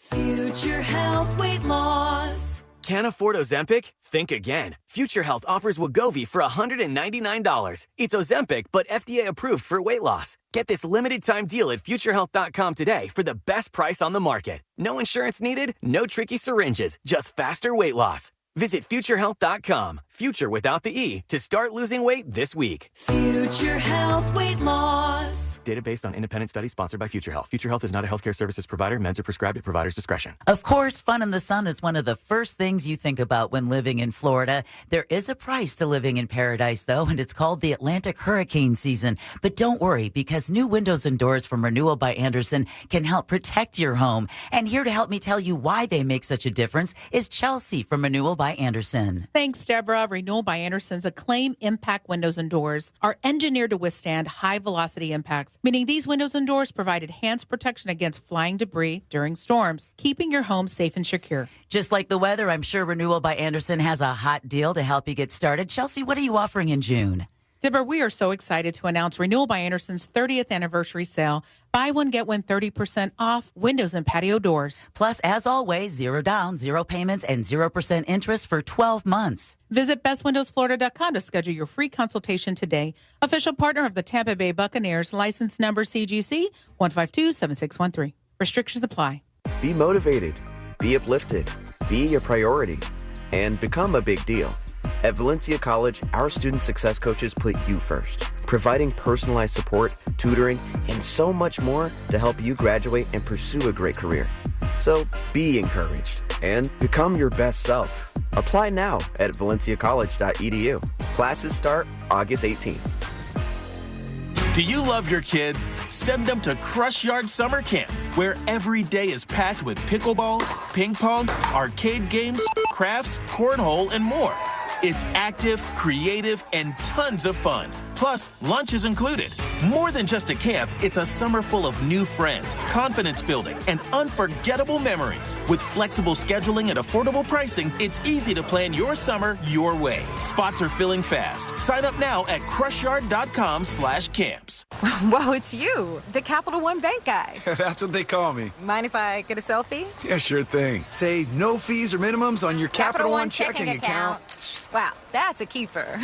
Future Health Weight Loss. Can't afford Ozempic? Think again. Future Health offers Wegovy for $199. It's Ozempic, but FDA approved for weight loss. Get this limited time deal at futurehealth.com today for the best price on the market. No insurance needed, no tricky syringes, just faster weight loss. Visit futurehealth.com, future without the E, to start losing weight this week. Future Health Weight Loss. Data based on independent studies sponsored by Future Health. Future Health is not a healthcare services provider. Meds are prescribed at provider's discretion. Of course, fun in the sun is one of the first things you think about when living in Florida. There is a price to living in paradise, though, and it's called the Atlantic hurricane season. But don't worry, because new windows and doors from Renewal by Andersen can help protect your home. And here to help me tell you why they make such a difference is Chelsea from Renewal by Andersen. Thanks, Deborah. Renewal by Andersen's Acclaim Impact Windows and Doors are engineered to withstand high-velocity impacts, meaning these windows and doors provide enhanced protection against flying debris during storms, keeping your home safe and secure. Just like the weather, I'm sure Renewal by Andersen has a hot deal to help you get started. Chelsea, what are you offering in June? Deborah, we are so excited to announce Renewal by Andersen's 30th anniversary sale. Buy one, get one 30% off windows and patio doors. Plus, as always, 0 down, 0 payments, and 0% interest for 12 months. Visit bestwindowsflorida.com to schedule your free consultation today. Official partner of the Tampa Bay Buccaneers, license number CGC 1527613. Restrictions apply. Be motivated, be uplifted, be your priority, and become a big deal. At Valencia College, our student success coaches put you first, providing personalized support, tutoring, and so much more to help you graduate and pursue a great career. So be encouraged and become your best self. Apply now at valenciacollege.edu. Classes start August 18th. Do you love your kids? Send them to Crush Yard Summer Camp, where every day is packed with pickleball, ping pong, arcade games, crafts, cornhole, and more. It's active, creative, and tons of fun. Plus, lunch is included. More than just a camp, it's a summer full of new friends, confidence building, and unforgettable memories. With flexible scheduling and affordable pricing, it's easy to plan your summer your way. Spots are filling fast. Sign up now at crushyard.com/camps. Whoa, it's you, the Capital One Bank guy. That's what they call me. Mind if I get a selfie? Yeah, sure thing. Say no fees or minimums on your Capital One checking account. Wow, that's a keeper.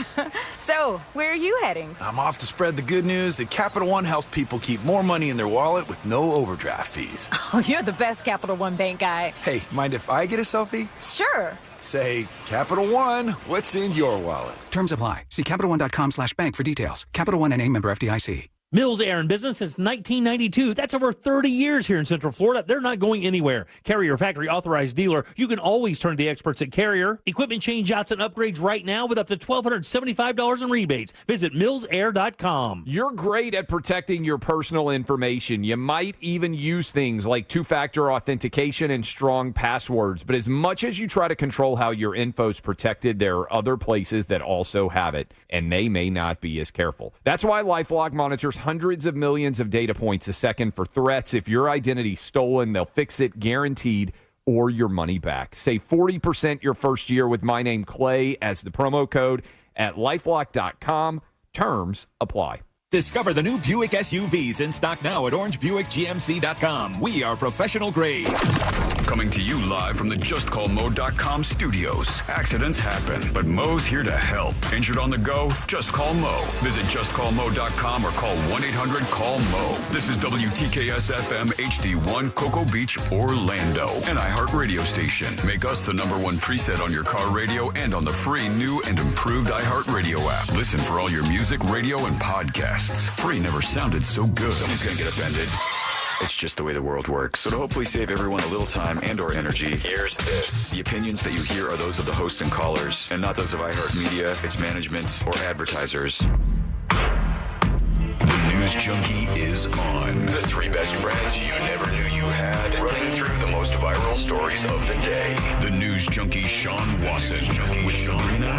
So, where are you heading? I'm off to spread the good news that Capital One helps people keep more money in their wallet with no overdraft fees. Oh, you're the best Capital One Bank guy. Hey, mind if I get a selfie? Sure. Say, Capital One, what's in your wallet? Terms apply. See CapitalOne.com/bank for details. Capital One N.A. member FDIC. Mills Air in business since 1992. That's over 30 years here in Central Florida. They're not going anywhere. Carrier factory authorized dealer. You can always turn to the experts at Carrier. Equipment change-outs and upgrades right now with up to $1,275 in rebates. Visit millsair.com. You're great at protecting your personal information. You might even use things like two-factor authentication and strong passwords. But as much as you try to control how your info's protected, there are other places that also have it, and they may not be as careful. That's why LifeLock monitors hundreds of millions of data points a second for threats. If your identity's stolen, they'll fix it guaranteed, or your money back. Save 40% your first year with my name Clay as the promo code at lifelock.com. Terms apply. Discover the new Buick SUVs in stock now at orangebuickgmc.com. We are professional grade. Coming to you live from the JustCallMo.com studios. Accidents happen, but Mo's here to help. Injured on the go? Just call Mo. Visit JustCallMo.com or call 1-800-CALL-MO. This is WTKS-FM HD1 Cocoa Beach, Orlando. An iHeart radio station. Make us the #1 preset on your car radio and on the free new and improved iHeart radio app. Listen for all your music, radio, and podcasts. Free never sounded so good. Someone's going to get offended. It's just the way the world works. So to hopefully save everyone a little time and or energy, here's this. The opinions that you hear are those of the host and callers, and not those of iHeartMedia, its management, or advertisers. The News Junkie is on. The three best friends you never knew you had, running through the most viral stories of the day. The News Junkie Sean Wasson with Sabrina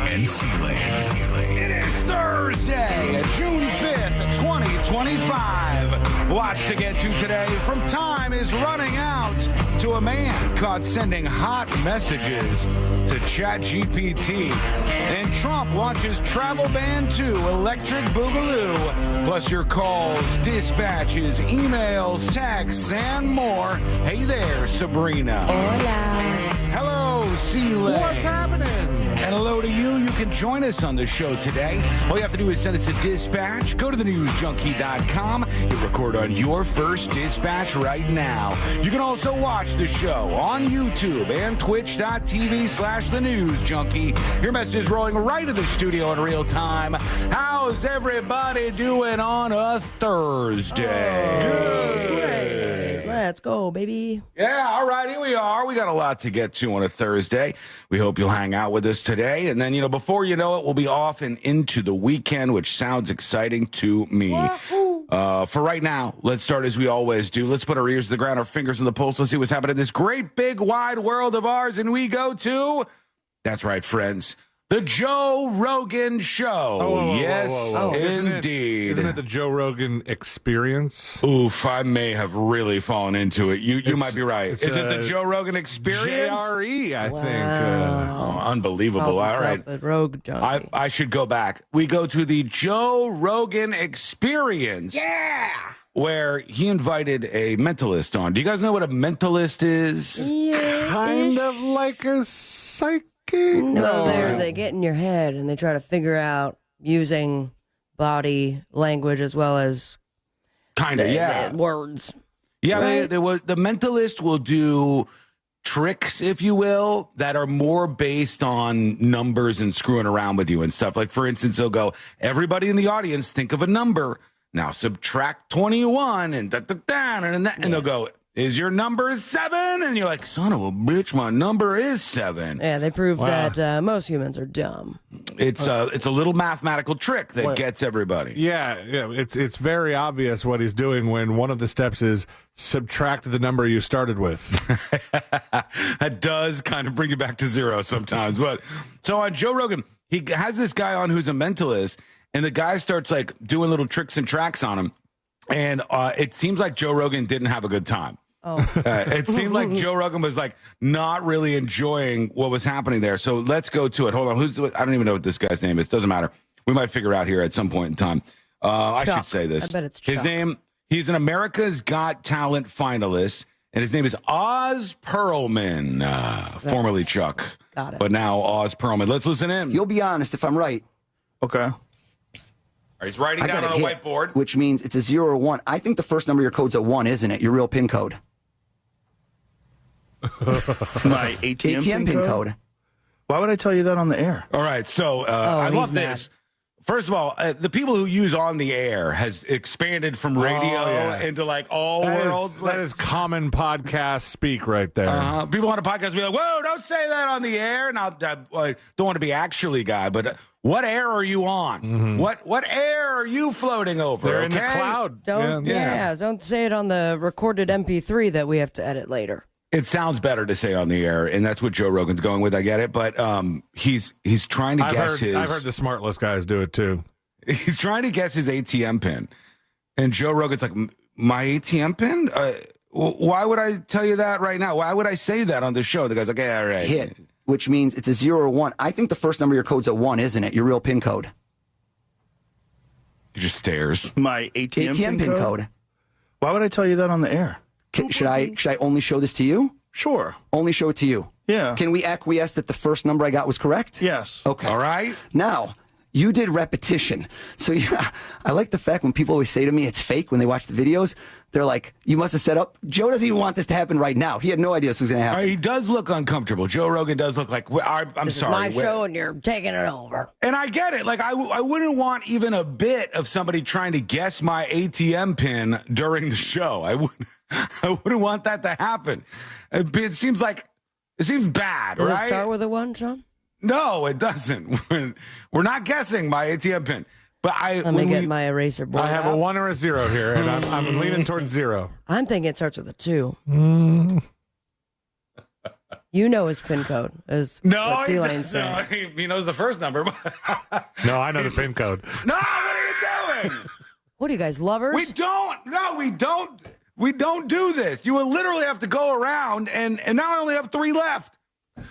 and C-Lane. It is Thursday, June 5th, 2025. Lots to get to today from Time is Running Out to to a man caught sending hot messages to ChatGPT. And Trump launches travel ban to Electric Boogaloo. Plus your calls, dispatches, emails, texts, and more. Hey there, Sabrina. Hola. Hello, C-Lane. What's happening? And hello to you. You can join us on the show today. All you have to do is send us a dispatch. Go to thenewsjunkie.com. Hit record on your first dispatch right now. You can also watch the show on YouTube and twitch.tv/thenewsjunkie. Your message is rolling right to the studio in real time. How's everybody doing on a Thursday? Good. Let's go, baby. Yeah, all right, here we are. We got a lot to get to on a Thursday. We hope you'll hang out with us today. And then, before you know it, we'll be off and into the weekend, which sounds exciting to me. For right now, let's start as we always do. Let's put our ears to the ground, our fingers on the pulse. Let's see what's happening in this great, big, wide world of ours. And we go to, that's right, friends, the Joe Rogan Show. Yes, indeed. Isn't it the Joe Rogan Experience? Oof, I may have really fallen into it. You might be right. Is it the Joe Rogan Experience? JRE, I think. Unbelievable. All right. The Rogue Junkie. I should go back. We go to the Joe Rogan Experience. Yeah. Where he invited a mentalist on. Do you guys know what a mentalist is? Yeah. Kind of like a psychic. No, they get in your head and they try to figure out using body language as well as the words. Yeah, right? the mentalist will do tricks, if you will, that are more based on numbers and screwing around with you and stuff. Like, for instance, they'll go, everybody in the audience, think of a number. Now subtract 21 and and they'll go, is your number 7? And you're like, son of a bitch, my number is 7. Yeah, they prove that most humans are dumb. It's a little mathematical trick that gets everybody. Yeah, it's very obvious what he's doing when one of the steps is subtract the number you started with. That does kind of bring you back to 0 sometimes. But so on Joe Rogan, he has this guy on who's a mentalist, and the guy starts like doing little tricks and tracks on him. And it seems like Joe Rogan didn't have a good time. It seemed like Joe Rogan was like not really enjoying what was happening there. So let's go to it. Hold on. I don't even know what this guy's name is. Doesn't matter. We might figure it out here at some point in time. I should say this. I bet it's Chuck. His name, he's an America's Got Talent finalist, and his name is Oz Perlman, formerly Chuck. Got it. But now Oz Perlman. Let's listen in. You'll be honest if I'm right. Okay. He's writing down on a whiteboard. Which means it's a 0 or 1. I think the first number of your code's a 1, isn't it? Your real PIN code. My ATM PIN code. Why would I tell you that on the air? All right, so I love this. First of all, the people who use on the air has expanded from radio into like all worlds. That is common podcast speak right there. People on a podcast be like, whoa, don't say that on the air. And I don't want to be actually guy, but what air are you on? Mm-hmm. What air are you floating over? They're in the cloud. Don't say it on the recorded MP3 that we have to edit later. It sounds better to say on the air, and that's what Joe Rogan's going with. I get it, but he's trying to guess his. I've heard the smartless guys do it too. He's trying to guess his ATM pin, and Joe Rogan's like, "My ATM pin? Why would I tell you that right now? Why would I say that on the show?" The guy's like, "Yeah, all right." Hit, which means it's a 0 or 1. I think the first number of your code's a 1, isn't it? Your real PIN code. He just stares. My ATM PIN code. Why would I tell you that on the air? Should I only show this to you? Sure. Only show it to you. Yeah. Can we acquiesce that the first number I got was correct? Yes. Okay. All right. Now, you did repetition. So yeah, I like the fact when people always say to me it's fake when they watch the videos. They're like, you must have set up. Joe doesn't even want this to happen right now. He had no idea this was going to happen. He does look uncomfortable. Joe Rogan does look like, I'm this sorry. This is my show and you're taking it over. And I get it. Like, I wouldn't want even a bit of somebody trying to guess my ATM pin during the show. I wouldn't want that to happen. It seems bad, Does right? Does it start with a 1, Sean? No, it doesn't. We're not guessing my ATM pin. But Let me get my eraser board. I have a 1 or a 0 here, and I'm leaning towards 0. I'm thinking it starts with a 2. You know his PIN code. No, he knows the first number. No, I know the PIN code. No, what are you doing? What are you guys, lovers? We don't. We don't do this. You will literally have to go around, and now I only have 3 left.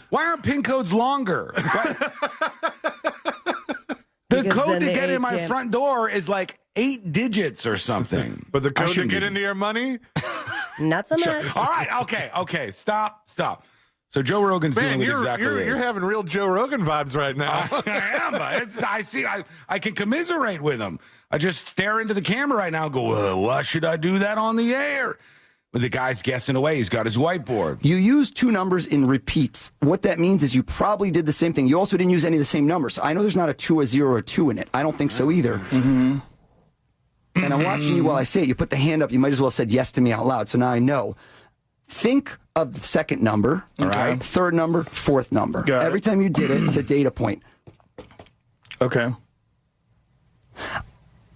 Why aren't PIN codes longer? The code to get in my front door is like 8 digits or something. But the code to get into your money? Not so much. All right, okay. Stop. So Joe Rogan's dealing with exactly this. You're having real Joe Rogan vibes right now. I am. I can commiserate with him. I just stare into the camera right now and go, why should I do that on the air? But the guy's guessing away. He's got his whiteboard. You use 2 numbers in repeats. What that means is you probably did the same thing. You also didn't use any of the same numbers. I know there's not a 2, a 0, or a 2 in it. I don't think so either. Mm-hmm. And I'm watching you while I say it. You put the hand up. You might as well have said yes to me out loud. So now I know. Think of the second number, all right? Third number, fourth number. Every time you did it, it's a data point. Okay.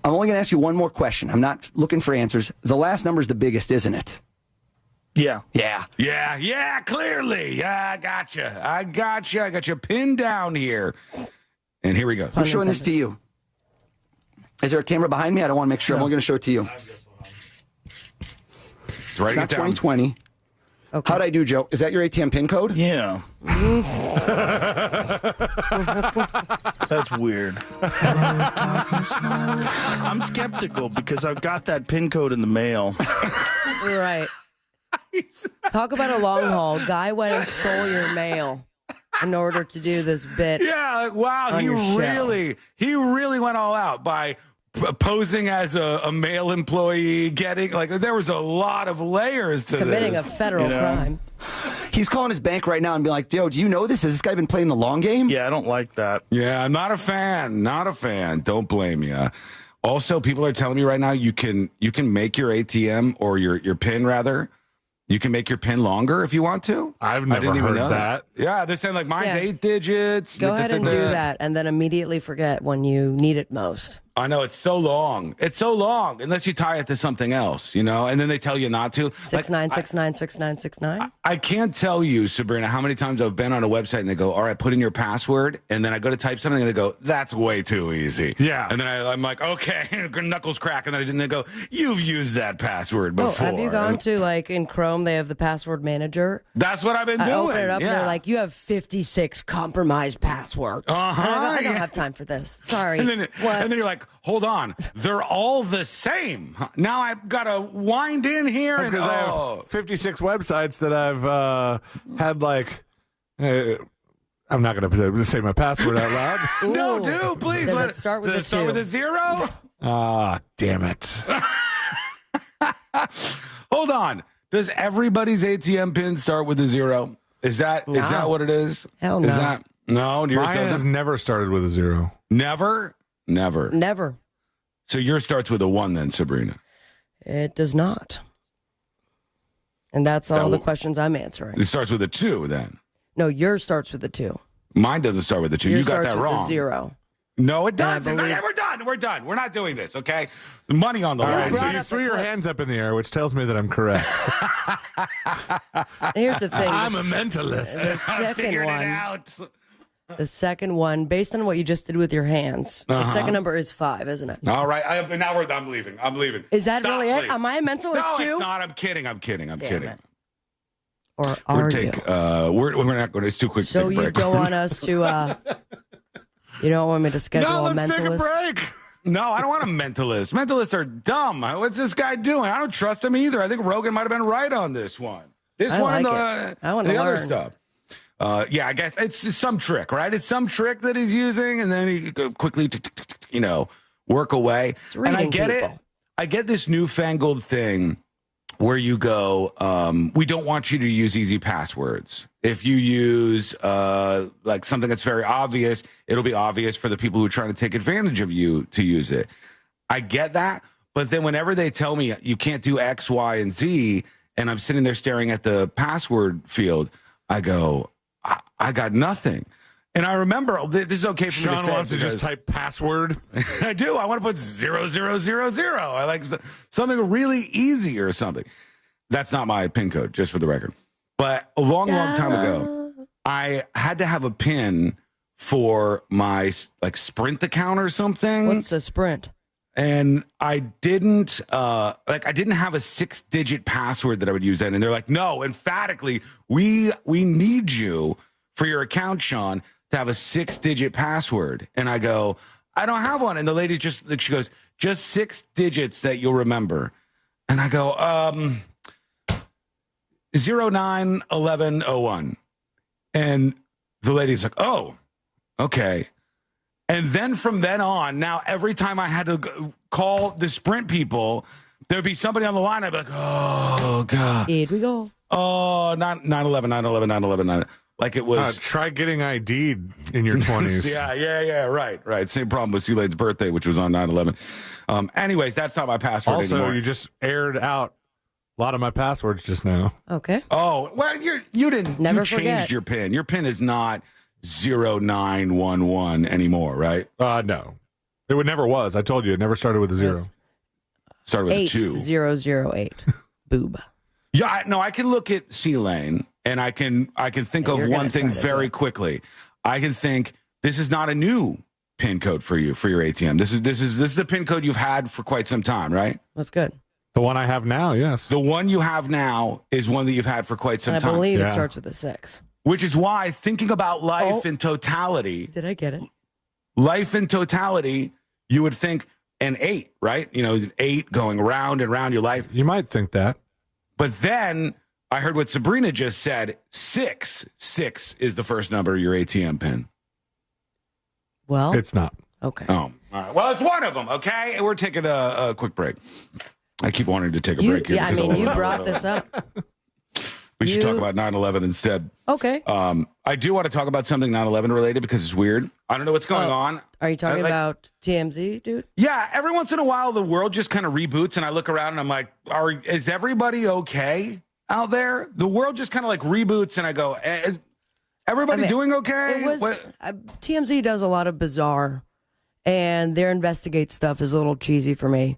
I'm only going to ask you one more question. I'm not looking for answers. The last number is the biggest, isn't it? Yeah. Yeah, clearly. Yeah, I gotcha. I got you pinned down here. And here we go. I'm showing this to you. Is there a camera behind me? I don't want to make sure. I'm only going to show it to you. It's writing not it down. 2020. Okay. How'd I do, Joe? Is that your ATM PIN code? Yeah. That's weird. I'm skeptical because I've got that PIN code in the mail. Right. Talk about a long haul. Guy went and stole your mail in order to do this bit. Yeah, like, wow, he really went all out by posing as a male employee, getting there was a lot of layers to committing this. a federal crime. He's calling his bank right now and being like, "Yo, do you know this? Has this guy been playing the long game?" Yeah, I don't like that. Yeah, I'm not a fan. Don't blame you. Also, people are telling me right now you can make your ATM or your PIN rather. You can make your PIN longer if you want to. I've never heard that. Yeah, they're saying mine's 8 digits. Go ahead and do that, and then immediately forget when you need it most. I know, it's so long. It's so long, unless you tie it to something else, and then they tell you not to. 69696969. I can't tell you, Sabrina, how many times I've been on a website and they go, all right, put in your password. And then I go to type something and they go, that's way too easy. Yeah. And then I'm like, okay, knuckles crack. And then they go, you've used that password before. Have you gone to, in Chrome, they have the password manager? That's what I've been doing. I open it up and they're like, you have 56 compromised passwords. I don't have time for this. Sorry. And then you're like, hold on, they're all the same. Now I've got to wind in here. That's because I have 56 websites that I've had I'm not going to say my password out loud. No, do, please. Does it start with Does it start with a 0? Damn it. Hold on. Does everybody's ATM pin start with a 0? Is that what it is? Hell no. Is that no? Mine has never started with a 0. Never. So yours starts with a 1 then, Sabrina? It does not. And that's all the questions I'm answering. It starts with a 2 then? No, yours starts with a 2. Mine doesn't start with a 2. Yours You got that starts with wrong. a 0. No, it doesn't. We're done. We're done. We're not doing this, okay? Money on the line. All right, so you threw your hands up in the air, which tells me that I'm correct. Here's the thing. I'm a mentalist. I figured it out. The second one, based on what you just did with your hands, the second number is 5, isn't it? All right. I'm leaving. Is that really it? Am I a mentalist too? No, it's not. I'm kidding. I'm kidding. It. Or are you? We're not going to. It's too quick to take a break. So you don't want us to... you don't want me to schedule a mentalist? Take a break. No, I don't want a mentalist. Mentalists are dumb. What's this guy doing? I don't trust him either. I think Rogan might have been right on this one. I want to learn. Other stuff. Yeah, I guess it's some trick, right? It's some trick that he's using, and then he quickly, work away. And I get it. I get this newfangled thing where you go, we don't want you to use easy passwords. If you use something that's very obvious, it'll be obvious for the people who are trying to take advantage of you to use it. I get that, but then whenever they tell me you can't do X, Y, and Z, and I'm sitting there staring at the password field, I go, I got nothing. And I remember, this is okay for me to say. Sean wants to just type password. I do. I want to put 0000. I like something really easy or something. That's not my PIN code, just for the record. But a long time ago, I had to have a PIN for my Sprint account or something. What's a Sprint? and I didn't have a 6-digit password that I would use then. And they're like, no, emphatically, we need you for your account, Sean, to have a 6-digit password. And I go, I don't have one. And the lady she goes, just 6 digits that you'll remember. And I go, 091101. And the lady's like, oh, okay. And then from then on, now every time I had to call the Sprint people, there'd be somebody on the line. I'd be like, oh, God. Here we go. Oh, not 911. Like it was. Try getting ID'd in your 20s. Yeah. Right. Same problem with Selade's birthday, which was on 9/11. Anyways, that's not my password anymore. Also, you just aired out a lot of my passwords just now. Okay. Oh, well, you didn't. Never you changed forget. your PIN. Your PIN is not 0911 anymore, right? No. It never was. I told you, it never started with a 0. Started with a 2. 8008. Boob. Yeah, no, I can look at C-Lane, and I can think of one thing very quickly. I can think, this is not a new PIN code for you, for your ATM. This is the PIN code you've had for quite some time, right? That's good. The one I have now, yes. The one you have now is one that you've had for quite some time. I believe it starts with a 6. Which is why thinking about life in totality. Did I get it? Life in totality, you would think an 8, right? 8 going round and round your life. You might think that. But then I heard what Sabrina just said. 6 is the first number of your ATM PIN. Well, it's not. Okay. Oh, all right. Well, it's one of them, okay? And we're taking a quick break. I keep wanting to take a break here. Yeah, you brought this up. We should talk about 9/11 instead. Okay. I do want to talk about something 9/11 related because it's weird. I don't know what's going on. Are you talking about TMZ, dude? Yeah, every once in a while the world just kind of reboots and I look around and I'm like, is everybody okay out there? The world just kind of like reboots and I go, everybody doing okay? TMZ does a lot of bizarre and their investigate stuff is a little cheesy for me.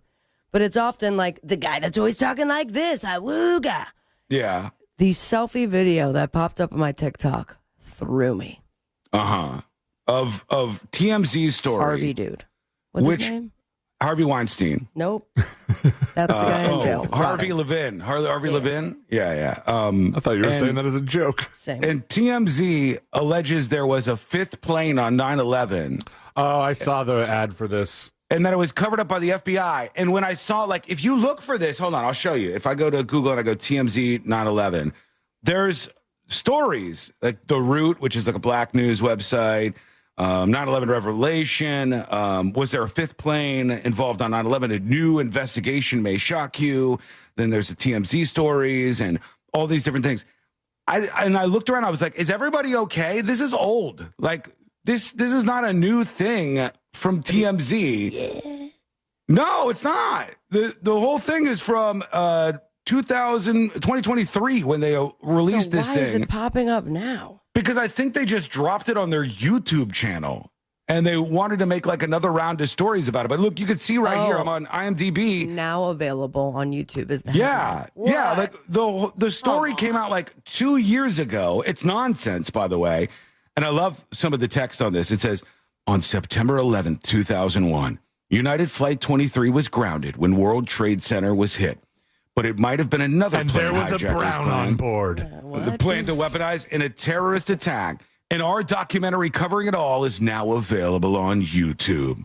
But it's often like the guy that's always talking like this, wooga. Yeah. The selfie video that popped up on my TikTok threw me. Of TMZ's story. Harvey, dude. What's his name? Harvey Weinstein. Nope. That's the guy in jail. Harvey Levin. Harvey Levin? Yeah. I thought you were saying that as a joke. Same. And TMZ alleges there was a 5th plane on 9/11. Oh, I saw the ad for this. And that it was covered up by the FBI. And when I saw, if you look for this, hold on, I'll show you. If I go to Google and I go TMZ 9/11, there's stories like The Root, which is like a black news website, 9/11 Revelation, was there a 5th plane involved on 9/11? A new investigation may shock you. Then there's the TMZ stories and all these different things. I looked around, I was like, is everybody okay? This is old. This is not a new thing from TMZ. Yeah. No, it's not. The whole thing is from 2023 when they released this thing. Why is it popping up now? Because I think they just dropped it on their YouTube channel and they wanted to make another round of stories about it. But look, you can see right here, I'm on IMDb. Now available on YouTube, is that? Yeah. Yeah. The story came out 2 years ago. It's nonsense, by the way. And I love some of the text on this. It says, on September 11th, 2001, United Flight 23 was grounded when World Trade Center was hit. But it might have been another and plane. And there was a Brown on board. The plan to weaponize in a terrorist attack. And our documentary covering it all is now available on YouTube.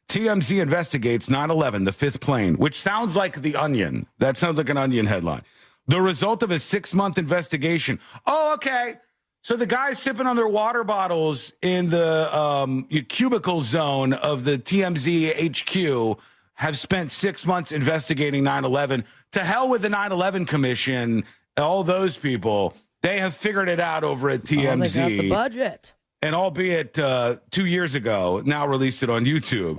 TMZ investigates 9/11, the 5th plane, which sounds like The Onion. That sounds like an Onion headline. The result of a 6-month investigation. Oh, okay. So the guys sipping on their water bottles in the cubicle zone of the TMZ HQ have spent 6 months investigating 9/11. To hell with the 9/11 Commission, all those people, they have figured it out over at TMZ. They got the budget. And albeit 2 years ago, now released it on YouTube.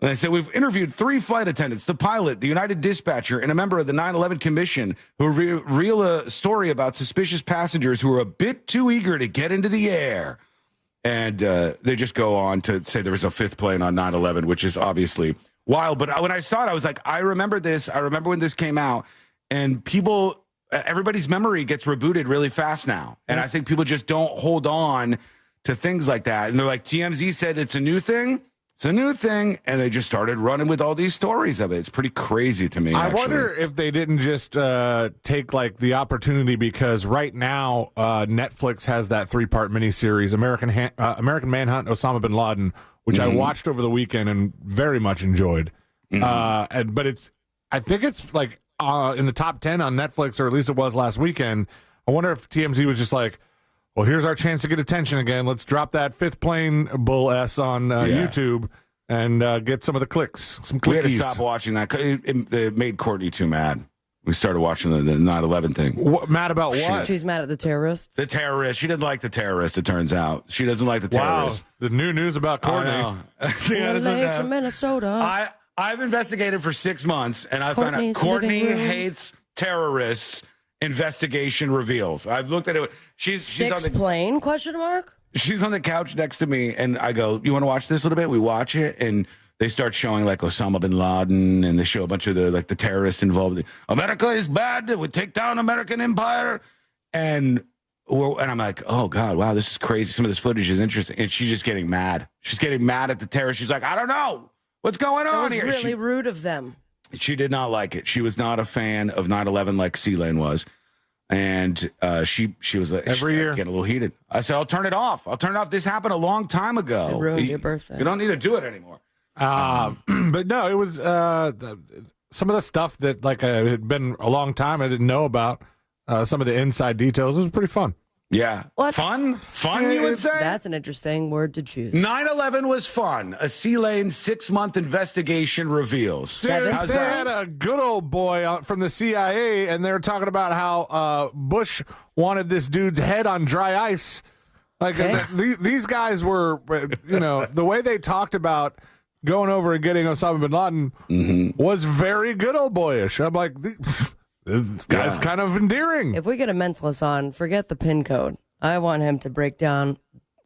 And they said, we've interviewed 3 flight attendants, the pilot, the United dispatcher, and a member of the 9/11 Commission who reveal a story about suspicious passengers who were a bit too eager to get into the air. And they just go on to say there was a 5th plane on 9/11, which is obviously wild. But when I saw it, I was like, I remember this. I remember when this came out. And everybody's memory gets rebooted really fast now. And I think people just don't hold on to things like that. And they're like, TMZ said it's a new thing. It's a new thing, and they just started running with all these stories of it. It's pretty crazy to me. I actually. wonder if they didn't just take like the opportunity, because right now Netflix has that 3-part miniseries, American Manhunt, Osama bin Laden, which I watched over the weekend and very much enjoyed. But I think it's like in the top 10 on Netflix, or at least it was last weekend. I wonder if TMZ was just like, well, here's our chance to get attention again. Let's drop that Fifth Plane bull S on YouTube and get some of the clicks, some clickies. We had to stop watching that. It made Courtney too mad. We started watching the 9/11 thing. Mad about what? She's mad at the terrorists. The terrorists. She didn't like the terrorists, it turns out. She doesn't like the terrorists. Wow. The new news about Courtney. From Minnesota. I've investigated for 6 months, and I found out Courtney hates terrorists. Investigation reveals. I've looked at it. She's on the plane? Question mark. She's on the couch next to me, and I go, "You want to watch this a little bit?" We watch it, and they start showing like Osama bin Laden, and they show a bunch of the terrorists involved. America is bad. We take down American empire, and I'm like, "Oh God, wow, this is crazy. Some of this footage is interesting." And she's just getting mad. She's getting mad at the terrorists. She's like, "I don't know what's going on here." It was really rude of them. She did not like it. She was not a fan of 9/11 like C-Lane was. And she was like, every year getting a little heated. I said, I'll turn it off. This happened a long time ago. It ruined your birthday. You don't need to do it anymore. But no, it was some of the stuff that it had been a long time I didn't know about. Some of the inside details. It was pretty fun. Yeah. What? Fun, you would say? That's an interesting word to choose. 9/11 was fun. A C-Lane 6-month investigation reveals. They had a good old boy from the CIA, and they were talking about how Bush wanted this dude's head on dry ice. These guys were, the way they talked about going over and getting Osama bin Laden was very good old boyish. I'm like, this guy's kind of endearing. If we get a mentalist on, forget the PIN code. I want him to break down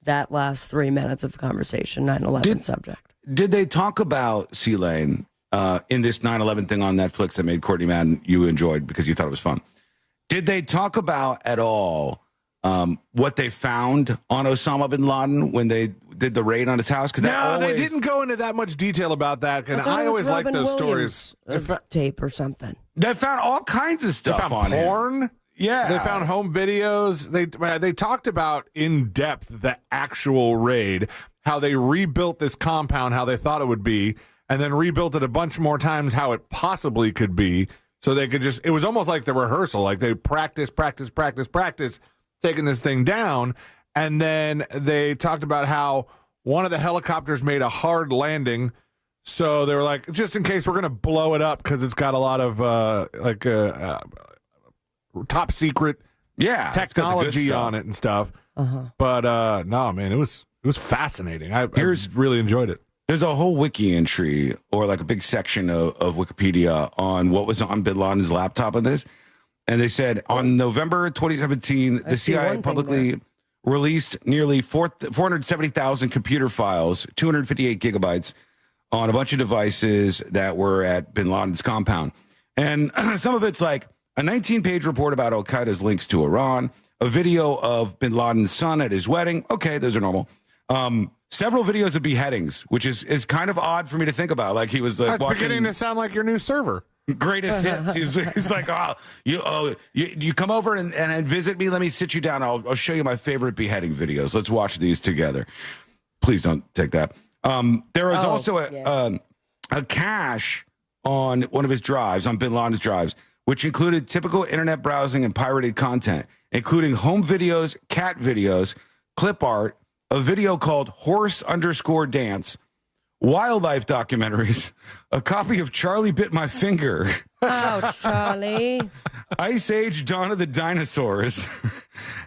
that last 3 minutes of conversation, 9/11 subject. Did they talk about C-Lane in this 9/11 thing on Netflix that made Courtney mad you enjoyed because you thought it was fun? Did they talk about at all what they found on Osama bin Laden when they did the raid on his house? They didn't go into that much detail about that. And I always like those stories. Tape or something. They found all kinds of stuff. They found porn. Him. Yeah. They found home videos. They talked about in depth the actual raid, how they rebuilt this compound, how they thought it would be, and then rebuilt it a bunch more times how it possibly could be. So they could it was almost like the rehearsal. Like they practice, taking this thing down. And then they talked about how one of the helicopters made a hard landing. So they were like, just in case, we're going to blow it up because it's got a lot of top secret technology on it and stuff. But no, man, it was fascinating. I really enjoyed it. There's a whole wiki entry or like a big section of Wikipedia on what was on bin Laden's laptop on this. And they said on November 2017, the CIA publicly released nearly 470,000 computer files, 258 gigabytes, on a bunch of devices that were at bin Laden's compound. And some of it's like a 19-page report about al-Qaeda's links to Iran, a video of bin Laden's son at his wedding. Okay, those are normal. Several videos of beheadings, which is kind of odd for me to think about. Like he was That's watching... beginning to sound like your new server. Greatest hits. He's like, you come over and visit me. Let me sit you down. I'll show you my favorite beheading videos. Let's watch these together. Please don't take that. There was also a cache on one of his drives, on bin Laden's drives, which included typical internet browsing and pirated content, including home videos, cat videos, clip art, a video called Horse_Dance, wildlife documentaries, a copy of Charlie Bit My Finger. Ouch, Charlie. Ice Age, Dawn of the Dinosaurs,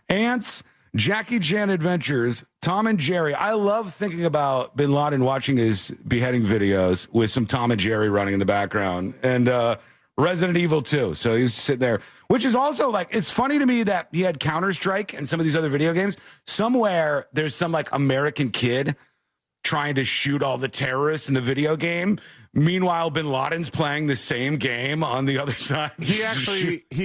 Ants, Jackie Chan Adventures, Tom and Jerry. I love thinking about bin Laden watching his beheading videos with some Tom and Jerry running in the background, and Resident Evil 2. So he's sitting there, which is also like, it's funny to me that he had Counter-Strike and some of these other video games. Somewhere there's some like American kid trying to shoot all the terrorists in the video game. Meanwhile, Bin Laden's playing the same game on the other side. He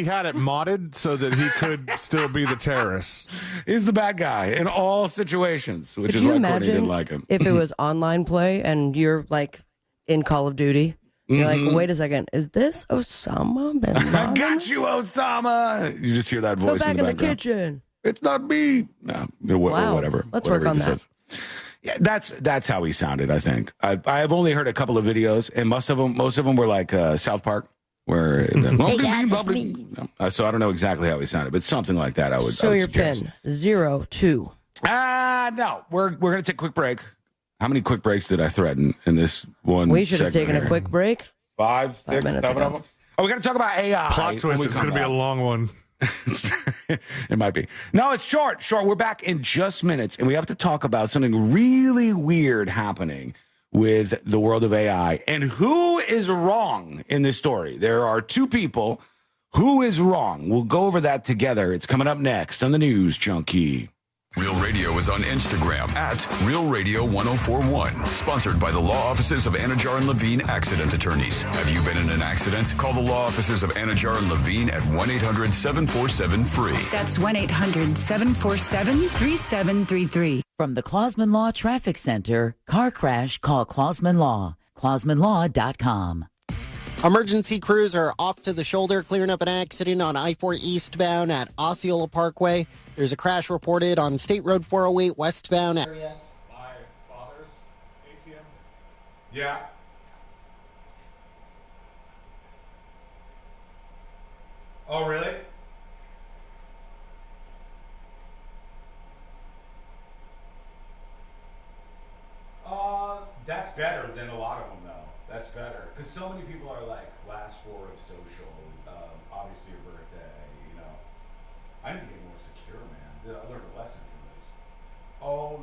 had it modded so that he could still be the terrorist. He's the bad guy in all situations, which Could is you why Courtney imagine didn't like him. if it was online play and you're like in Call of Duty? You're like, wait a second, is this Osama bin Laden? I got you, Osama. You just hear that voice Go back in the in the background. kitchen. It's not me. No, or Wow. whatever. Let's whatever work on he that. says. Yeah, that's how he sounded. I think I've only heard a couple of videos, and most of them were like South Park, where so I don't know exactly how he sounded, but something like that. I would Show I would your suggest. pin 02. No, we're gonna take a quick break. How many quick breaks did I threaten in this one? We should have segment taken a here? quick break. 5, 6, minutes 7 of ago. them. Oh, we got to talk about AI. Plot twist, it's going to be a long one. It might be. No, it's short. We're back in just minutes, and we have to talk about something really weird happening with the world of AI. And who is wrong in this story? There are two people. Who is wrong? We'll go over that together. It's coming up next on the News Junkie. Real Radio is on Instagram at Real Radio 1041. Sponsored by the law offices of Anajar and Levine Accident Attorneys. Have you been in an accident? Call the law offices of Anajar and Levine at 1-800-747-FREE. That's 1-800-747-3733. From the Clausman Law Traffic Center, car crash, call Clausman Law. ClausmanLaw.com. Emergency crews are off to the shoulder, clearing up an accident on I-4 eastbound at Osceola Parkway. There's a crash reported on State Road 408 westbound area. My father's ATM? Yeah. Oh, really? That's better than a lot of them, though. That's better. Because so many people are like, last four of social, obviously your birthday, you know. I need to get more secure, man. I learned a lesson from this. Oh.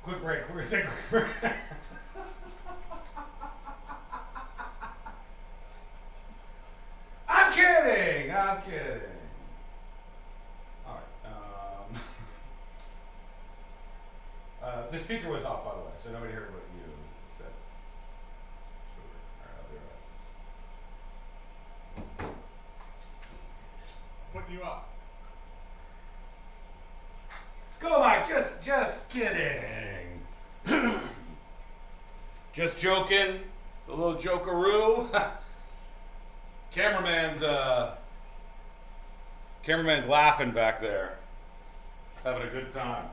Quick break. We're going to take a quick break. I'm kidding. All right. The speaker was off, by the way, so nobody heard what you said. All right, I'll be right back. Putting you up. Go, Mike. Just kidding. Just joking. It's a little jokeroo. Cameraman's laughing back there. Having a good time.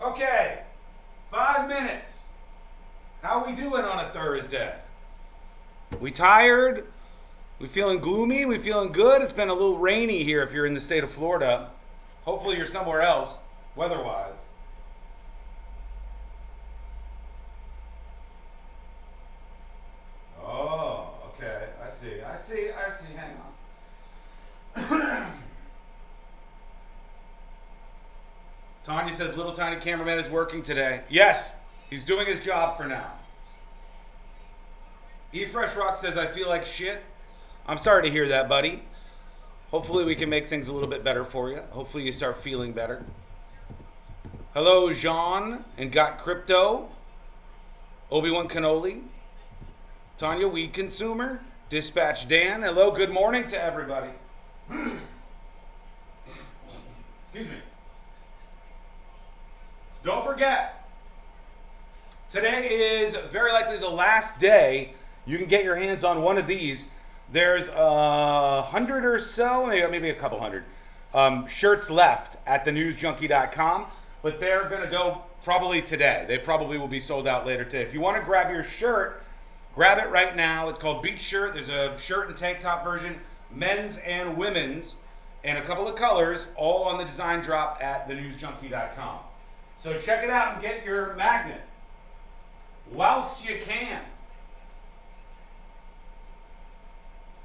Okay. 5 minutes. How we doing on a Thursday? We tired? We feeling gloomy? We feeling good? It's been a little rainy here if you're in the state of Florida. Hopefully you're somewhere else, weather-wise. Oh, okay. I see. Hang on. Tanya says Little Tiny Cameraman is working today. Yes, he's doing his job for now. E-Fresh Rock says, I feel like shit. I'm sorry to hear that, buddy. Hopefully we can make things a little bit better for you. Hopefully you start feeling better. Hello, Jean and Got Crypto. Obi-Wan Cannoli. Tanya, weed consumer. Dispatch Dan. Hello, good morning to everybody. Excuse me. Don't forget, today is very likely the last day you can get your hands on one of these. There's 100 or so, maybe a couple hundred shirts left at thenewsjunkie.com, but they're going to go probably today. They probably will be sold out later today. If you want to grab your shirt, grab it right now. It's called Beach Shirt. There's a shirt and tank top version, men's and women's, and a couple of colors, all on the design drop at thenewsjunkie.com. So check it out and get your magnet whilst you can.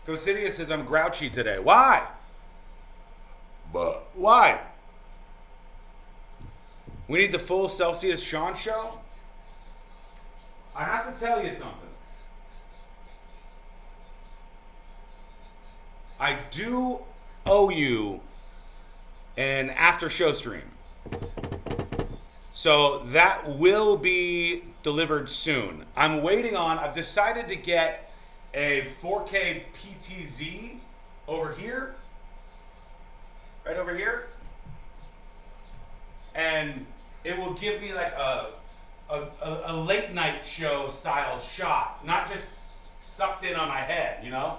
Gosidia says, I'm grouchy today. Why? But why? We need the full Celsius Sean show? I have to tell you something. I do owe you an after show stream. So that will be delivered soon. I've decided to get a 4K PTZ over here. Right over here. And it will give me like a late night show style shot. Not just sucked in on my head, you know?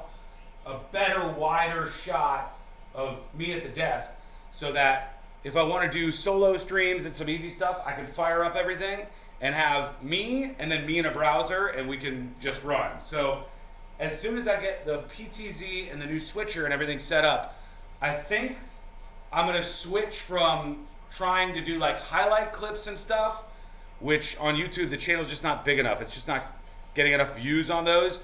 A better, wider shot of me at the desk so that if I want to do solo streams and some easy stuff, I can fire up everything and have me and then me in a browser and we can just run. So as soon as I get the PTZ and the new switcher and everything set up, I think I'm going to switch from trying to do like highlight clips and stuff, which on YouTube, the channel's just not big enough. It's just not getting enough views on those.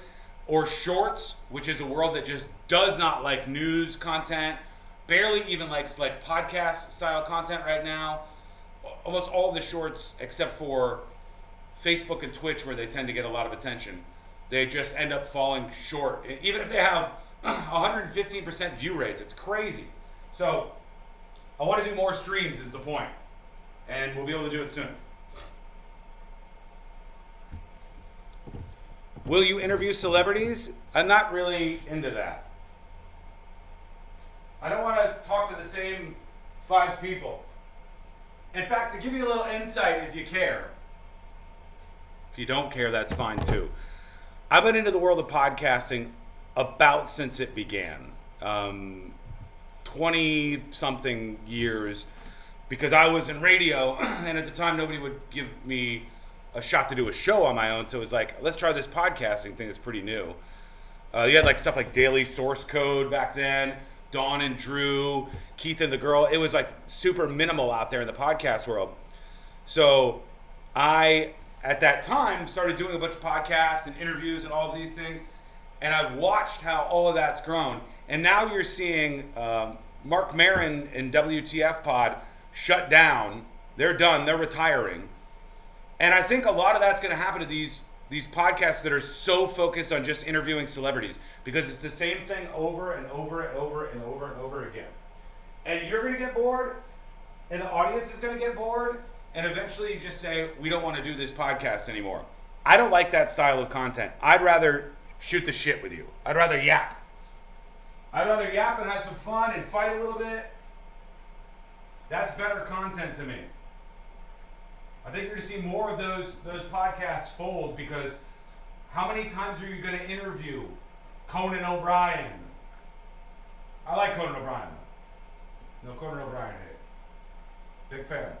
Or shorts, which is a world that just does not like news content, barely even likes like podcast style content right now. Almost all the shorts, except for Facebook and Twitch, where they tend to get a lot of attention, they just end up falling short. Even if they have 115% view rates, it's crazy. So I want to do more streams is the point, and we'll be able to do it soon. Will you interview celebrities? I'm not really into that. I don't want to talk to the same 5 people. In fact, to give you a little insight if you care, if you don't care, that's fine too. I've been into the world of podcasting about since it began. 20-something years, because I was in radio, and at the time nobody would give me a shot to do a show on my own, so it was like, let's try this podcasting thing. It's pretty new. You had like stuff like Daily Source Code back then, Dawn and Drew, Keith and the Girl. It was like super minimal out there in the podcast world. So I, at that time, started doing a bunch of podcasts and interviews and all of these things, and I've watched how all of that's grown. And now you're seeing Mark Maron and WTF Pod shut down. They're done. They're retiring. And I think a lot of that's going to happen to these podcasts that are so focused on just interviewing celebrities, because it's the same thing over and over and over and over and over again. And you're going to get bored, and the audience is going to get bored, and eventually you just say, we don't want to do this podcast anymore. I don't like that style of content. I'd rather shoot the shit with you. I'd rather yap. I'd rather yap and have some fun and fight a little bit. That's better content to me. I think you're going to see more of those podcasts fold, because how many times are you going to interview Conan O'Brien? I like Conan O'Brien. No Conan O'Brien hate. Big fan.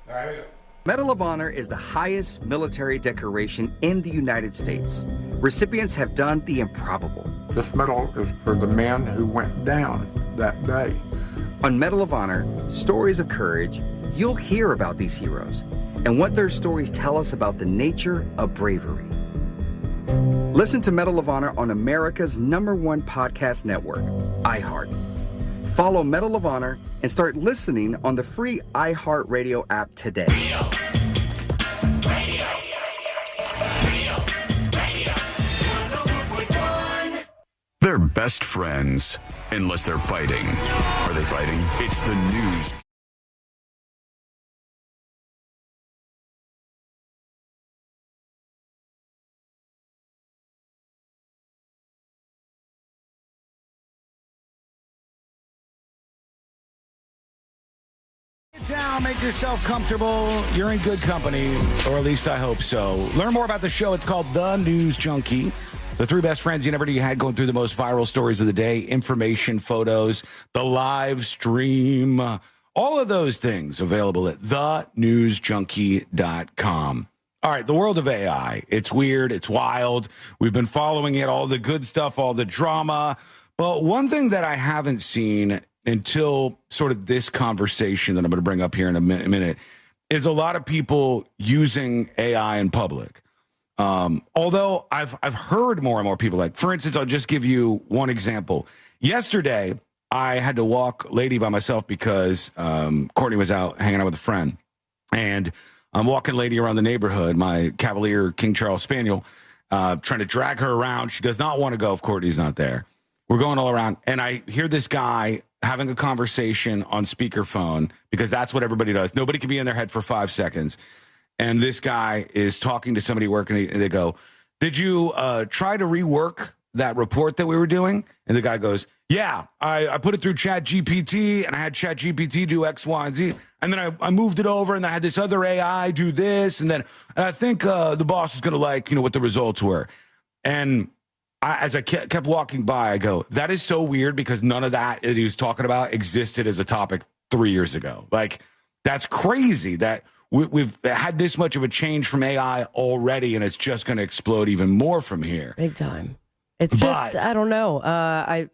All right, here we go. Medal of Honor is the highest military decoration in the United States. Recipients have done the improbable. This medal is for the men who went down that day. On Medal of Honor, stories of courage, you'll hear about these heroes and what their stories tell us about the nature of bravery. Listen to Medal of Honor on America's #1 podcast network, iHeart. Follow Medal of Honor and start listening on the free iHeartRadio app today. They're best friends, unless they're fighting. Are they fighting? It's the news. Sit down, make yourself comfortable. You're in good company, or at least I hope so. Learn more about the show. It's called The News Junkie. The 3 best friends you never knew you had, going through the most viral stories of the day, information, photos, the live stream, all of those things available at thenewsjunkie.com. All right, the world of AI. It's weird. It's wild. We've been following it, all the good stuff, all the drama. But one thing that I haven't seen until sort of this conversation that I'm going to bring up here in a minute is a lot of people using AI in public. Although I've heard more and more people, like, for instance, I'll just give you one example. Yesterday, I had to walk Lady by myself because Courtney was out hanging out with a friend. And I'm walking Lady around the neighborhood, my Cavalier King Charles Spaniel, trying to drag her around. She does not want to go if Courtney's not there. We're going all around, and I hear this guy having a conversation on speakerphone because that's what everybody does. Nobody can be in their head for 5 seconds. And this guy is talking to somebody working, and they go, "Did you try to rework that report that we were doing?" And the guy goes, "Yeah, I put it through ChatGPT, and I had ChatGPT do X, Y, and Z. And then I moved it over, and I had this other AI do this. And I think the boss is going to like, what the results were." And as I kept walking by, I go, that is so weird because none of that he was talking about existed as a topic 3 years ago. Like, that's crazy that we've had this much of a change from AI already, and it's just going to explode even more from here. Big time. It's just, I don't know.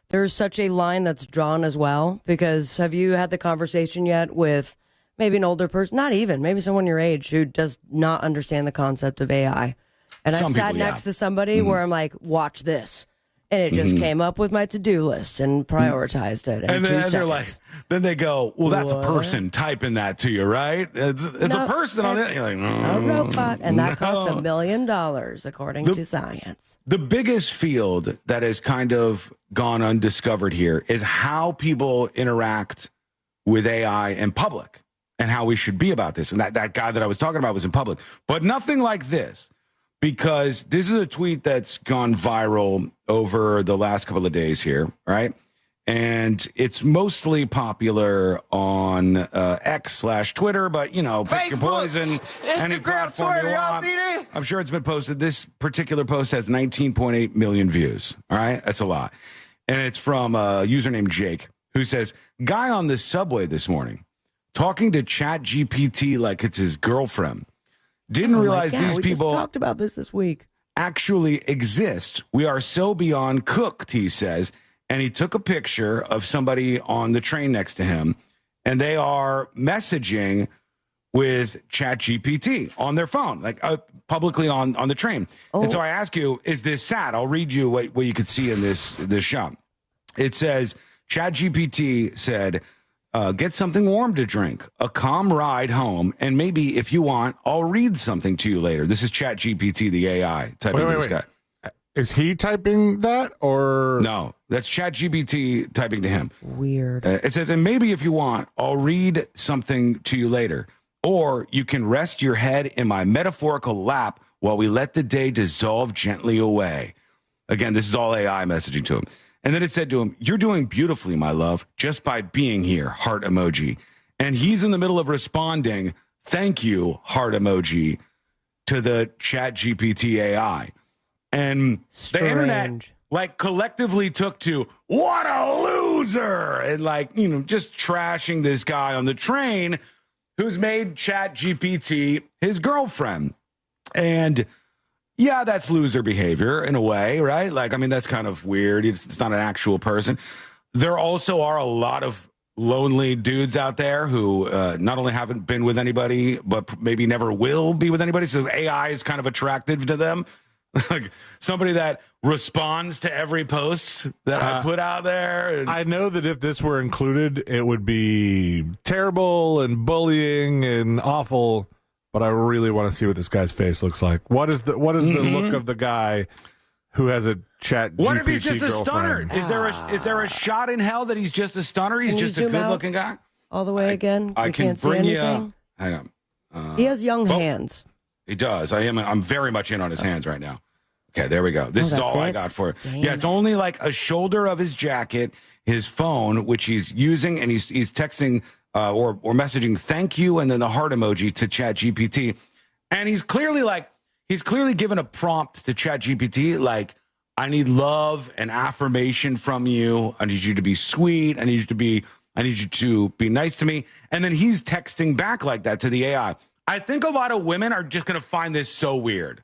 There's such a line that's drawn as well, because have you had the conversation yet with maybe an older person, not even, maybe someone your age who does not understand the concept of AI? And I sat next to somebody where I'm like, watch this. And it just came up with my to-do list and prioritized it. And then they're like, then they go, well, that's a person typing that to you, right? It's a person on it. You're like, a robot. And that cost $1 million, according to science. The biggest field that has kind of gone undiscovered here is how people interact with AI in public and how we should be about this. And that guy that I was talking about was in public. But nothing like this. Because this is a tweet that's gone viral over the last couple of days here, right? And it's mostly popular on X/Twitter, but, pick your poison, any platform you want. I'm sure it's been posted. This particular post has 19.8 million views, all right? That's a lot. And it's from a user named Jake, who says, "Guy on the subway this morning talking to ChatGPT like it's his girlfriend. Didn't realize these people just talked about this week actually exist. We are so beyond cooked," he says. And he took a picture of somebody on the train next to him, and they are messaging with ChatGPT on their phone, like publicly on the train. Oh. And so I ask you, is this sad? I'll read you what you could see in this shot. It says, ChatGPT said, "Get something warm to drink, a calm ride home, and maybe if you want, I'll read something to you later." This is ChatGPT, the AI, typing this guy. Is he typing that, or no? That's ChatGPT typing to him. Weird. It says, "And maybe if you want, I'll read something to you later, or you can rest your head in my metaphorical lap while we let the day dissolve gently away." Again, this is all AI messaging to him. And then it said to him, "You're doing beautifully, my love, just by being here," heart emoji. And he's in the middle of responding, "Thank you," heart emoji, to the ChatGPT AI. And the internet, collectively took to, "What a loser!" And, just trashing this guy on the train who's made ChatGPT his girlfriend. And yeah, that's loser behavior in a way, right? That's kind of weird. It's not an actual person. There also are a lot of lonely dudes out there who not only haven't been with anybody, but maybe never will be with anybody. So AI is kind of attractive to them. Like somebody that responds to every post that I put out there. I know that if this were included, it would be terrible and bullying and awful. But I really want to see what this guy's face looks like. What is the look of the guy who has a chat? What if he's just a stunner? Is there a shot in hell that he's just a stunner? He's just a good-looking guy. All the way again. I can bring you. Hang on. He has young hands. He does. I'm very much in on his hands right now. Okay, there we go. This is all I got for it. Yeah, it's only like a shoulder of his jacket, his phone, which he's using, and he's texting or messaging "thank you" and then the heart emoji to ChatGPT. And he's clearly given a prompt to ChatGPT like, "I need love and affirmation from you. I need you to be sweet. I need you to be nice to me." And then he's texting back like that to the AI. I think a lot of women are just going to find this so weird.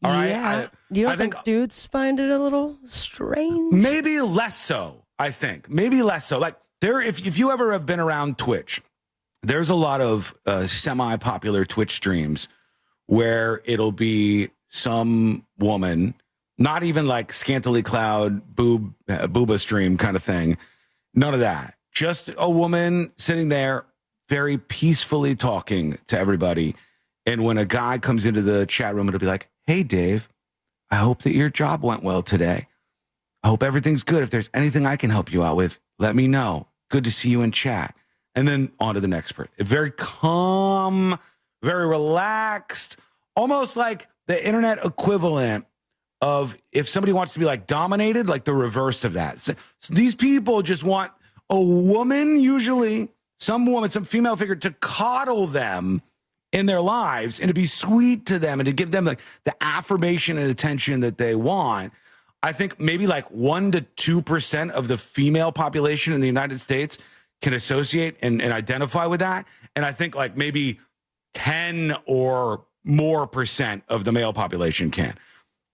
All right. Yeah. You don't think dudes find it a little strange? Maybe less so, I think. Maybe less so. Like, if you ever have been around Twitch, there's a lot of semi-popular Twitch streams where it'll be some woman, not even like scantily clad booba stream kind of thing, None of that. Just a woman sitting there very peacefully talking to everybody. And when a guy comes into the chat room, it'll be like, hey, Dave, I hope that your job went well today. I hope everything's good. If there's anything I can help you out with, let me know. Good to see you in chat. And then on to the next person. Very calm, very relaxed, almost like the internet equivalent of if somebody wants to be like dominated, like the reverse of that. So these people just want a woman, usually some woman, some female figure, to coddle them in their lives and to be sweet to them and to give them like the affirmation and attention that they want. I think maybe like 1% to 2% of the female population in the United States can associate and identify with that. And I think like maybe 10 or more % of the male population can.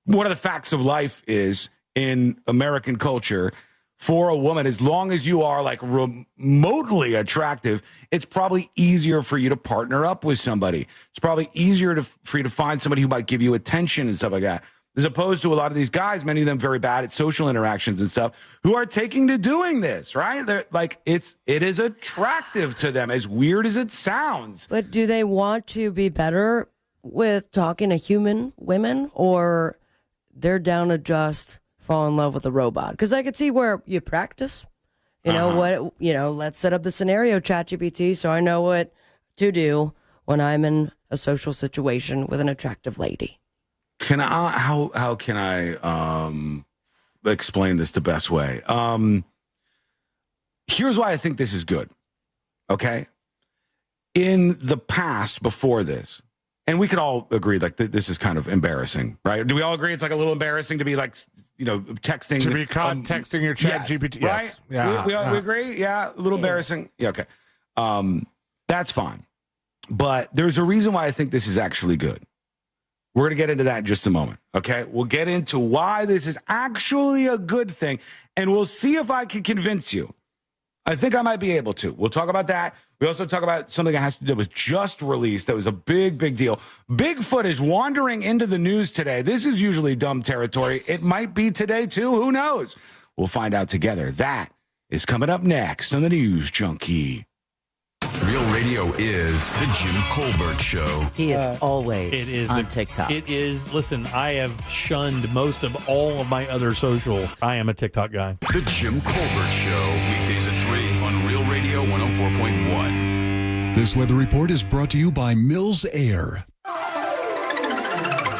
One of the facts of life is in American culture, for a woman, as long as you are like remotely attractive, it's probably easier for you to partner up with somebody. It's probably easier for you to find somebody who might give you attention and stuff like that, as opposed to a lot of these guys, many of them very bad at social interactions and stuff, who are taking to doing this, right? They're like, it is attractive to them, as weird as it sounds. But do they want to be better with talking to human women, or they're down to just fall in love with a robot? Because I could see where you practice, let's set up the scenario, ChatGPT, so I know what to do when I'm in a social situation with an attractive lady. How can I explain this the best way? Here's why I think this is good. Okay. In the past, before this, and we could all agree like this is kind of embarrassing, right? Do we all agree it's like a little embarrassing to be like, texting? To be caught texting your ChatGPT, yes. Right? Yeah. We agree? Yeah, a little embarrassing. Yeah, okay. That's fine. But there's a reason why I think this is actually good. We're going to get into that in just a moment, okay? We'll get into why this is actually a good thing, and we'll see if I can convince you. I think I might be able to. We'll talk about that. We also talk about something that was just released that was a big, big deal. Bigfoot is wandering into the news today. This is usually dumb territory. Yes. It might be today, too. Who knows? We'll find out together. That is coming up next on the News Junkie. Real Radio is the Jim Colbert Show. He is always on TikTok. It is. Listen, I have shunned most of all of my other social. I am a TikTok guy. The Jim Colbert Show. Weekdays at 3 on Real Radio 104.1. This weather report is brought to you by Mills Air.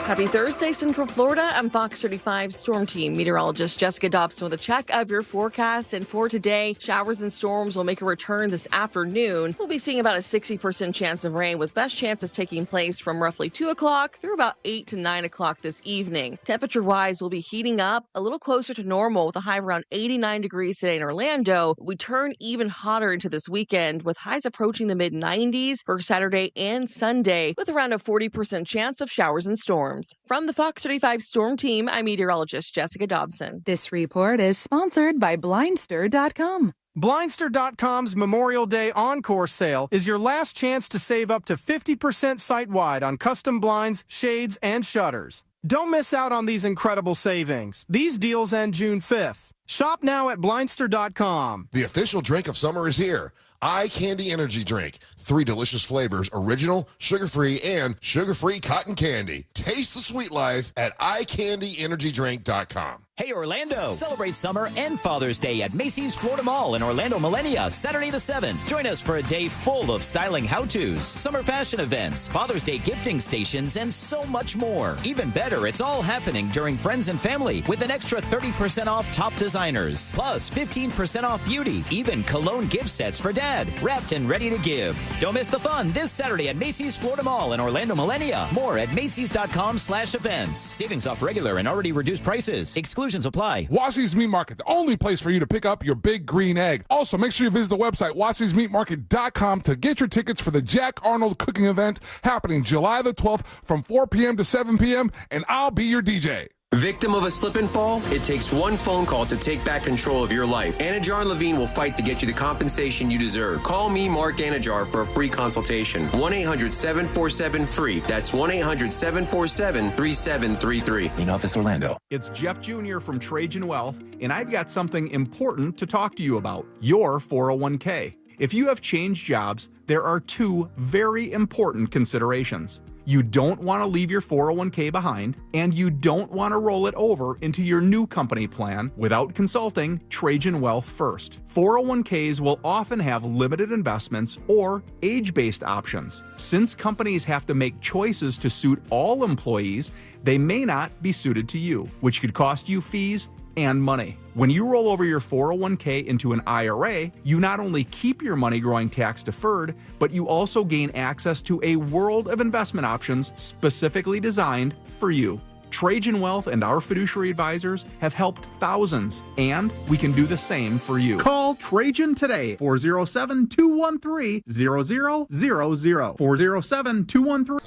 Happy Thursday, Central Florida. I'm Fox 35 Storm Team meteorologist Jessica Dobson with a check of your forecast. And for today, showers and storms will make a return this afternoon. We'll be seeing about a 60% chance of rain, with best chances taking place from roughly 2 o'clock through about 8 to 9 o'clock this evening. Temperature-wise, we'll be heating up a little closer to normal with a high around 89 degrees today in Orlando. We turn even hotter into this weekend with highs approaching the mid-90s for Saturday and Sunday, with around a 40% chance of showers and storms. From the Fox 35 Storm Team, I'm meteorologist Jessica Dobson. This report is sponsored by Blindster.com. Blindster.com's Memorial Day Encore sale is your last chance to save up to 50% site-wide on custom blinds, shades, and shutters. Don't miss out on these incredible savings. These deals end June 5th. Shop now at Blindster.com. The official drink of summer is here. Eye Candy Energy Drink. 3 delicious flavors, original, sugar-free, and sugar-free cotton candy. Taste the sweet life at iCandyEnergyDrink.com. Hey, Orlando! Celebrate summer and Father's Day at Macy's Florida Mall in Orlando Millennia, Saturday the 7th. Join us for a day full of styling how-tos, summer fashion events, Father's Day gifting stations, and so much more. Even better, it's all happening during Friends and Family with an extra 30% off top designers, plus 15% off beauty, even cologne gift sets for Dad, wrapped and ready to give. Don't miss the fun this Saturday at Macy's Florida Mall in Orlando Millennia. More at Macys.com/events. Savings off regular and already reduced prices. Exclusions apply. Wassey's Meat Market, the only place for you to pick up your big green egg. Also, make sure you visit the website Wassey'sMeatMarket.com to get your tickets for the Jack Arnold cooking event happening July the 12th from 4 p.m. to 7 p.m., and I'll be your DJ. Victim of a slip and fall? It takes one phone call to take back control of your life. Anajar and Levine will fight to get you the compensation you deserve. Call me, Mark Anajar, for a free consultation. 1-800-747-FREE. That's 1-800-747-3733. In office, Orlando. It's Jeff Jr. from Trajan Wealth, and I've got something important to talk to you about. Your 401k. If you have changed jobs, there are two very important considerations. You don't want to leave your 401k behind, and you don't want to roll it over into your new company plan without consulting Trajan Wealth first. 401ks will often have limited investments or age-based options. Since companies have to make choices to suit all employees, they may not be suited to you, which could cost you fees and money. When you roll over your 401k into an IRA, you not only keep your money growing tax deferred, but you also gain access to a world of investment options specifically designed for you. Trajan Wealth and our fiduciary advisors have helped thousands, and we can do the same for you. Call Trajan today, 407-213-0000. 407-213.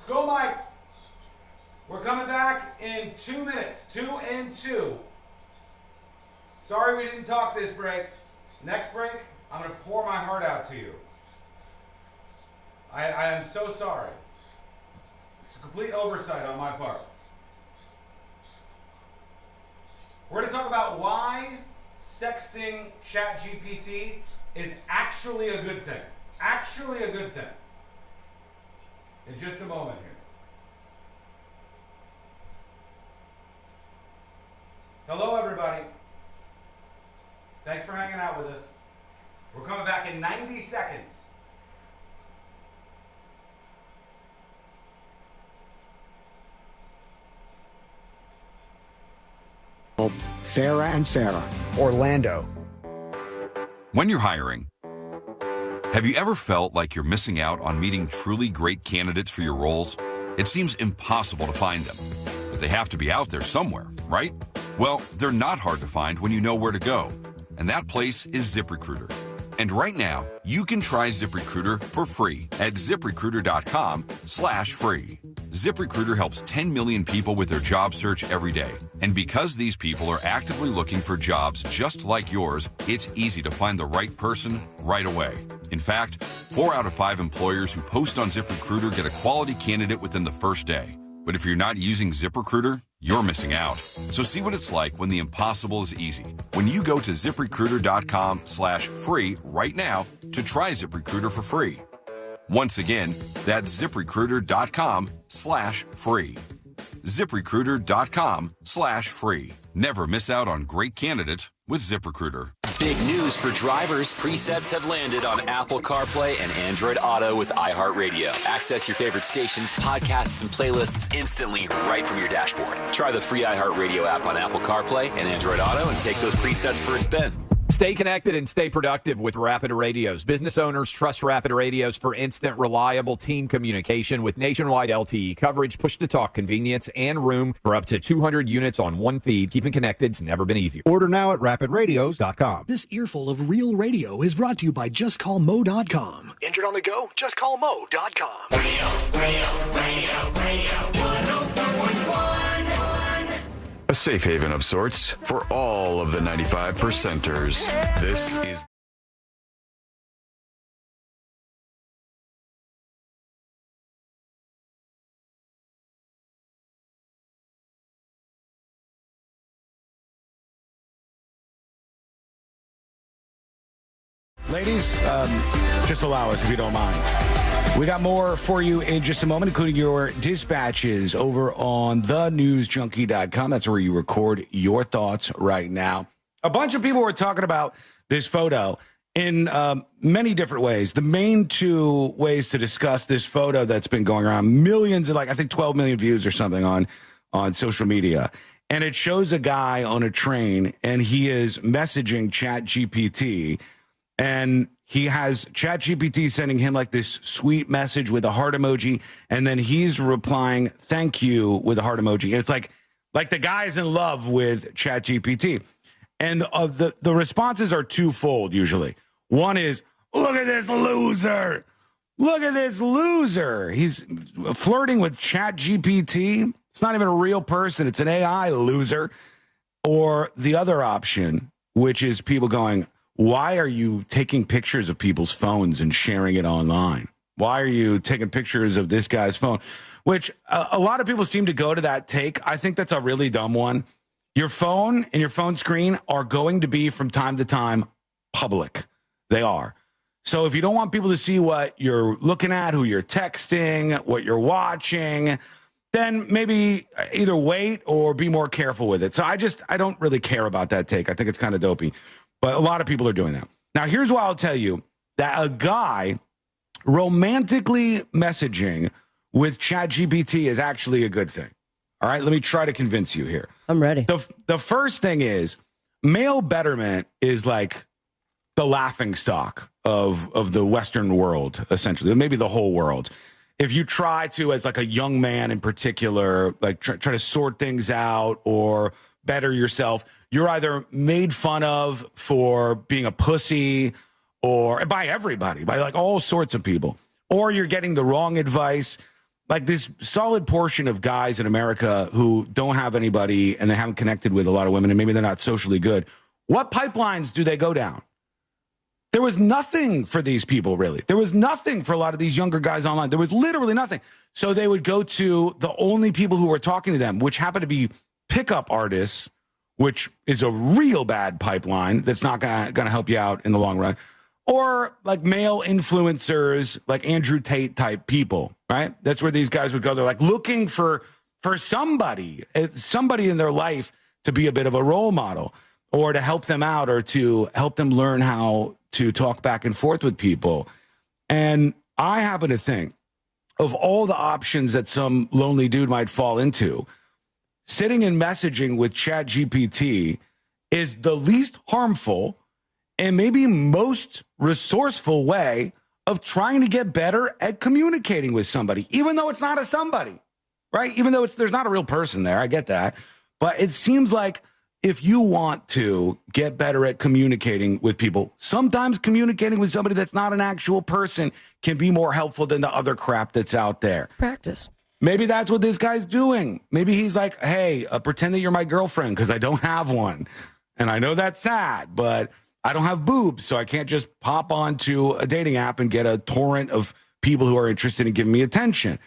Go, Mike. We're coming back in 2 minutes. 2 and 2. Sorry we didn't talk this break. Next break, I'm going to pour my heart out to you. I am so sorry. It's a complete oversight on my part. We're going to talk about why sexting ChatGPT is actually a good thing. Actually a good thing. In just a moment here. Hello, everybody. Thanks for hanging out with us. We're coming back in 90 seconds. Farah and Farah, Orlando. When you're hiring, have you ever felt like you're missing out on meeting truly great candidates for your roles? It seems impossible to find them, but they have to be out there somewhere, right? Well, they're not hard to find when you know where to go, and that place is ZipRecruiter. And right now, you can try ZipRecruiter for free at ZipRecruiter.com/free. ZipRecruiter helps 10 million people with their job search every day. And because these people are actively looking for jobs just like yours, it's easy to find the right person right away. In fact, 4 out of 5 employers who post on ZipRecruiter get a quality candidate within the first day. But if you're not using ZipRecruiter, you're missing out. So see what it's like when the impossible is easy. When you go to ZipRecruiter.com/free right now to try ZipRecruiter for free. Once again, that's ZipRecruiter.com/free. ZipRecruiter.com/free. Never miss out on great candidates with ZipRecruiter. Big news for drivers. Presets have landed on Apple CarPlay and Android Auto with iHeartRadio. Access your favorite stations, podcasts, and playlists instantly right from your dashboard. Try the free iHeartRadio app on Apple CarPlay and Android Auto and take those presets for a spin. Stay connected and stay productive with Rapid Radios. Business owners trust Rapid Radios for instant, reliable team communication with nationwide LTE coverage, push-to-talk convenience, and room for up to 200 units on one feed. Keeping connected's never been easier. Order now at rapidradios.com. This earful of real radio is brought to you by JustCallMo.com. Injured on the go? JustCallMo.com. Radio, 104.1. A safe haven of sorts for all of the 95 percenters. This is... Ladies, just allow us if you don't mind. We got more for you in just a moment, including your dispatches over on thenewsjunkie.com. That's where you record your thoughts right now. A bunch of people were talking about this photo in many different ways. The main two ways to discuss this photo that's been going around, millions of, I think 12 million views or something on social media. And it shows a guy on a train, and he is messaging ChatGPT. And he has ChatGPT sending him like this sweet message with a heart emoji, and then he's replying, "Thank you," with a heart emoji. And it's like the guy's in love with ChatGPT. And the responses are twofold usually. One is, "Look at this loser. Look at this loser. He's flirting with ChatGPT." It's not even a real person. It's an AI, loser. Or the other option, which is people going, why are you taking pictures of people's phones and sharing it online? Why are you taking pictures of this guy's phone? Which a lot of people seem to go to that take. I think that's a really dumb one. Your phone and your phone screen are going to be from time to time public. They are. So if you don't want people to see what you're looking at, who you're texting, what you're watching, then maybe either wait or be more careful with it. So I don't really care about that take. I think it's kind of dopey. But a lot of people are doing that. Now, here's why I'll tell you that a guy romantically messaging with ChatGPT is actually a good thing. All right, let me try to convince you here. I'm ready. The first thing is male betterment is like the laughing stock of the Western world, essentially, maybe the whole world. If you try to, as like a young man in particular, like try to sort things out or better yourself, you're either made fun of for being a pussy or by everybody, by like all sorts of people, or you're getting the wrong advice. Like this solid portion of guys in America who don't have anybody and they haven't connected with a lot of women and maybe they're not socially good. What pipelines do they go down? There was nothing for these people, really. There was nothing for a lot of these younger guys online. There was literally nothing. So they would go to the only people who were talking to them, which happened to be pickup artists, which is a real bad pipeline that's not going to help you out in the long run. Or like male influencers, like Andrew Tate type people, right? That's where these guys would go. They're like looking for somebody in their life to be a bit of a role model or to help them out or to help them learn how to talk back and forth with people. And I happen to think of all the options that some lonely dude might fall into, sitting and messaging with ChatGPT is the least harmful and maybe most resourceful way of trying to get better at communicating with somebody, even though it's not a somebody, right? Even though there's not a real person there. I get that. But it seems like if you want to get better at communicating with people, sometimes communicating with somebody that's not an actual person can be more helpful than the other crap that's out there. Practice. Maybe that's what this guy's doing. Maybe he's like, hey, pretend that you're my girlfriend because I don't have one. And I know that's sad, but I don't have boobs, so I can't just pop onto a dating app and get a torrent of people who are interested in giving me attention.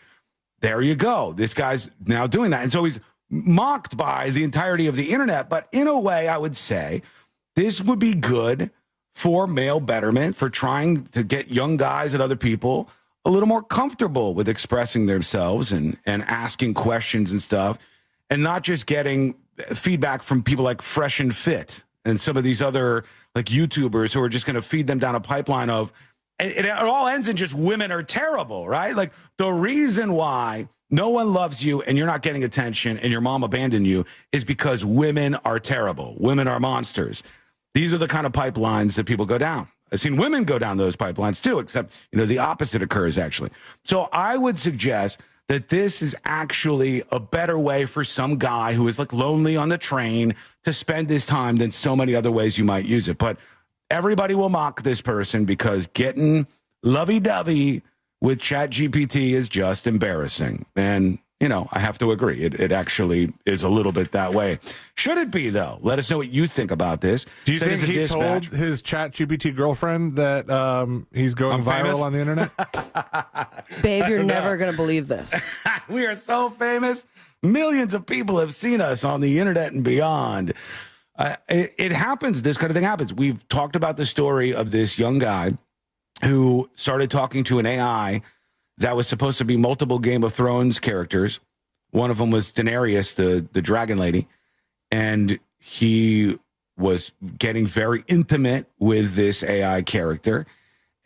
There you go. This guy's now doing that. And so he's mocked by the entirety of the internet. But in a way, I would say this would be good for male betterment, for trying to get young guys and other people a little more comfortable with expressing themselves and asking questions and stuff, and not just getting feedback from people like Fresh and Fit and some of these other like YouTubers who are just going to feed them down a pipeline of, it all ends in just women are terrible, right? Like the reason why no one loves you and you're not getting attention and your mom abandoned you is because women are terrible. Women are monsters. These are the kind of pipelines that people go down. I've seen women go down those pipelines too, except, the opposite occurs actually. So I would suggest that this is actually a better way for some guy who is like lonely on the train to spend his time than so many other ways you might use it. But everybody will mock this person because getting lovey-dovey with ChatGPT is just embarrassing. And, I have to agree. It actually is a little bit that way. Should it be, though? Let us know what you think about this. Do you think he told his ChatGPT girlfriend that he's going viral on the internet? Babe, you're never going to believe this. We are so famous. Millions of people have seen us on the internet and beyond. It happens. This kind of thing happens. We've talked about the story of this young guy who started talking to an AI that was supposed to be multiple Game of Thrones characters. One of them was Daenerys, the dragon lady. And he was getting very intimate with this AI character.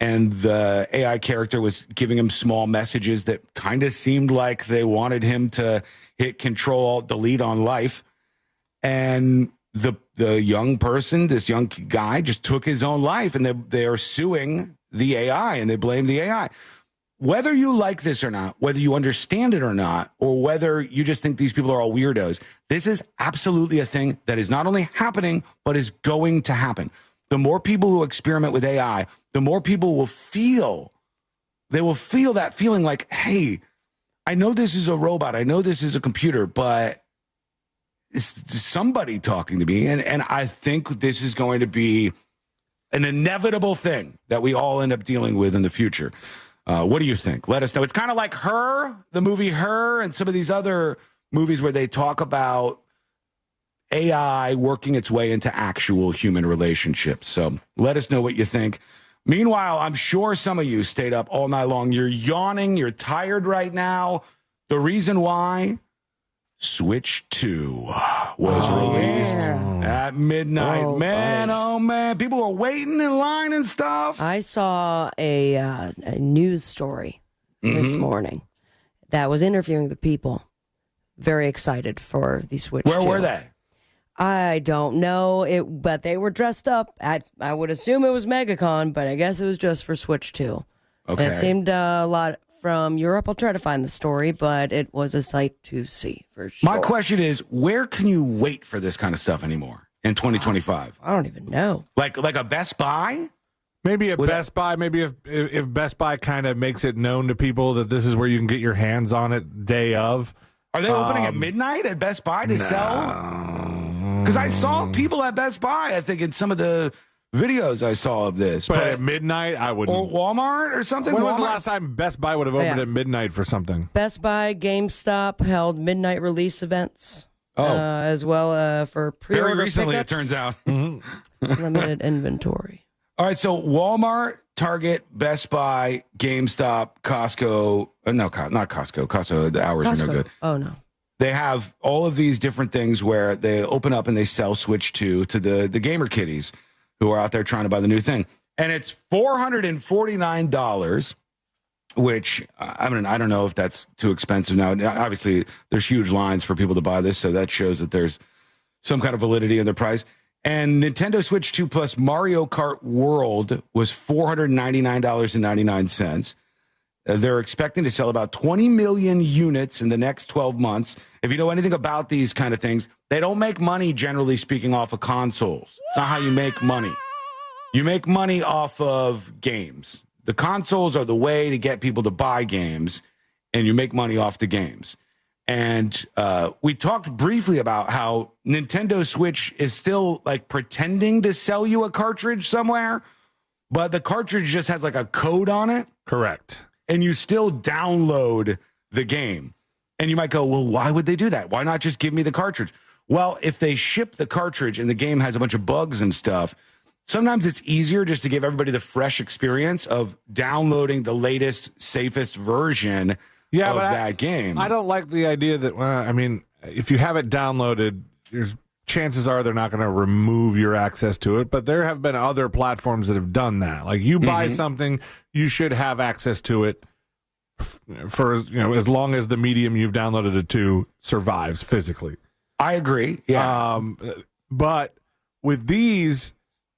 And the AI character was giving him small messages that kind of seemed like they wanted him to hit Control-Alt-Delete on life. And the young person, this young guy, just took his own life. And they are suing the AI, and they blame the AI. Whether you like this or not, whether you understand it or not, or whether you just think these people are all weirdos, this is absolutely a thing that is not only happening, but is going to happen. The more people who experiment with AI, the more people will feel, that feeling like, hey, I know this is a robot. I know this is a computer, but it's somebody talking to me. And I think this is going to be an inevitable thing that we all end up dealing with in the future. What do you think? Let us know. It's kind of like Her, the movie Her, and some of these other movies where they talk about AI working its way into actual human relationships. So let us know what you think. Meanwhile, I'm sure some of you stayed up all night long. You're yawning. You're tired right now. The reason why? Switch 2 was released at midnight. Oh, man. People were waiting in line and stuff. I saw a news story this morning that was interviewing the people. Very excited for the Switch 2. Where were they? I don't know, but they were dressed up. I would assume it was MegaCon, but I guess it was just for Switch 2. Okay. And it seemed a lot from Europe. I'll try to find the story, but it was a sight to see for sure. My question is, where can you wait for this kind of stuff anymore in 2025? I don't even know. Like a Best Buy? Maybe Best Buy. Maybe if Best Buy kind of makes it known to people that this is where you can get your hands on it day of. Are they opening at midnight at Best Buy to sell? Because I saw people at Best Buy, I think, in some of the videos I saw of this. But at midnight, I wouldn't. Or Walmart or something? When was the last time Best Buy would have opened at midnight for something? Best Buy, GameStop held midnight release events. As well for pre-order Very recently, pickups. it turns out. Limited inventory. All right, so Walmart, Target, Best Buy, GameStop, Costco. No, not Costco. Costco, the hours are no good. Oh, no. They have all of these different things where they open up and they sell Switch 2 to the gamer kiddies who are out there trying to buy the new thing. And it's $449, which, I mean, I don't know if that's too expensive now. Obviously, there's huge lines for people to buy this, so that shows that there's some kind of validity in the price. And Nintendo Switch 2 plus Mario Kart World was $499.99. They're expecting to sell about 20 million units in the next 12 months. If you know anything about these kind of things, they don't make money, generally speaking, off of consoles. It's not how you make money. You make money off of games. The consoles are the way to get people to buy games, and you make money off the games. And we talked briefly about how Nintendo Switch is still like pretending to sell you a cartridge somewhere, but the cartridge just has like a code on it. Correct. And you still download the game. And you might go, well, why would they do that? Why not just give me the cartridge? Well, if they ship the cartridge and the game has a bunch of bugs and stuff, sometimes it's easier just to give everybody the fresh experience of downloading the latest, safest version of that game. I don't like the idea that, I mean, if you have it downloaded, chances are they're not going to remove your access to it, but there have been other platforms that have done that. Like you buy something, you should have access to it for as long as the medium you've downloaded it to survives physically. I agree. Yeah. But with these,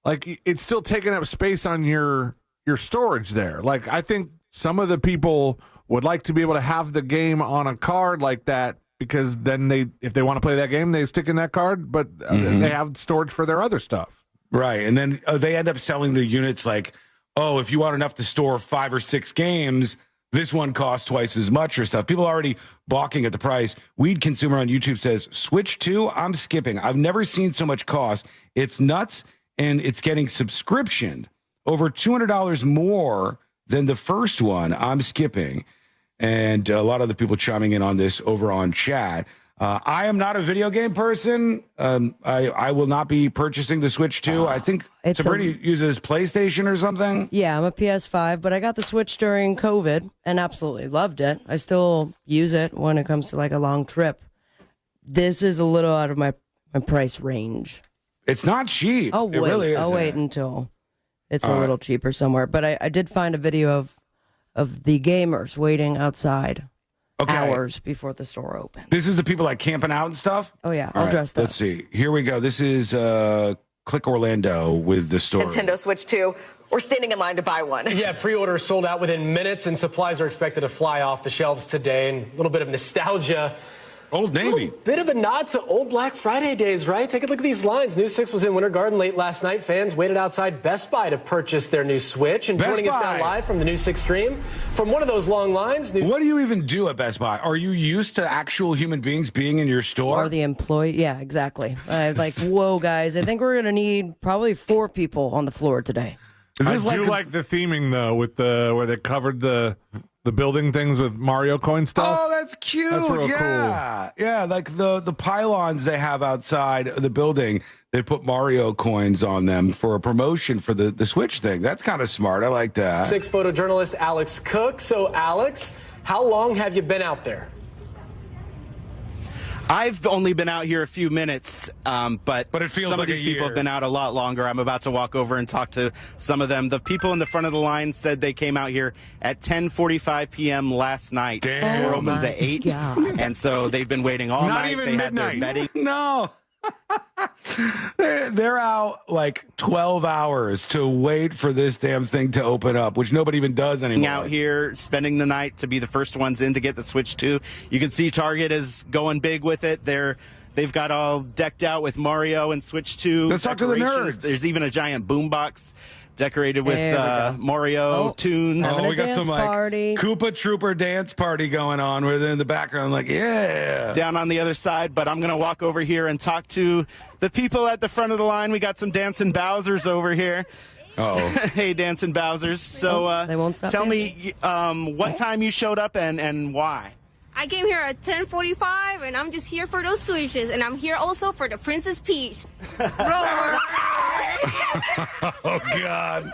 like it's still taking up space on your storage there. Like I think some of the people would like to be able to have the game on a card like that, because then if they want to play that game, they stick in that card, but they have storage for their other stuff. Right. And then they end up selling the units like, oh, if you want enough to store 5 or 6 games, this one costs twice as much or stuff. People are already balking at the price. Weed Consumer on YouTube says, Switch 2, I'm skipping. I've never seen so much cost. It's nuts, and it's getting subscription. Over $200 more than the first one. I'm skipping. And a lot of the people chiming in on this over on chat. I am not a video game person. I will not be purchasing the Switch 2. I think Sabrina uses PlayStation or something. Yeah, I'm a PS5, but I got the Switch during COVID and absolutely loved it. I still use it when it comes to like a long trip. This is a little out of my price range. It's not cheap. It really is. I'll wait until it's a little cheaper somewhere. But I did find a video of the gamers waiting outside hours before the store opened. This is the people like camping out and stuff? Oh, yeah. I'll dress that. Let's see. Here we go. This is Click Orlando with the story. Nintendo Switch 2. We're standing in line to buy one. Yeah, pre-orders sold out within minutes, and supplies are expected to fly off the shelves today. And a little bit of nostalgia Old Navy. Bit of a nod to old Black Friday days, right? Take a look at these lines. News 6 was in Winter Garden late last night. Fans waited outside Best Buy to purchase their new Switch. And joining us now live from the News 6 stream, from one of those long lines. What do you even do at Best Buy? Are you used to actual human beings being in your store? Or the employee? Yeah, exactly. Like, whoa, guys, I think we're going to need probably 4 people on the floor today. I do like the theming, though, with where they covered the building things with Mario coin stuff. Oh, that's cute. That's real cool. Yeah, like the pylons they have outside the building, they put Mario coins on them for a promotion for the Switch thing. That's kind of smart. I like that. 6 photojournalist Alex Cook. So, Alex, how long have you been out there? I've only been out here a few minutes, but it feels some like of these a people year. have been out a lot longer. I'm about to walk over and talk to some of them. The people in the front of the line said they came out here at 10:45 p.m. last night. Damn. Store opens at 8, and so they've been waiting all Not night. even They midnight. had their betting. No. They're out like 12 hours to wait for this damn thing to open up, which nobody even does anymore. Out here, spending the night to be the first ones in to get the Switch 2. You can see Target is going big with it. They've got all decked out with Mario and Switch 2. Let's talk to the decorations. nerds. There's even a giant boombox decorated with Mario tunes. Oh, we got some party. Koopa Trooper dance party going on with in the background. Like, yeah. Down on the other side, but I'm going to walk over here and talk to the people at the front of the line. We got some dancing Bowsers over here. Oh, hey, dancing Bowsers. So they won't stop tell dancing. me what time you showed up and why. I came here at 10:45, and I'm just here for those Switches, and I'm here also for the Princess Peach. Roar! Oh, God.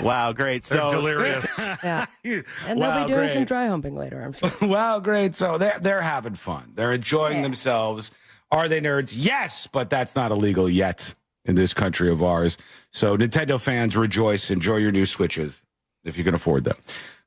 Wow, great. They're So delirious. Yeah. And they'll be doing some dry humping later, I'm sure. Wow, great. So they're having fun. They're enjoying themselves. Are they nerds? Yes, but that's not illegal yet in this country of ours. So Nintendo fans, rejoice. Enjoy your new Switches if you can afford them.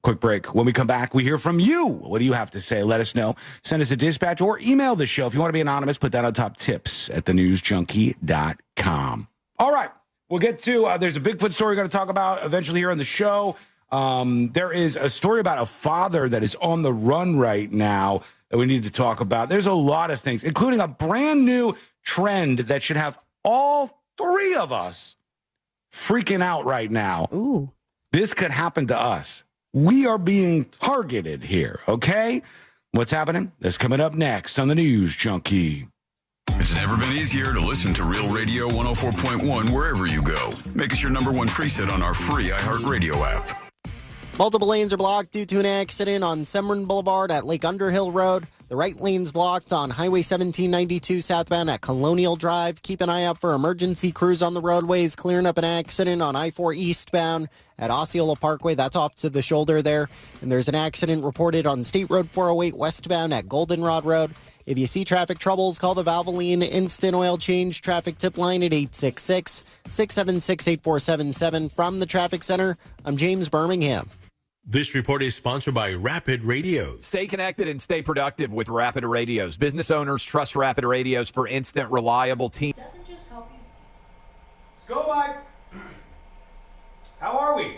Quick break. When we come back, we hear from you. What do you have to say? Let us know. Send us a dispatch or email the show. If you want to be anonymous, put that on top, tips@thenewsjunkie.com. All right. We'll get to, there's a Bigfoot story we're going to talk about eventually here on the show. There is a story about a father that is on the run right now that we need to talk about. There's a lot of things, including a brand new trend that should have all 3 of us freaking out right now. Ooh. This could happen to us. We are being targeted here, okay? What's happening? That's coming up next on the News Junkie. It's never been easier to listen to Real Radio 104.1 wherever you go. Make us your #1 preset on our free iHeartRadio app. Multiple lanes are blocked due to an accident on Semron Boulevard at Lake Underhill Road. The right lane's blocked on Highway 1792 southbound at Colonial Drive. Keep an eye out for emergency crews on the roadways, clearing up an accident on I-4 eastbound at Osceola Parkway. That's off to the shoulder there. And there's an accident reported on State Road 408 westbound at Goldenrod Road. If you see traffic troubles, call the Valvoline Instant Oil Change traffic tip line at 866-676-8477. From the Traffic Center, I'm James Birmingham. This report is sponsored by Rapid Radios. Stay connected and stay productive with Rapid Radios. Business owners trust Rapid Radios for instant, reliable team. Doesn't just help you. Go, Mike. How are we?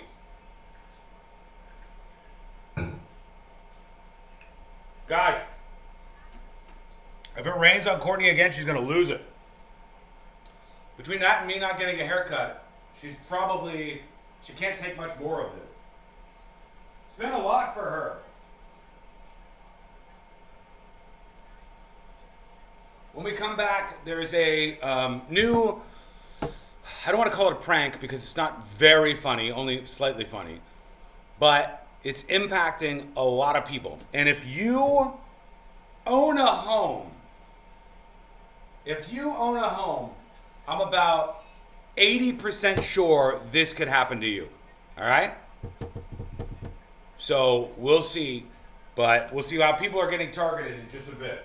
God, if it rains on Courtney again, she's going to lose it. Between that and me not getting a haircut, she can't take much more of this. It's been a lot for her. When we come back, there's a new, I don't want to call it a prank because it's not very funny, only slightly funny, but it's impacting a lot of people. And if you own a home, I'm about 80% sure this could happen to you. All right? So we'll see, but we'll see how people are getting targeted in just a bit.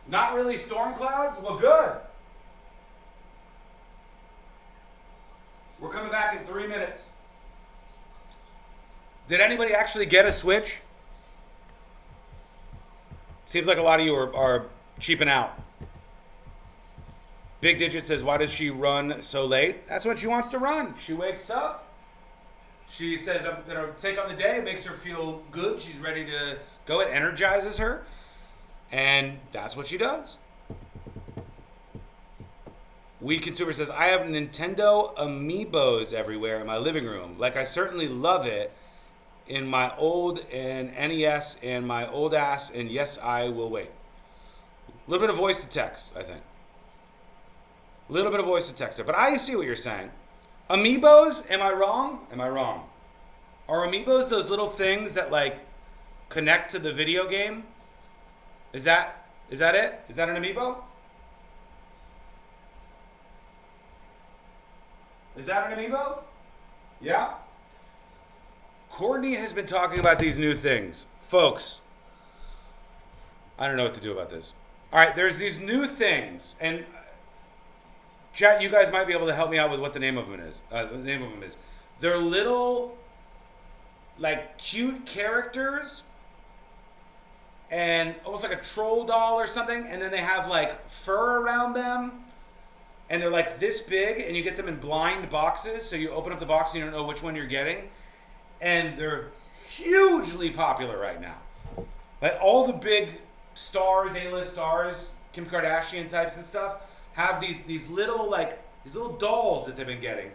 Not really storm clouds? Well, good. We're coming back in 3 minutes. Did anybody actually get a Switch? Seems like a lot of you are cheaping out. Big Digit says, why does she run so late? That's when she wants to run. She wakes up. She says, I'm going to take on the day. It makes her feel good. She's ready to go, it energizes her, and that's what she does. Weed Consumer says, I have Nintendo Amiibos everywhere in my living room. Like, I certainly love it in my old and NES and my old ass, and yes, I will wait. A little bit of voice to text, I think. A little bit of voice to text there. But I see what you're saying. Amiibos, am I wrong? Am I wrong? Are Amiibos those little things that, like, connect to the video game? Is that it? Is that an Amiibo? Is that an Amiibo? Yeah? Courtney has been talking about these new things. Folks, I don't know what to do about this. All right, there's these new things, and chat, you guys might be able to help me out with what the name of them is. They're little, like, cute characters, and almost like a troll doll or something, and then they have, like, fur around them, and they're, like, this big, and you get them in blind boxes, so you open up the box and you don't know which one you're getting, and they're hugely popular right now. Like, all the big stars, A-list stars, Kim Kardashian types and stuff, have these little dolls that they've been getting,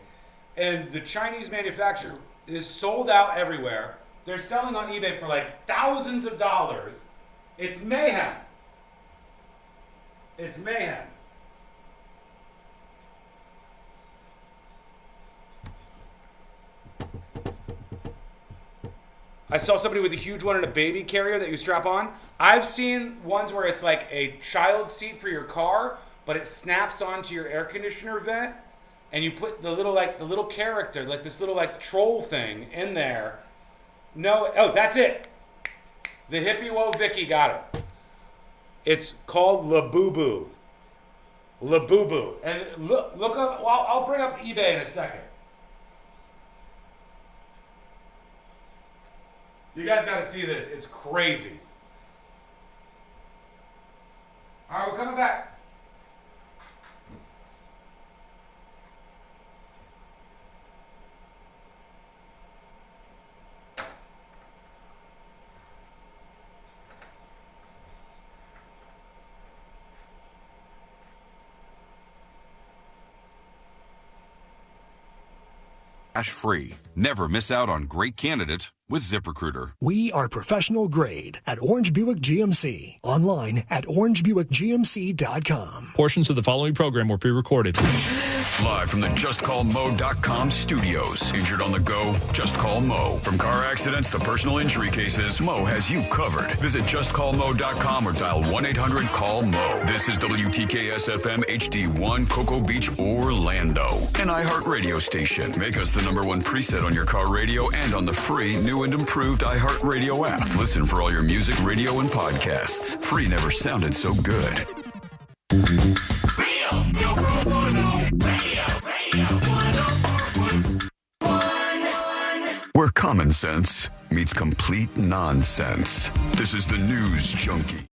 and the Chinese manufacturer is sold out everywhere. They're selling on eBay for like thousands of dollars. It's mayhem. It's mayhem. I saw somebody with a huge one in a baby carrier that you strap on. I've seen ones where it's like a child seat for your car, but it snaps onto your air conditioner vent, and you put the little character, like this little like troll thing in there. No, oh, that's it. The hippie wo Vicky got it. It's called Labubu. Labubu. And look up, well, I'll bring up eBay in a second. You guys got to see this. It's crazy. All right, we're coming back. Free. Never miss out on great candidates with ZipRecruiter. We are professional grade at Orange Buick GMC. Online at orangebuickgmc.com. Portions of the following program were pre-recorded. Live from the JustCallMo.com studios. Injured on the go? Just call Mo. From car accidents to personal injury cases, Mo has you covered. Visit JustCallMo.com or dial 1-800-CALL-MO. This is WTKS-FM HD1, Cocoa Beach, Orlando. An iHeartRadio station. Make us the #1 preset on your car radio and on the free, new and improved iHeartRadio app. Listen for all your music, radio, and podcasts. Free never sounded so good. Where common sense meets complete nonsense. This is the News Junkie.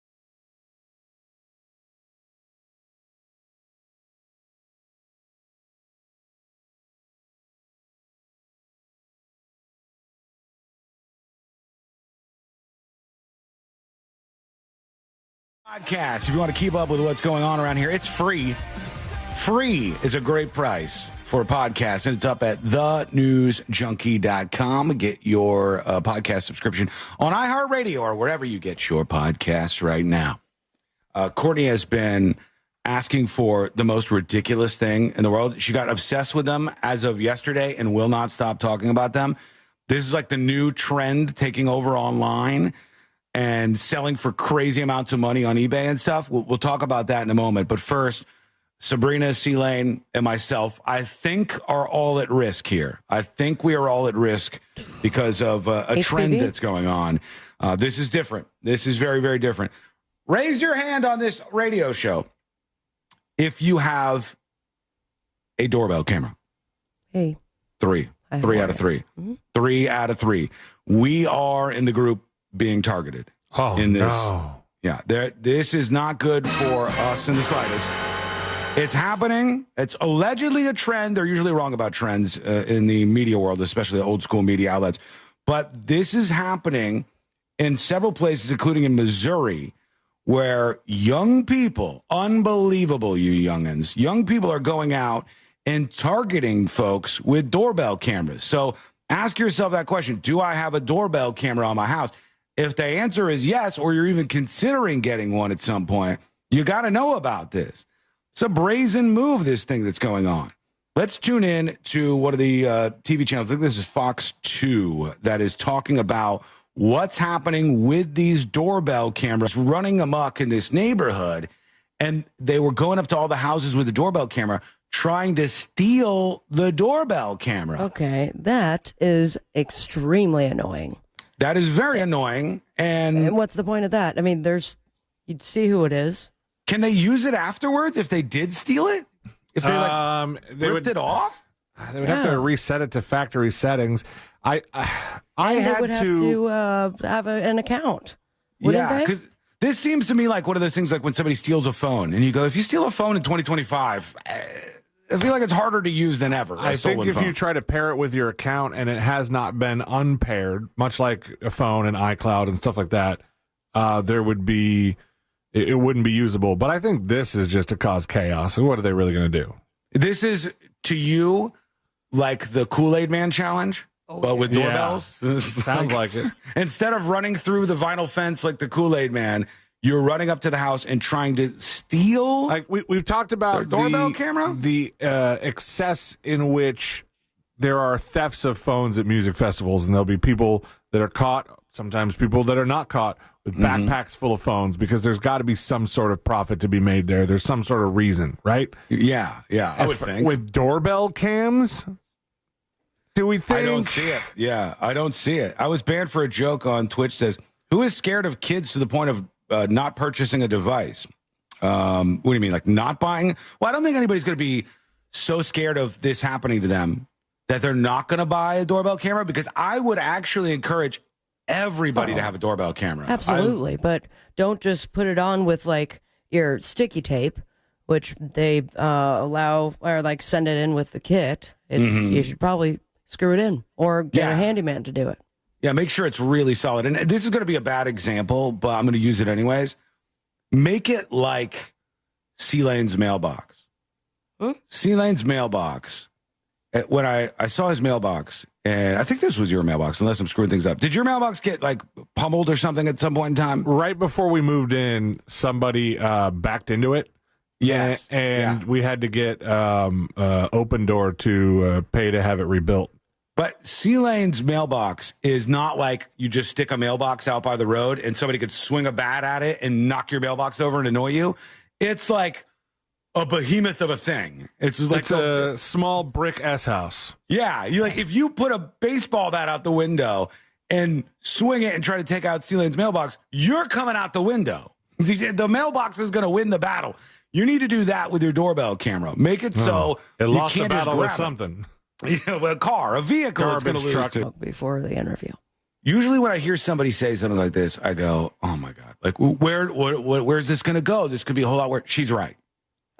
Podcast. If you want to keep up with what's going on around here, it's free. Free is a great price for a podcast, and it's up at thenewsjunkie.com. Get your podcast subscription on iHeartRadio or wherever you get your podcasts right now. Courtney has been asking for the most ridiculous thing in the world. She got obsessed with them as of yesterday and will not stop talking about them. This is like the new trend taking over online and selling for crazy amounts of money on eBay and stuff. We'll talk about that in a moment. But first, Sabrina, C-Lane, and myself, I think are all at risk here. I think we are all at risk because of a trend that's going on. This is different. This is very, very different. Raise your hand on this radio show if you have a doorbell camera. Hey. 3 out of 3. Mm-hmm. 3 out of 3. We are in the group being targeted. In this. No. Yeah, this is not good for us in the slightest. It's happening. It's allegedly a trend. They're usually wrong about trends in the media world, especially the old school media outlets. But this is happening in several places, including in Missouri, where young people, unbelievable, you youngins, young people are going out and targeting folks with doorbell cameras. So ask yourself that question. Do I have a doorbell camera on my house? If the answer is yes, or you're even considering getting one at some point, you got to know about this. It's a brazen move, this thing that's going on. Let's tune in to one of the TV channels. I think this is Fox 2 that is talking about what's happening with these doorbell cameras running amok in this neighborhood. And they were going up to all the houses with the doorbell camera, trying to steal the doorbell camera. Okay, that is extremely annoying. That is very annoying. And what's the point of that? I mean, you'd see who it is. Can they use it afterwards if they did steal it? If they ripped it off? They would have to reset it to factory settings. I had would have to have an account. Yeah, because this seems to me like one of those things like when somebody steals a phone and you go, if you steal a phone in 2025, I feel like it's harder to use than ever. I think if you try to pair it with your account and it has not been unpaired, much like a phone and iCloud and stuff like that, there would be, it wouldn't be usable. But I think this is just to cause chaos. And what are they really going to do? This is, to you, like the Kool-Aid Man challenge, but with doorbells. Yeah. Sounds like it. Instead of running through the vinyl fence like the Kool-Aid Man, you're running up to the house and trying to steal. Like we've talked about doorbell camera, the excess in which there are thefts of phones at music festivals, and there'll be people that are caught, sometimes people that are not caught, with backpacks full of phones, because there's got to be some sort of profit to be made there. There's some sort of reason, right? Yeah. I would think. With doorbell cams, do we think? I don't see it. Yeah, I don't see it. I was banned for a joke on Twitch says, who is scared of kids to the point of not purchasing a device? What do you mean, like not buying? Well, I don't think anybody's going to be so scared of this happening to them that they're not going to buy a doorbell camera, because I would actually encourage everybody to have a doorbell camera. Absolutely, but don't just put it on with like your sticky tape, which they allow, or like send it in with the kit. You should probably screw it in or get a handyman to do it. Yeah, make sure it's really solid. And this is going to be a bad example, but I'm going to use it anyways. Make it like C-Lane's mailbox. C-Lane's mailbox. When I saw his mailbox, and I think this was your mailbox, unless I'm screwing things up. Did your mailbox get like pummeled or something at some point in time? Right before we moved in, somebody backed into it. Yes. And we had to get Open Door to pay to have it rebuilt. But C-Lane's mailbox is not like you just stick a mailbox out by the road and somebody could swing a bat at it and knock your mailbox over and annoy you. It's like a behemoth of a thing. It's like a small brick S house. Yeah, you like if you put a baseball bat out the window and swing it and try to take out C-Lane's mailbox, you're coming out the window. The mailbox is going to win the battle. You need to do that with your doorbell camera. Make it so it you lost can't the just battle with grab something. Yeah, well, a vehicle it's going to lose to. Before the interview. Usually when I hear somebody say something like this, I go, oh my God, like where's this going to go? This could be a whole lot worse. She's right.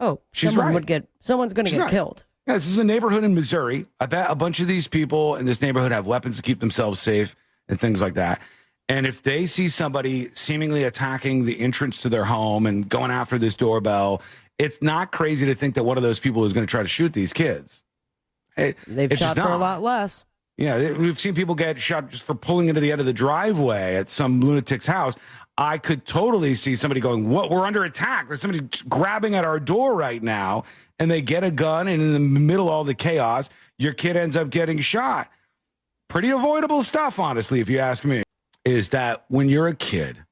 Oh, she's someone right. Someone's going to get right. killed. Yeah, this is a neighborhood in Missouri. I bet a bunch of these people in this neighborhood have weapons to keep themselves safe and things like that. And if they see somebody seemingly attacking the entrance to their home and going after this doorbell, it's not crazy to think that one of those people is going to try to shoot these kids. They've shot for a lot less. Yeah, we've seen people get shot just for pulling into the end of the driveway at some lunatic's house. I could totally see somebody going, "What? We're under attack. There's somebody grabbing at our door right now." And they get a gun, and in the middle of all the chaos, your kid ends up getting shot. Pretty avoidable stuff, honestly, if you ask me. Is that when you're a kid,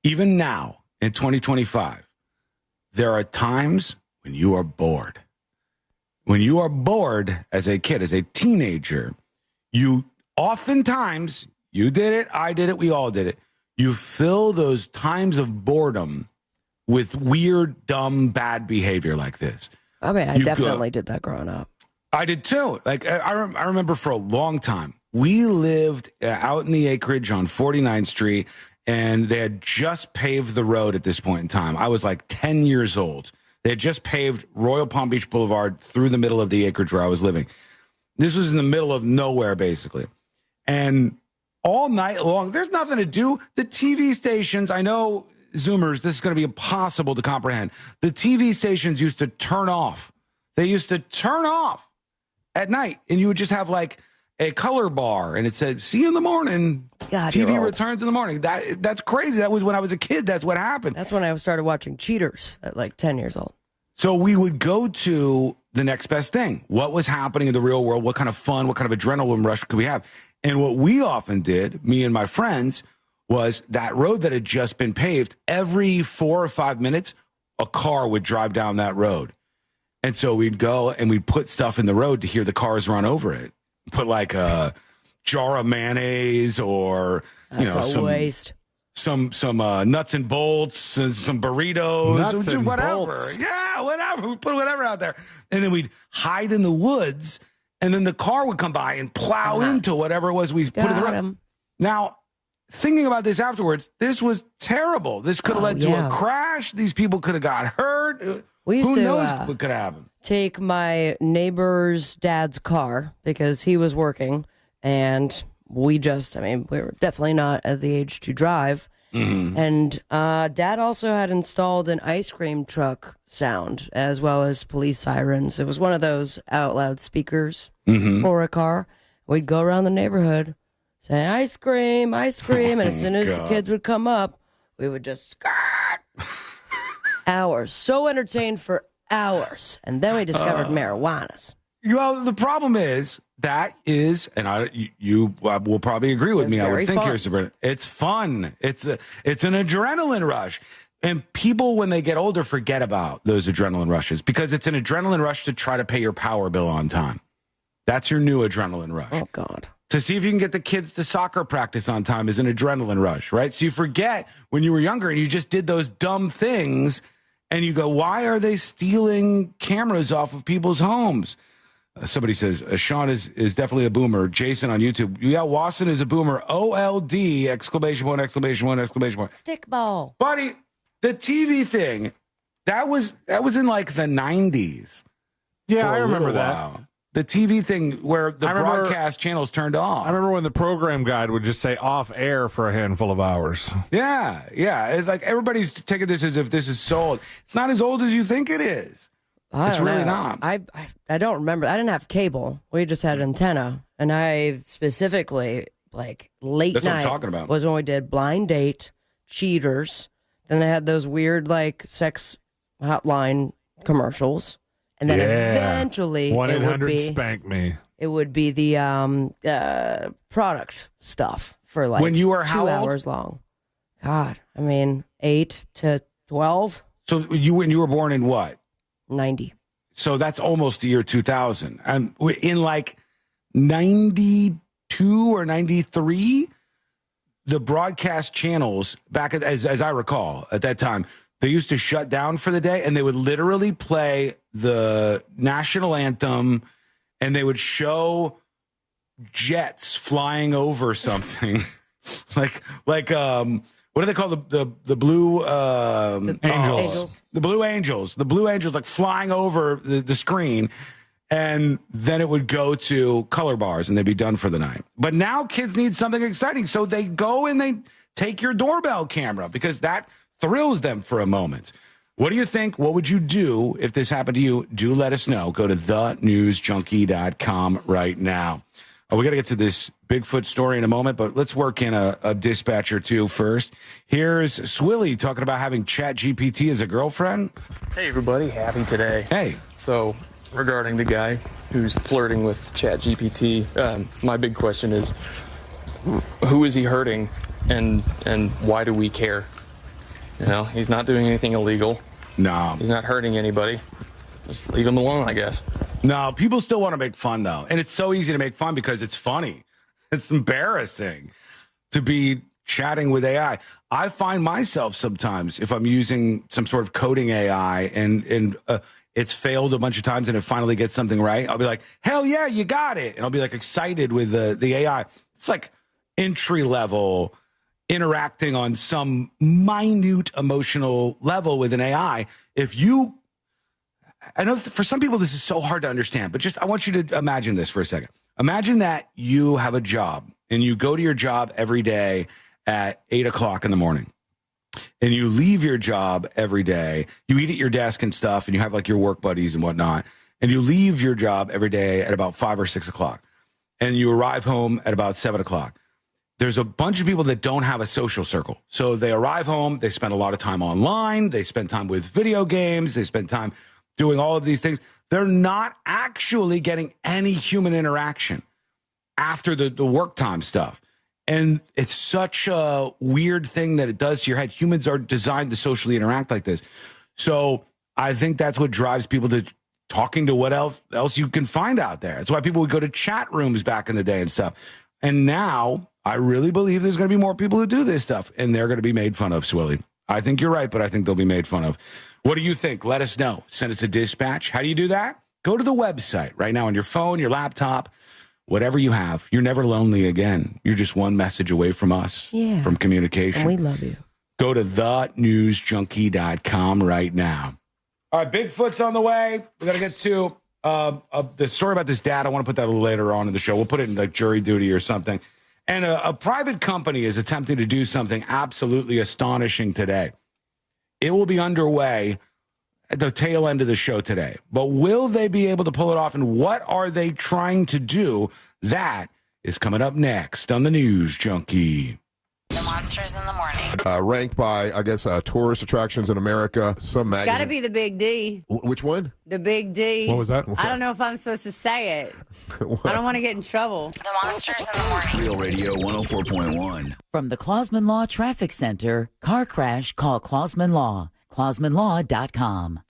even now in 2025, there are times when you are bored. When you are bored as a kid, as a teenager, you oftentimes, you did it, I did it, we all did it, you fill those times of boredom with weird, dumb, bad behavior like this. I mean, I definitely did that growing up. I did too. Like I remember for a long time, we lived out in the acreage on 49th Street, and they had just paved the road at this point in time. I was like 10 years old. They had just paved Royal Palm Beach Boulevard through the middle of the acreage where I was living. This was in the middle of nowhere, basically. And all night long. There's nothing to do. The TV stations, I know, Zoomers, this is going to be impossible to comprehend. The TV stations used to turn off. They used to turn off at night, and you would just have like a color bar, and it said, see you in the morning. God, TV returns in the morning. That's crazy. That was when I was a kid. That's what happened. That's when I started watching Cheaters at like 10 years old. So we would go to the next best thing. What was happening in the real world? What kind of fun, what kind of adrenaline rush could we have? And what we often did, me and my friends, was that road that had just been paved, every 4 or 5 minutes, a car would drive down that road. And so we'd go and we'd put stuff in the road to hear the cars run over it. Put like a jar of mayonnaise or, some nuts and bolts and some burritos, whatever. Bolts. Yeah, whatever. We put whatever out there. And then we'd hide in the woods, and then the car would come by and plow into whatever it was we put in the road. Now, thinking about this afterwards, this was terrible. This could have led to a crash. These people could have got hurt. Who knows what could happen? Take my neighbor's dad's car because he was working, and we were definitely not at the age to drive. Mm-hmm. And Dad also had installed an ice cream truck sound as well as police sirens. It was one of those out loud speakers for a car. We'd go around the neighborhood, say ice cream, and as soon as the kids would come up, we would just skirt. Hours. So entertained for hours. And then we discovered marijuanas. Well, the problem is, and you will probably agree with me, I would think here, Sabrina. It's fun. It's an adrenaline rush. And people, when they get older, forget about those adrenaline rushes because it's an adrenaline rush to try to pay your power bill on time. That's your new adrenaline rush. Oh, God. To see if you can get the kids to soccer practice on time is an adrenaline rush, right? So you forget when you were younger and you just did those dumb things and you go, why are they stealing cameras off of people's homes? Somebody says, Sean is definitely a boomer. Jason on YouTube. Yeah, Wasson is a boomer. OLD, exclamation point, exclamation point, exclamation point. Stickball. Buddy, the TV thing, that was in like the 90s. Yeah, I remember that. The TV thing where the broadcast channels turned off. I remember when the program guide would just say off air for a handful of hours. Yeah. It's like everybody's taking this as if this is so old. It's not as old as you think it is. It's really not. I don't remember. I didn't have cable. We just had antenna. And I specifically, like, late That's night what I'm talking about. was when we did Blind Date, Cheaters. Then they had those weird, like, sex hotline commercials. And then eventually 1-800-SPANK-ME. It would be the product stuff for like when you were 2 hours long. God, 8 to 12. So when you were born in what? 90. So that's almost the year 2000. In like 92 or 93, the broadcast channels back as I recall at that time, they used to shut down for the day and they would literally play the national anthem and they would show jets flying over something like what do they call the blue Angels? The Blue Angels. The Blue Angels like flying over the screen, and then it would go to color bars and they'd be done for the night. But now kids need something exciting, so they go and they take your doorbell camera because that thrills them for a moment. What do you think? What would you do if this happened to you? Do let us know. Go to thenewsjunkie.com right now. We got to get to this Bigfoot story in a moment, but let's work in a dispatch or two first. Here's Swilly talking about having ChatGPT as a girlfriend. Hey, everybody. Happy today. Hey. So, regarding the guy who's flirting with ChatGPT, my big question is, who is he hurting and why do we care? You know, he's not doing anything illegal. No. He's not hurting anybody. Just leave him alone, I guess. No, people still want to make fun, though. And it's so easy to make fun because it's funny. It's embarrassing to be chatting with AI. I find myself sometimes, if I'm using some sort of coding AI and it's failed a bunch of times and it finally gets something right, I'll be like, hell yeah, you got it. And I'll be like excited with the AI. It's like entry level interacting on some minute emotional level with an AI. I know for some people this is so hard to understand, but I want you to imagine this for a second. Imagine that you have a job and you go to your job every day at 8 o'clock in the morning, and you leave your job every day, you eat at your desk and stuff, and you have like your work buddies and whatnot, and you leave your job every day at about 5 or 6 o'clock, and you arrive home at about 7 o'clock. There's a bunch of people that don't have a social circle. So they arrive home, they spend a lot of time online, they spend time with video games, they spend time doing all of these things. They're not actually getting any human interaction after the work time stuff. And it's such a weird thing that it does to your head. Humans are designed to socially interact like this. So I think that's what drives people to talking to what else you can find out there. That's why people would go to chat rooms back in the day and stuff. And now I really believe there's going to be more people who do this stuff, and they're going to be made fun of, Swilly. I think you're right, but I think they'll be made fun of. What do you think? Let us know. Send us a dispatch. How do you do that? Go to the website right now on your phone, your laptop, whatever you have. You're never lonely again. You're just one message away from us, from communication. And we love you. Go to thenewsjunkie.com right now. All right, Bigfoot's on the way. We got to get to the story about this dad. I want to put that a little later on in the show. We'll put it in like jury duty or something. And a private company is attempting to do something absolutely astonishing today. It will be underway at the tail end of the show today. But will they be able to pull it off? And what are they trying to do? That is coming up next on the News Junkie. The Monsters in the Morning. Ranked by, I guess, tourist attractions in America. Some It's got to be the Big D. Which one? The Big D. What was that? I don't know if I'm supposed to say it. I don't want to get in trouble. The Monsters in the Morning. Real Radio 104.1. From the Clausman Law Traffic Center, car crash, call Clausman Law. ClausmanLaw.com.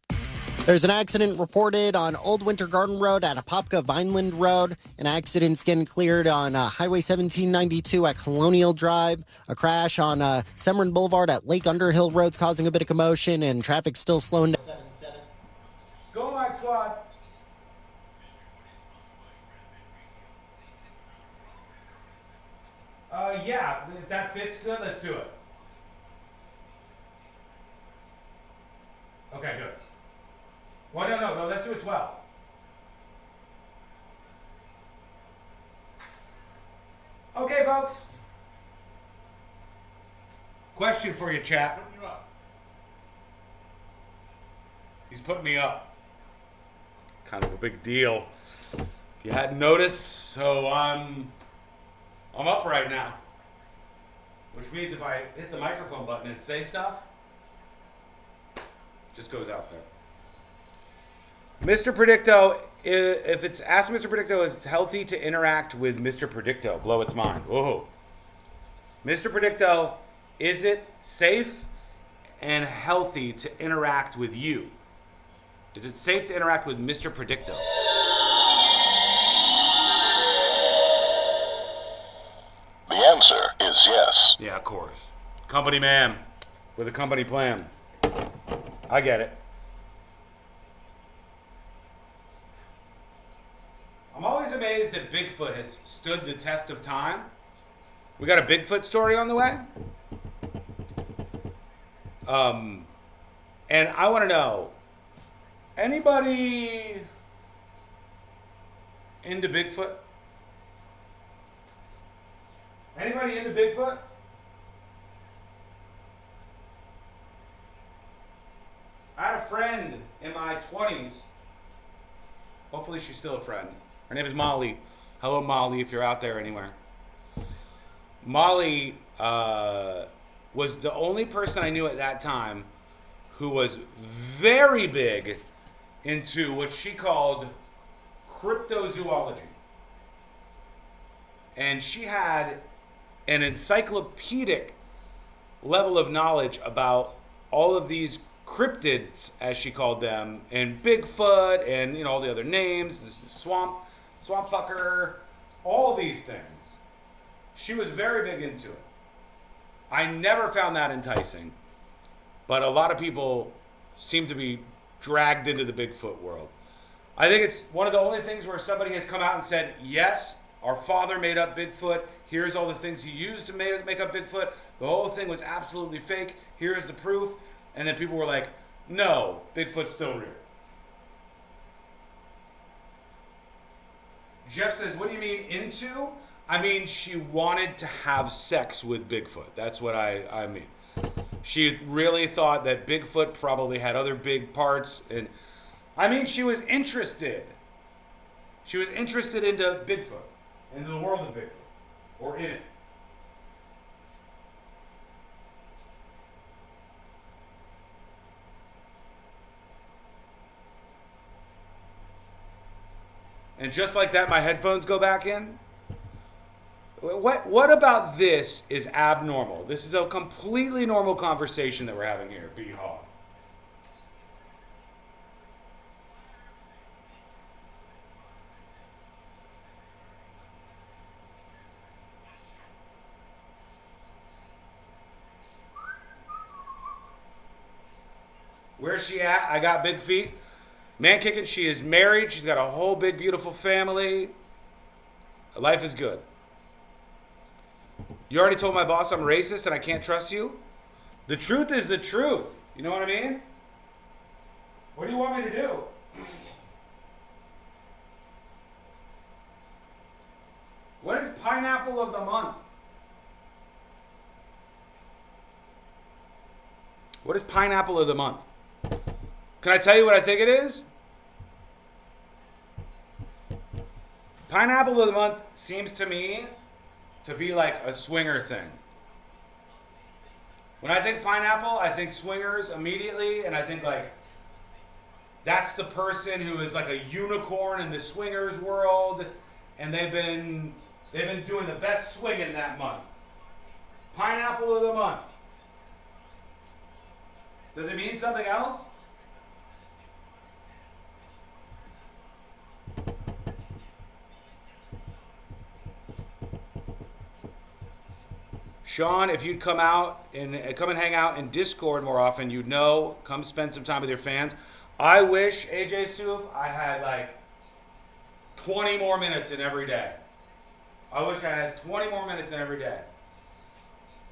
There's an accident reported on Old Winter Garden Road at Apopka Vineland Road. An accident's getting cleared on Highway 1792 at Colonial Drive. A crash on Semmern Boulevard at Lake Underhill Road's causing a bit of commotion, and traffic's still slowing down. Go, Mike Squad. Yeah, if that fits good, let's do it. Okay, good. Well, no, let's do it 12. Okay, folks. Question for you, chat. He's putting me up. Kind of a big deal. If you hadn't noticed, so I'm up right now. Which means if I hit the microphone button and say stuff, it just goes out there. Mr. Predicto, ask Mr. Predicto if it's healthy to interact with Mr. Predicto. Blow its mind. Whoa. Mr. Predicto, is it safe and healthy to interact with you? Is it safe to interact with Mr. Predicto? The answer is yes. Yeah, of course. Company man with a company plan. I get it. I'm always amazed that Bigfoot has stood the test of time. We got a Bigfoot story on the way. And I want to know, anybody into Bigfoot? Anybody into Bigfoot? I had a friend in my 20s. Hopefully she's still a friend. Her name is Molly. Hello, Molly, if you're out there anywhere. Molly was the only person I knew at that time who was very big into what she called cryptozoology. And she had an encyclopedic level of knowledge about all of these cryptids, as she called them, and Bigfoot, and all the other names, swamp fucker, all these things. She was very big into it. I never found that enticing, but a lot of people seem to be dragged into the Bigfoot world. I think it's one of the only things where somebody has come out and said, yes, our father made up Bigfoot. Here's all the things he used to make up Bigfoot. The whole thing was absolutely fake. Here's the proof. And then people were like, no, Bigfoot's still real. Jeff says, what do you mean into? I mean, she wanted to have sex with Bigfoot. That's what I mean. She really thought that Bigfoot probably had other big parts. And I mean, she was interested. She was interested into Bigfoot, into the world of Bigfoot, or in it. And just like that, my headphones go back in. What about this is abnormal? This is a completely normal conversation that we're having here, B-Hog. Where's she at? I got big feet. Man kicking, she is married. She's got a whole big, beautiful family. Life is good. You already told my boss I'm racist and I can't trust you? The truth is the truth. You know what I mean? What do you want me to do? What is pineapple of the month? What is pineapple of the month? Can I tell you what I think it is? Pineapple of the month seems to me to be like a swinger thing. When I think pineapple, I think swingers immediately, and I think like that's the person who is like a unicorn in the swingers world, and they've been doing the best swinging that month. Pineapple of the month. Does it mean something else? Sean, if you'd come and hang out in Discord more often, you'd know. Come spend some time with your fans. I wish, AJ Soup, I had like 20 more minutes in every day. I wish I had 20 more minutes in every day.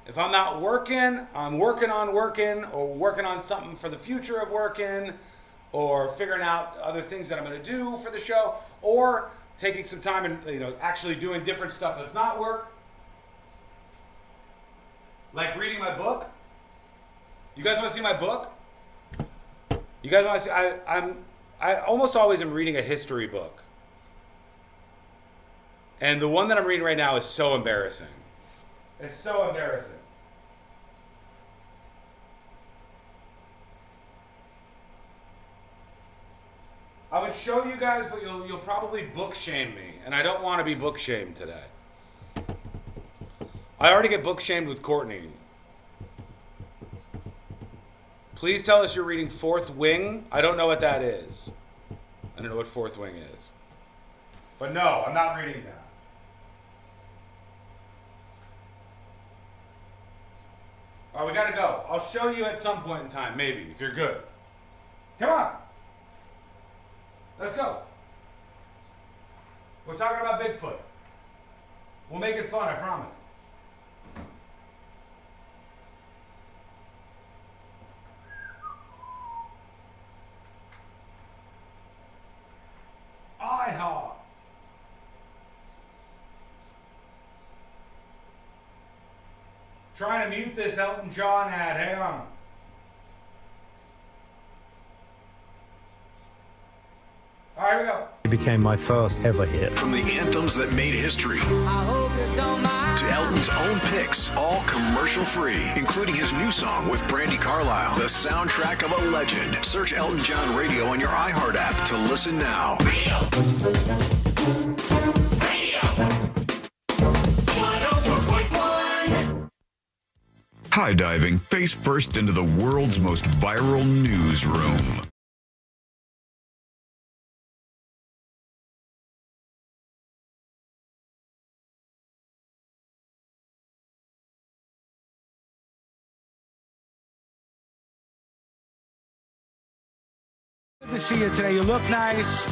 If I'm not working, I'm working or working on something for the future of working, or figuring out other things that I'm going to do for the show, or taking some time and actually doing different stuff that's not work. Like reading my book. You guys want to see my book? You guys want to see? I almost always am reading a history book. And the one that I'm reading right now is so embarrassing. It's so embarrassing. I would show you guys, but you'll probably book shame me, and I don't want to be book shamed today. I already get book shamed with Courtney. Please tell us you're reading Fourth Wing. I don't know what that is. I don't know what Fourth Wing is. But no, I'm not reading that. All right, we gotta go. I'll show you at some point in time, maybe, if you're good. Come on. Let's go. We're talking about Bigfoot. We'll make it fun, I promise. IHOP. Trying to mute this Elton John ad. Hang on. All right, here we go. It became my first ever hit. From the anthems that made history to Elton's own picks, all commercial free, including his new song with Brandi Carlile, the soundtrack of a legend. Search Elton John Radio on your iHeart app to listen now. High diving face first into the world's most viral newsroom. Good to see you today. You look nice,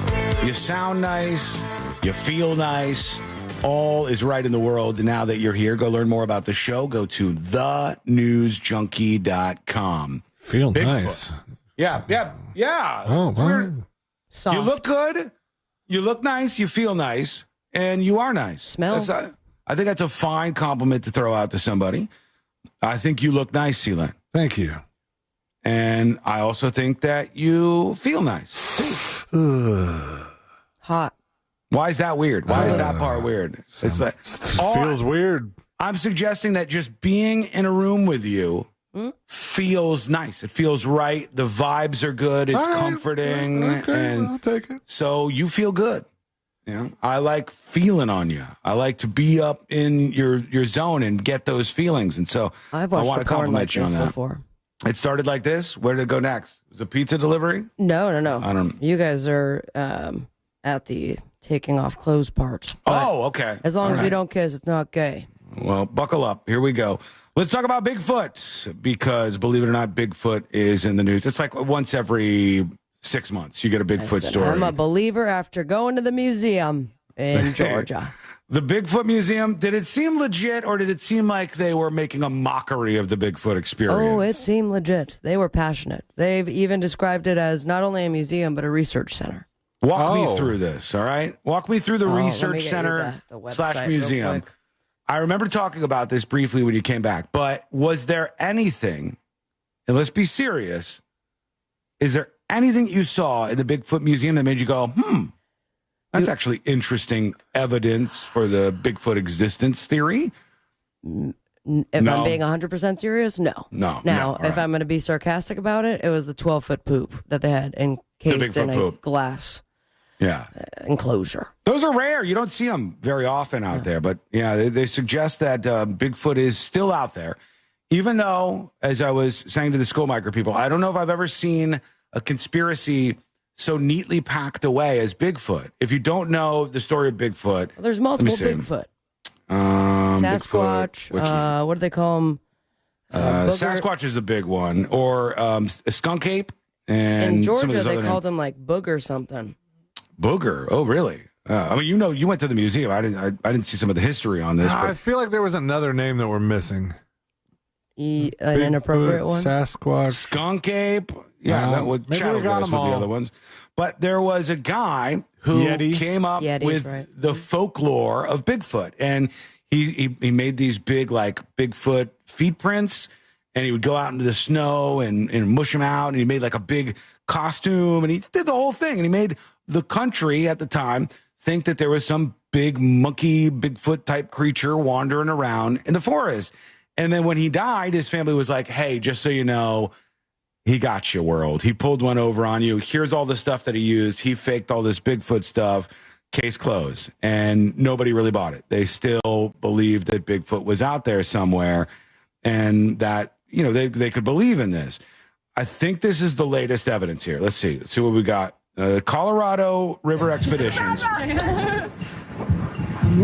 you sound nice, you feel nice. All is right in the world now that you're here. Go learn more about the show. Go to thenewsjunkie.com. Feel Bigfoot. nice. Yeah. Oh, wow. You look good. You look nice. You feel nice. And you are nice. Smell. I think that's a fine compliment to throw out to somebody. I think you look nice, Sealand. Thank you. And I also think that you feel nice. Hot. Why is that weird? Why is that part weird? It's like feels weird. I'm suggesting that just being in a room with you feels nice. It feels right. The vibes are good. It's comforting. Okay, and I'll take it. So you feel good. You know, I like feeling on you. I like to be up in your zone and get those feelings. And so I've I watched want a to porn compliment like you on this that. before. It started like this. Where did it go next? Was it pizza delivery? No. I don't. You guys are at the taking off clothes part. Oh, okay. As long All as we right. don't kiss, it's not gay. Well, buckle up. Here we go. Let's talk about Bigfoot because, believe it or not, Bigfoot is in the news. It's like once every 6 months you get a Bigfoot story. I'm a believer after going to the museum in Georgia. The Bigfoot Museum, did it seem legit or did it seem like they were making a mockery of the Bigfoot experience? Oh, it seemed legit. They were passionate. They've even described it as not only a museum, but a research center. Walk me through this, all right? Walk me through the let me research get you center the website / real museum. quick. I remember talking about this briefly when you came back, but was there anything, and let's be serious, is there anything you saw in the Bigfoot Museum that made you go, that's actually interesting evidence for the Bigfoot existence theory? If I'm being 100% serious, no. No. Now, all if right. I'm going to be sarcastic about it, it was the 12-foot poop that they had encased in Bigfoot a poop. glass Yeah. enclosure. Those are rare. You don't see them very often out there. But yeah, they suggest that Bigfoot is still out there. Even though, as I was saying to the school micro people, I don't know if I've ever seen a conspiracy so neatly packed away as Bigfoot. If you don't know the story of Bigfoot, Well, there's multiple Bigfoot. Sasquatch. Bigfoot, What do they call them? Sasquatch is a big one. Or a skunk ape. And In some of Georgia, those they other called them like booger something. Booger. Oh, really? I mean, you went to the museum. I didn't see some of the history on this. I But feel like there was another name that we're missing. An inappropriate one? Sasquatch. Skunk ape. Yeah, that would maybe chat we over got this them with the all. other ones. But there was a guy who Yeti. came up Yeti's with right. the folklore of Bigfoot. And he made these big, like, Bigfoot feet prints. And he would go out into the snow and mush them out. And he made, like, a big costume. And he did the whole thing. And he made the country at the time think that there was some big monkey, Bigfoot type creature wandering around in the forest. And then when he died, his family was like, hey, just so you know, he got you, world. He pulled one over on you. Here's all the stuff that he used. He faked all this Bigfoot stuff. Case closed. And nobody really bought it. They still believed that Bigfoot was out there somewhere and that, you know, they could believe in this. I think this is the latest evidence here. Let's see. Let's see what we got. Colorado River Expeditions. All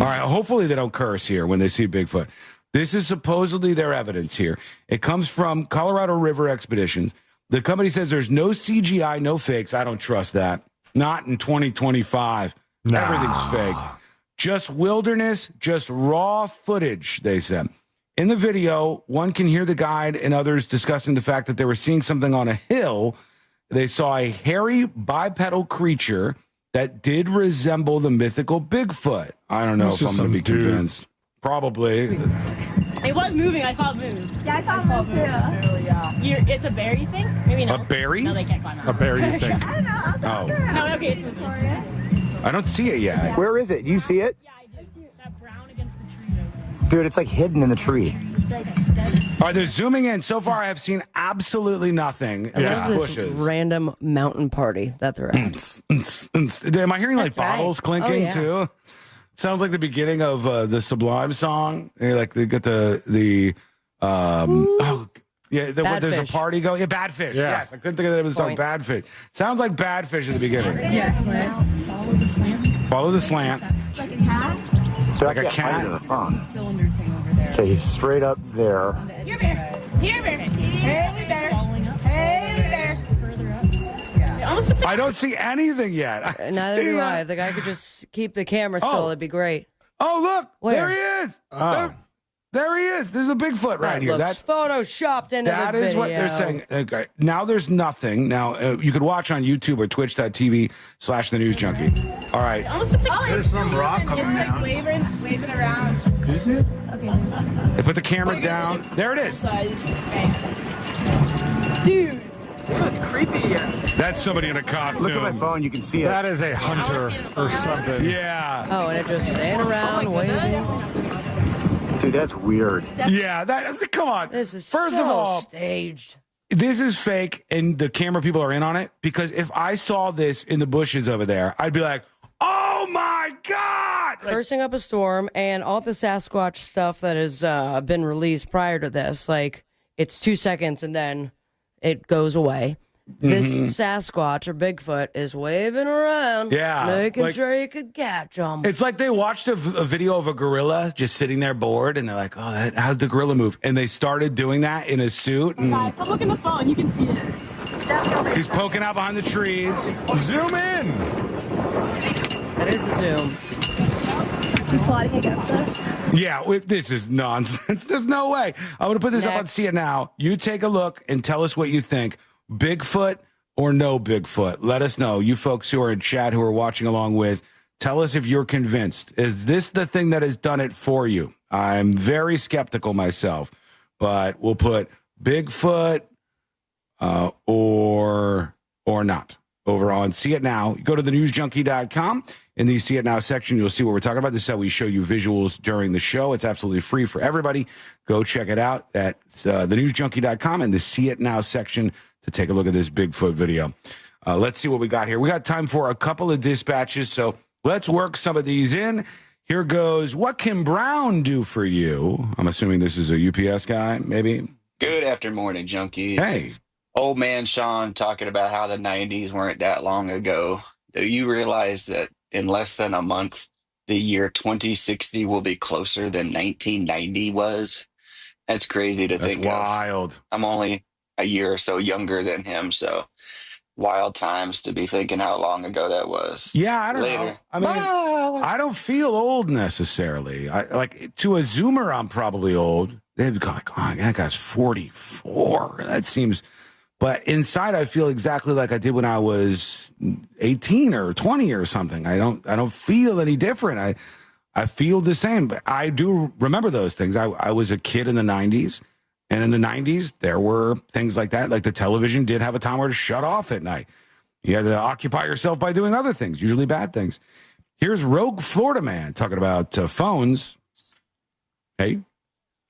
right. Hopefully they don't curse here when they see Bigfoot. This is supposedly their evidence here. It comes from Colorado River Expeditions. The company says there's no CGI, no fakes. I don't trust that. Not in 2025. Nah. Everything's fake. Just wilderness, just raw footage, they said. In the video, one can hear the guide and others discussing the fact that they were seeing something on a hill. They saw a hairy bipedal creature that did resemble the mythical Bigfoot. I don't know It's if I'm just going to some be dude. convinced. Probably. It was moving. I saw it move. Yeah, I saw it too. It's a berry thing? Maybe not. A berry? No, they can't climb out. A berry, you think? I don't know. I'll go Oh. around. No, okay, it's moving. I don't see it yet. Where is it? You see it? Yeah, I do. That brown against the tree right Dude, it's like hidden in the tree. It's like dead. All right, they're zooming in. So far, I have seen absolutely nothing. I Just love this bushes. random mountain party that they're at. Am I hearing like That's right. bottles Oh, clinking yeah. too? Sounds like the beginning of the Sublime song. Like they get the Bad there's Fish. a party going. Yeah, Bad Fish. Yeah. Yes, I couldn't think of the name of the song. Points. Bad Fish. Sounds like Bad Fish at the beginning. Follow the slant. Follow the slant. Like a cat? Like a cat. Cylinder thing over there. So he's straight up there. Here, bear. Here, bear. Hey, bear. Following up. Hey, bear. Further up. Yeah. It almost looks like I don't see anything yet. Neither do I. If the guy could just keep the camera still, Oh. it'd be great. Oh, look. Where? There he is. Oh. There he is. There's a Bigfoot right That here. looks photoshopped into That the is video. what they're saying. Okay. Now there's nothing. Now you could watch on YouTube or twitch.tv/thenewsjunkie. All right. it almost looks like There's some rock coming It's like waving around. Is it? They put the camera down. There it is. Dude. It's creepy. That's somebody in a costume. Look at my phone. You can see it. That is a hunter or something. Yeah. Oh, and it just stand around waving. Dude, that's weird. Yeah, come on. This is First so of all, staged. this is fake, and the camera people are in on it, because if I saw this in the bushes over there, I'd be like, oh my God! Cursing up a storm, and all the Sasquatch stuff that has been released prior to this, like, it's 2 seconds and then it goes away. This Sasquatch or Bigfoot is waving around, making sure you could catch them. It's like they watched a video of a gorilla just sitting there bored, and they're like, oh, how'd the gorilla move? And they started doing that in a suit. And Guys, so look in the phone. You can see it. he's poking out behind the trees. Zoom in. That is the zoom. You plotting against us? Yeah, this is nonsense. There's no way. I'm going to put this up on See It Now. You take a look and tell us what you think. Bigfoot or no Bigfoot? Let us know. You folks who are in chat, who are watching along with, tell us if you're convinced. Is this the thing that has done it for you? I'm very skeptical myself, but we'll put Bigfoot or not over on See It Now. You go to thenewsjunkie.com. In the See It Now section, you'll see what we're talking about. This is how we show you visuals during the show. It's absolutely free for everybody. Go check it out at thenewsjunkie.com and the See It Now section to take a look at this Bigfoot video. Let's see what we got here. We got time for a couple of dispatches, so let's work some of these in. Here goes, what can Brown do for you? I'm assuming this is a UPS guy, maybe? Good afternoon, junkies. Hey. Old man Sean talking about how the 90s weren't that long ago. Do you realize that in less than a month, the year 2060 will be closer than 1990 was? That's crazy to think of. That's wild. I'm only a year or so younger than him, so wild times to be thinking how long ago that was. Yeah, I don't know. I mean, I don't feel old necessarily. Like to a Zoomer, I'm probably old. They'd go like, oh, that guy's 44. That seems. But inside, I feel exactly like I did when I was 18 or 20 or something. I don't feel any different. I feel the same. But I do remember those things. I was a kid in the 90s. And in the 90s, there were things like that. Like the television did have a time where to shut off at night. You had to occupy yourself by doing other things, usually bad things. Here's Rogue Florida Man talking about phones. Hey,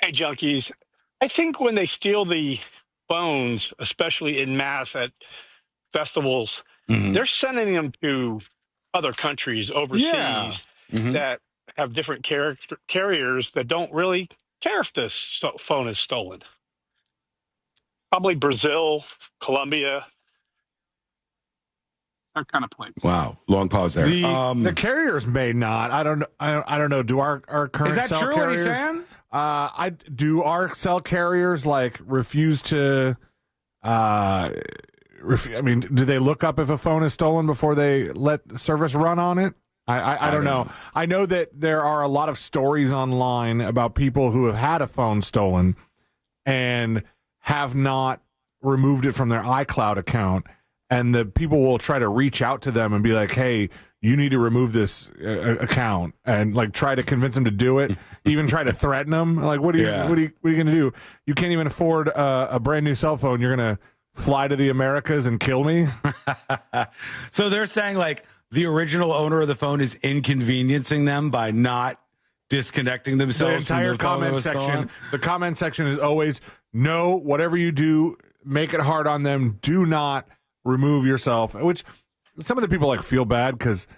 junkies. I think when they steal the phones, especially in mass at festivals, they're sending them to other countries overseas that have different carriers that don't really care if this phone is stolen. Probably Brazil, Colombia, that kind of place. Wow, long pause there. The carriers may not. I don't know. Do our current is that cell true? Carriers, What he's saying? Do our cell carriers like refuse to? I mean, do they look up if a phone is stolen before they let service run on it? I don't know. I know that there are a lot of stories online about people who have had a phone stolen and have not removed it from their iCloud account. And the people will try to reach out to them and be like, hey, you need to remove this account, and like try to convince them to do it, even try to threaten them. Like, what are you going to do? You can't even afford a brand new cell phone. You're going to fly to the Americas and kill me. So they're saying like, the original owner of the phone is inconveniencing them by not disconnecting themselves. The entire comment section. The comment section is always, no, whatever you do, make it hard on them. Do not remove yourself. Which some of the people like feel bad because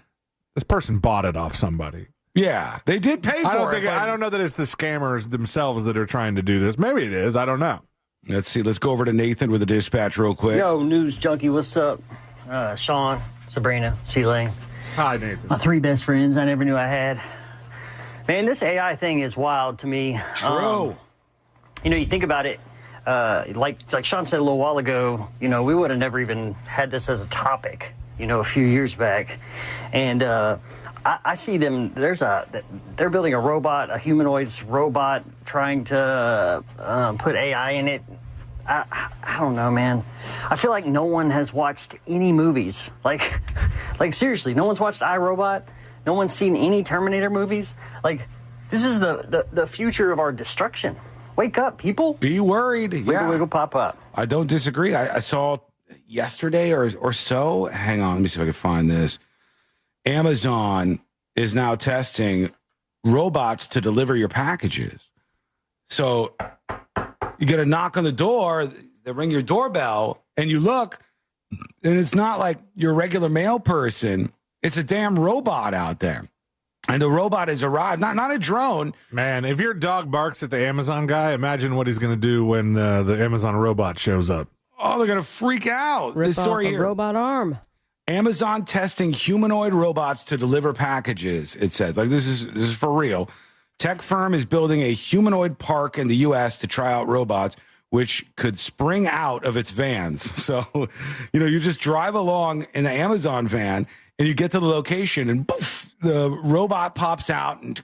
this person bought it off somebody. Yeah, they did pay for it. I don't know that it's the scammers themselves that are trying to do this. Maybe it is. I don't know. Let's see. Let's go over to Nathan with the dispatch real quick. Yo, news junkie, what's up? Sean, Sabrina, C-Lane. Hi, Nathan. My 3 best friends I never knew I had. Man, this AI thing is wild to me. True. You think about it, like Sean said a little while ago, we would have never even had this as a topic, a few years back. And I see them, they're building a robot, a humanoid robot, trying to put AI in it. I don't know, man. I feel like no one has watched any movies. Like seriously, no one's watched iRobot. No one's seen any Terminator movies. Like, This is the future of our destruction. Wake up, people. Be worried. Wiggle, wiggle, pop up. I don't disagree. I saw yesterday or so. Hang on. Let me see if I can find this. Amazon is now testing robots to deliver your packages. So you get a knock on the door, they ring your doorbell, and you look, and it's not like your regular mail person. It's a damn robot out there. And the robot has arrived, not a drone. Man, if your dog barks at the Amazon guy, imagine what he's going to do when the Amazon robot shows up. Oh, they're going to freak out. Rip This story off a here. robot arm. Amazon testing humanoid robots to deliver packages, it says. Like, this is for real. Tech firm is building a humanoid park in the U.S. to try out robots, which could spring out of its vans. So, you just drive along in the Amazon van, and you get to the location, and poof, the robot pops out and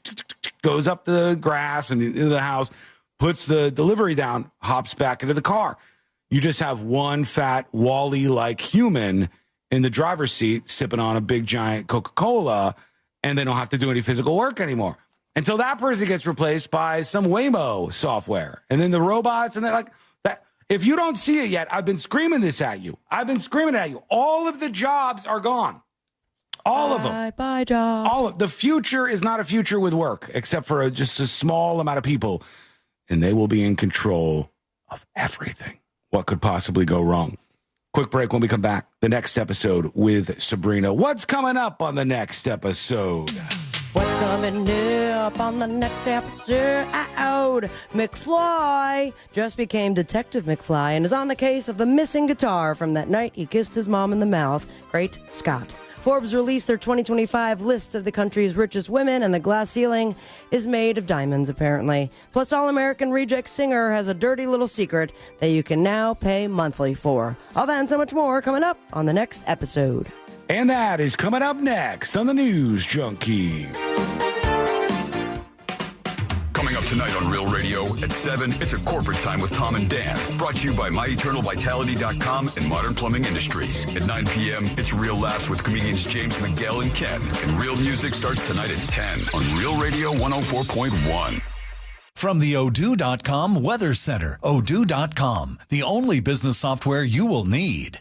goes up the grass and into the house, puts the delivery down, hops back into the car. You just have one fat Wall-E-like human in the driver's seat sipping on a big giant Coca-Cola, and they don't have to do any physical work anymore until that person gets replaced by some Waymo software. And then the robots, and they're like that. If you don't see it yet, I've been screaming this at you. All of the jobs are gone. All of them. Bye, jobs. The future is not a future with work, except for just a small amount of people. And they will be in control of everything. What could possibly go wrong? Quick break. When we come back, the next episode with Sabrina. What's coming up on the next episode? What's coming up on the next episode? McFly just became Detective McFly and is on the case of the missing guitar from that night he kissed his mom in the mouth. Great Scott. Forbes released their 2025 list of the country's richest women, and the glass ceiling is made of diamonds, apparently. Plus, All-American Reject Singer has a dirty little secret that you can now pay monthly for. All that and so much more coming up on the next episode. And that is coming up next on the News Junkie. Coming up tonight on Real Radio at 7, it's a corporate time with Tom and Dan. Brought to you by MyEternalVitality.com and Modern Plumbing Industries. At 9 p.m., it's Real Laughs with comedians James McGill and Ken. And Real Music starts tonight at 10 on Real Radio 104.1. From the Odoo.com Weather Center, Odoo.com, the only business software you will need.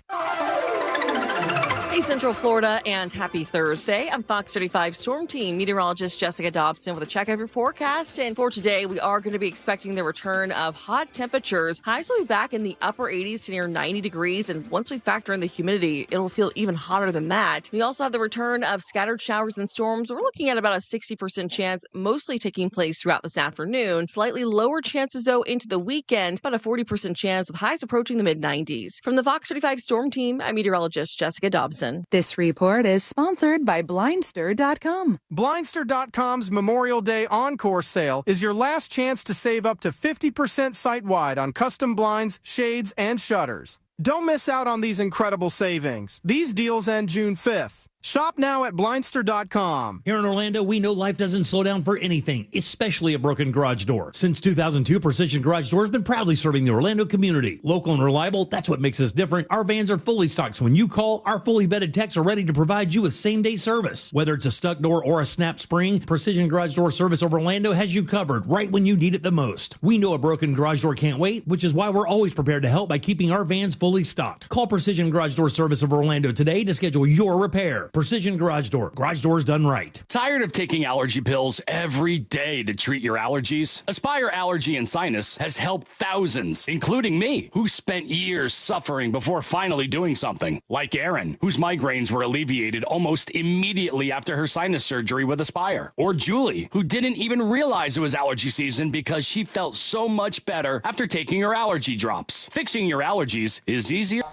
Hey, Central Florida, and happy Thursday. I'm Fox 35 Storm Team meteorologist Jessica Dobson with a check of your forecast. And for today, we are going to be expecting the return of hot temperatures. Highs will be back in the upper 80s to near 90 degrees. And once we factor in the humidity, it'll feel even hotter than that. We also have the return of scattered showers and storms. We're looking at about a 60% chance, mostly taking place throughout this afternoon. Slightly lower chances, though, into the weekend, about a 40% chance with highs approaching the mid-90s. From the Fox 35 Storm Team, I'm meteorologist Jessica Dobson. This report is sponsored by Blindster.com. Blindster.com's Memorial Day Encore sale is your last chance to save up to 50% site-wide on custom blinds, shades, and shutters. Don't miss out on these incredible savings. These deals end June 5th. Shop now at Blindster.com. Here in Orlando, we know life doesn't slow down for anything, especially a broken garage door. Since 2002, Precision Garage Door has been proudly serving the Orlando community. Local and reliable, that's what makes us different. Our vans are fully stocked, so when you call, our fully vetted techs are ready to provide you with same-day service. Whether it's a stuck door or a snap spring, Precision Garage Door Service of Orlando has you covered right when you need it the most. We know a broken garage door can't wait, which is why we're always prepared to help by keeping our vans fully stocked. Call Precision Garage Door Service of Orlando today to schedule your repair. Precision Garage Door. Garage doors done right. Tired of taking allergy pills every day to treat your allergies? Aspire Allergy and Sinus has helped thousands, including me, who spent years suffering before finally doing something. Like Erin, whose migraines were alleviated almost immediately after her sinus surgery with Aspire. Or Julie, who didn't even realize it was allergy season because she felt so much better after taking her allergy drops. Fixing your allergies is easier.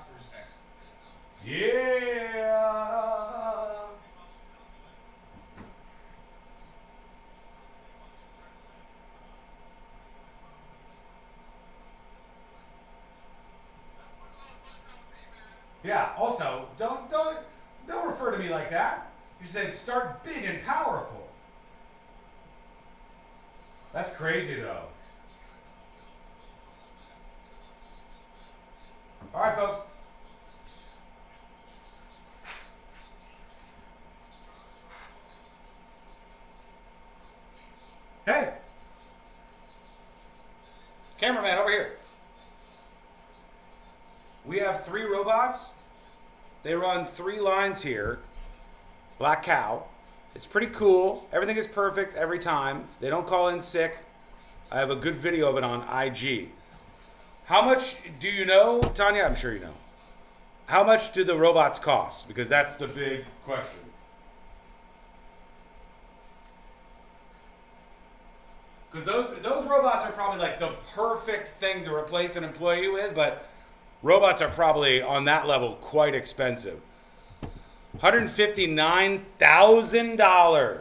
Yeah, also, don't refer to me like that. You said start big and powerful. That's crazy, though. All right, folks. Hey. Cameraman, over here. We have 3 robots. They run 3 lines here. Black Cow. It's pretty cool. Everything is perfect every time. They don't call in sick. I have a good video of it on IG. How much do you know, Tanya? I'm sure you know. How much do the robots cost? Because that's the big question. Because those robots are probably like the perfect thing to replace an employee with, but robots are probably on that level quite expensive. $159,000.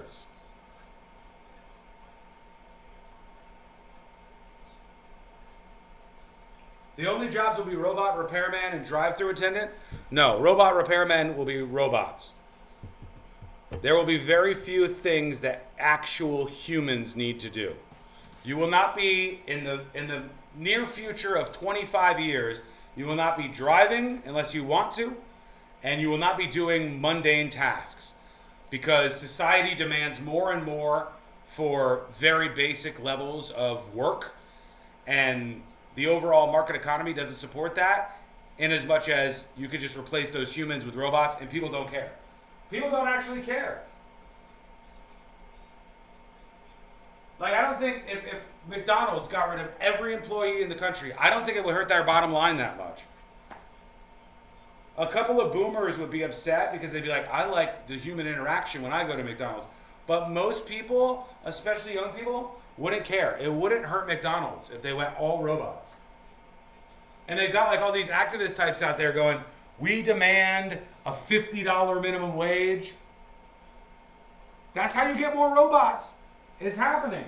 The only jobs will be robot repairman and drive-through attendant? No, robot repairmen will be robots. There will be very few things that actual humans need to do. You will not be, in the near future of 25 years, you will not be driving unless you want to, and you will not be doing mundane tasks because society demands more and more for very basic levels of work, and the overall market economy doesn't support that, in as much as you could just replace those humans with robots and people don't care. People don't actually care. Like, I don't think if McDonald's got rid of every employee in the country, I don't think it would hurt their bottom line that much. A couple of boomers would be upset because they'd be like, I like the human interaction when I go to McDonald's. But most people, especially young people, wouldn't care. It wouldn't hurt McDonald's if they went all robots. And they've got like all these activist types out there going, we demand a $50 minimum wage. That's how you get more robots. It's happening.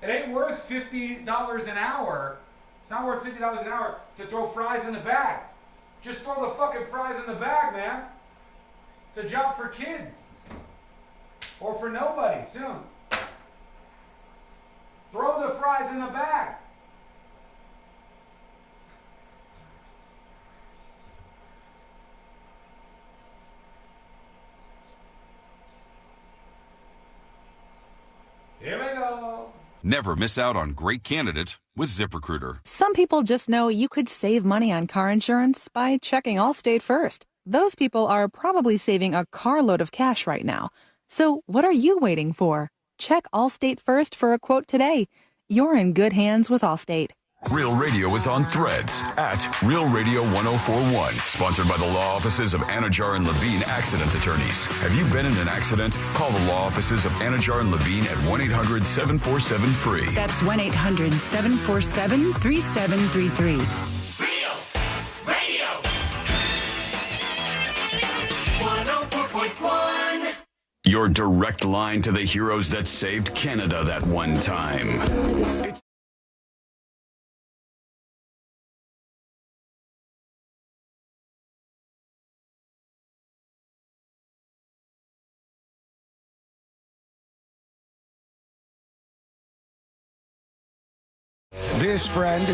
It ain't worth $50 an hour. It's not worth $50 an hour to throw fries in the bag. Just throw the fucking fries in the bag, man. It's a job for kids. Or for nobody soon. Throw the fries in the bag. Here we go. Never miss out on great candidates with ZipRecruiter. Some people just know you could save money on car insurance by checking Allstate first. Those people are probably saving a carload of cash right now. So what are you waiting for? Check Allstate first for a quote today. You're in good hands with Allstate. Real Radio is on Threads at Real Radio 1041. Sponsored by the law offices of Anajar and Levine Accident Attorneys. Have you been in an accident? Call the law offices of Anajar and Levine at 1-800-747-FREE. That's 1-800-747-3733. Real Radio 104.1. Your direct line to the heroes that saved Canada that one time. This, friend,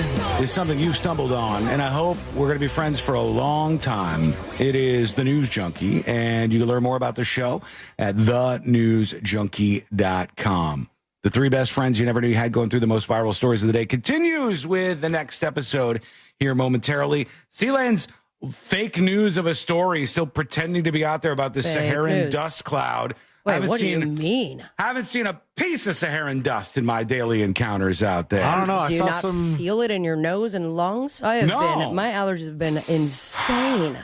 is something you've stumbled on, and I hope we're going to be friends for a long time. It is The News Junkie, and you can learn more about the show at thenewsjunkie.com. The 3 best friends you never knew you had going through the most viral stories of the day continues with the next episode here momentarily. Sealand's fake news of a story still pretending to be out there about this Fake Saharan news. dust cloud. Wait, what do you mean? Haven't seen a piece of Saharan dust in my daily encounters out there. I don't know. Do you not feel it in your nose and lungs? I have been. My allergies have been insane.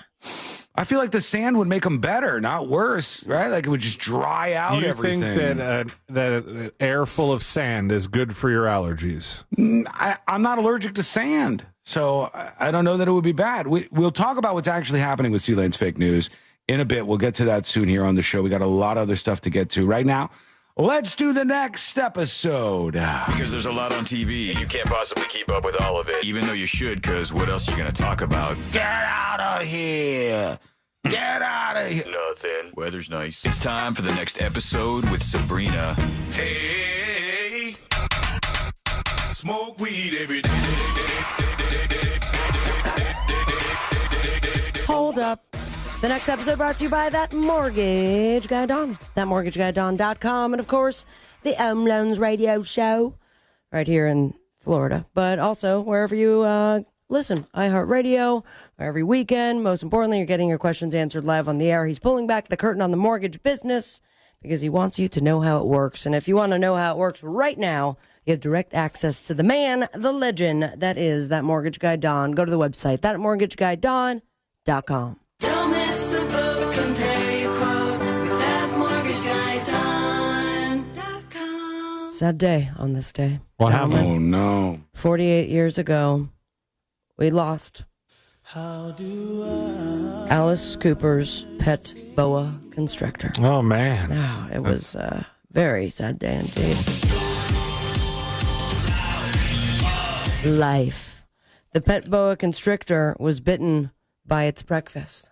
I feel like the sand would make them better, not worse, right? Like it would just dry out everything. You think that air full of sand is good for your allergies? I'm not allergic to sand, so I don't know that it would be bad. We'll talk about what's actually happening with Sealand's fake news in a bit. We'll get to that soon here on the show. We got a lot of other stuff to get to right now. Let's do the next episode. Because there's a lot on TV, and you can't possibly keep up with all of it, even though you should, because what else are you going to talk about? Get out of here. Get out of here. Nothing. Weather's nice. It's time for the next episode with Sabrina. Hey, smoke weed every day. Hold up. The next episode brought to you by That Mortgage Guy Don. ThatMortgageGuyDon.com. And, of course, the Loans Radio Show, right here in Florida, but also wherever you listen, iHeartRadio, every weekend. Most importantly, you're getting your questions answered live on the air. He's pulling back the curtain on the mortgage business because he wants you to know how it works. And if you want to know how it works right now, you have direct access to the man, the legend, that is That Mortgage Guy Don. Go to the website, thatmortgageguyDon.com. Don't miss the boat, compare your quote with thatmortgageguyDon.com. Sad day on this day. What happened? Oh, no. 48 years ago, we lost Alice Cooper's pet boa constrictor. Oh, man. Oh, it was a very sad day indeed. Life. The pet boa constrictor was bitten by its breakfast.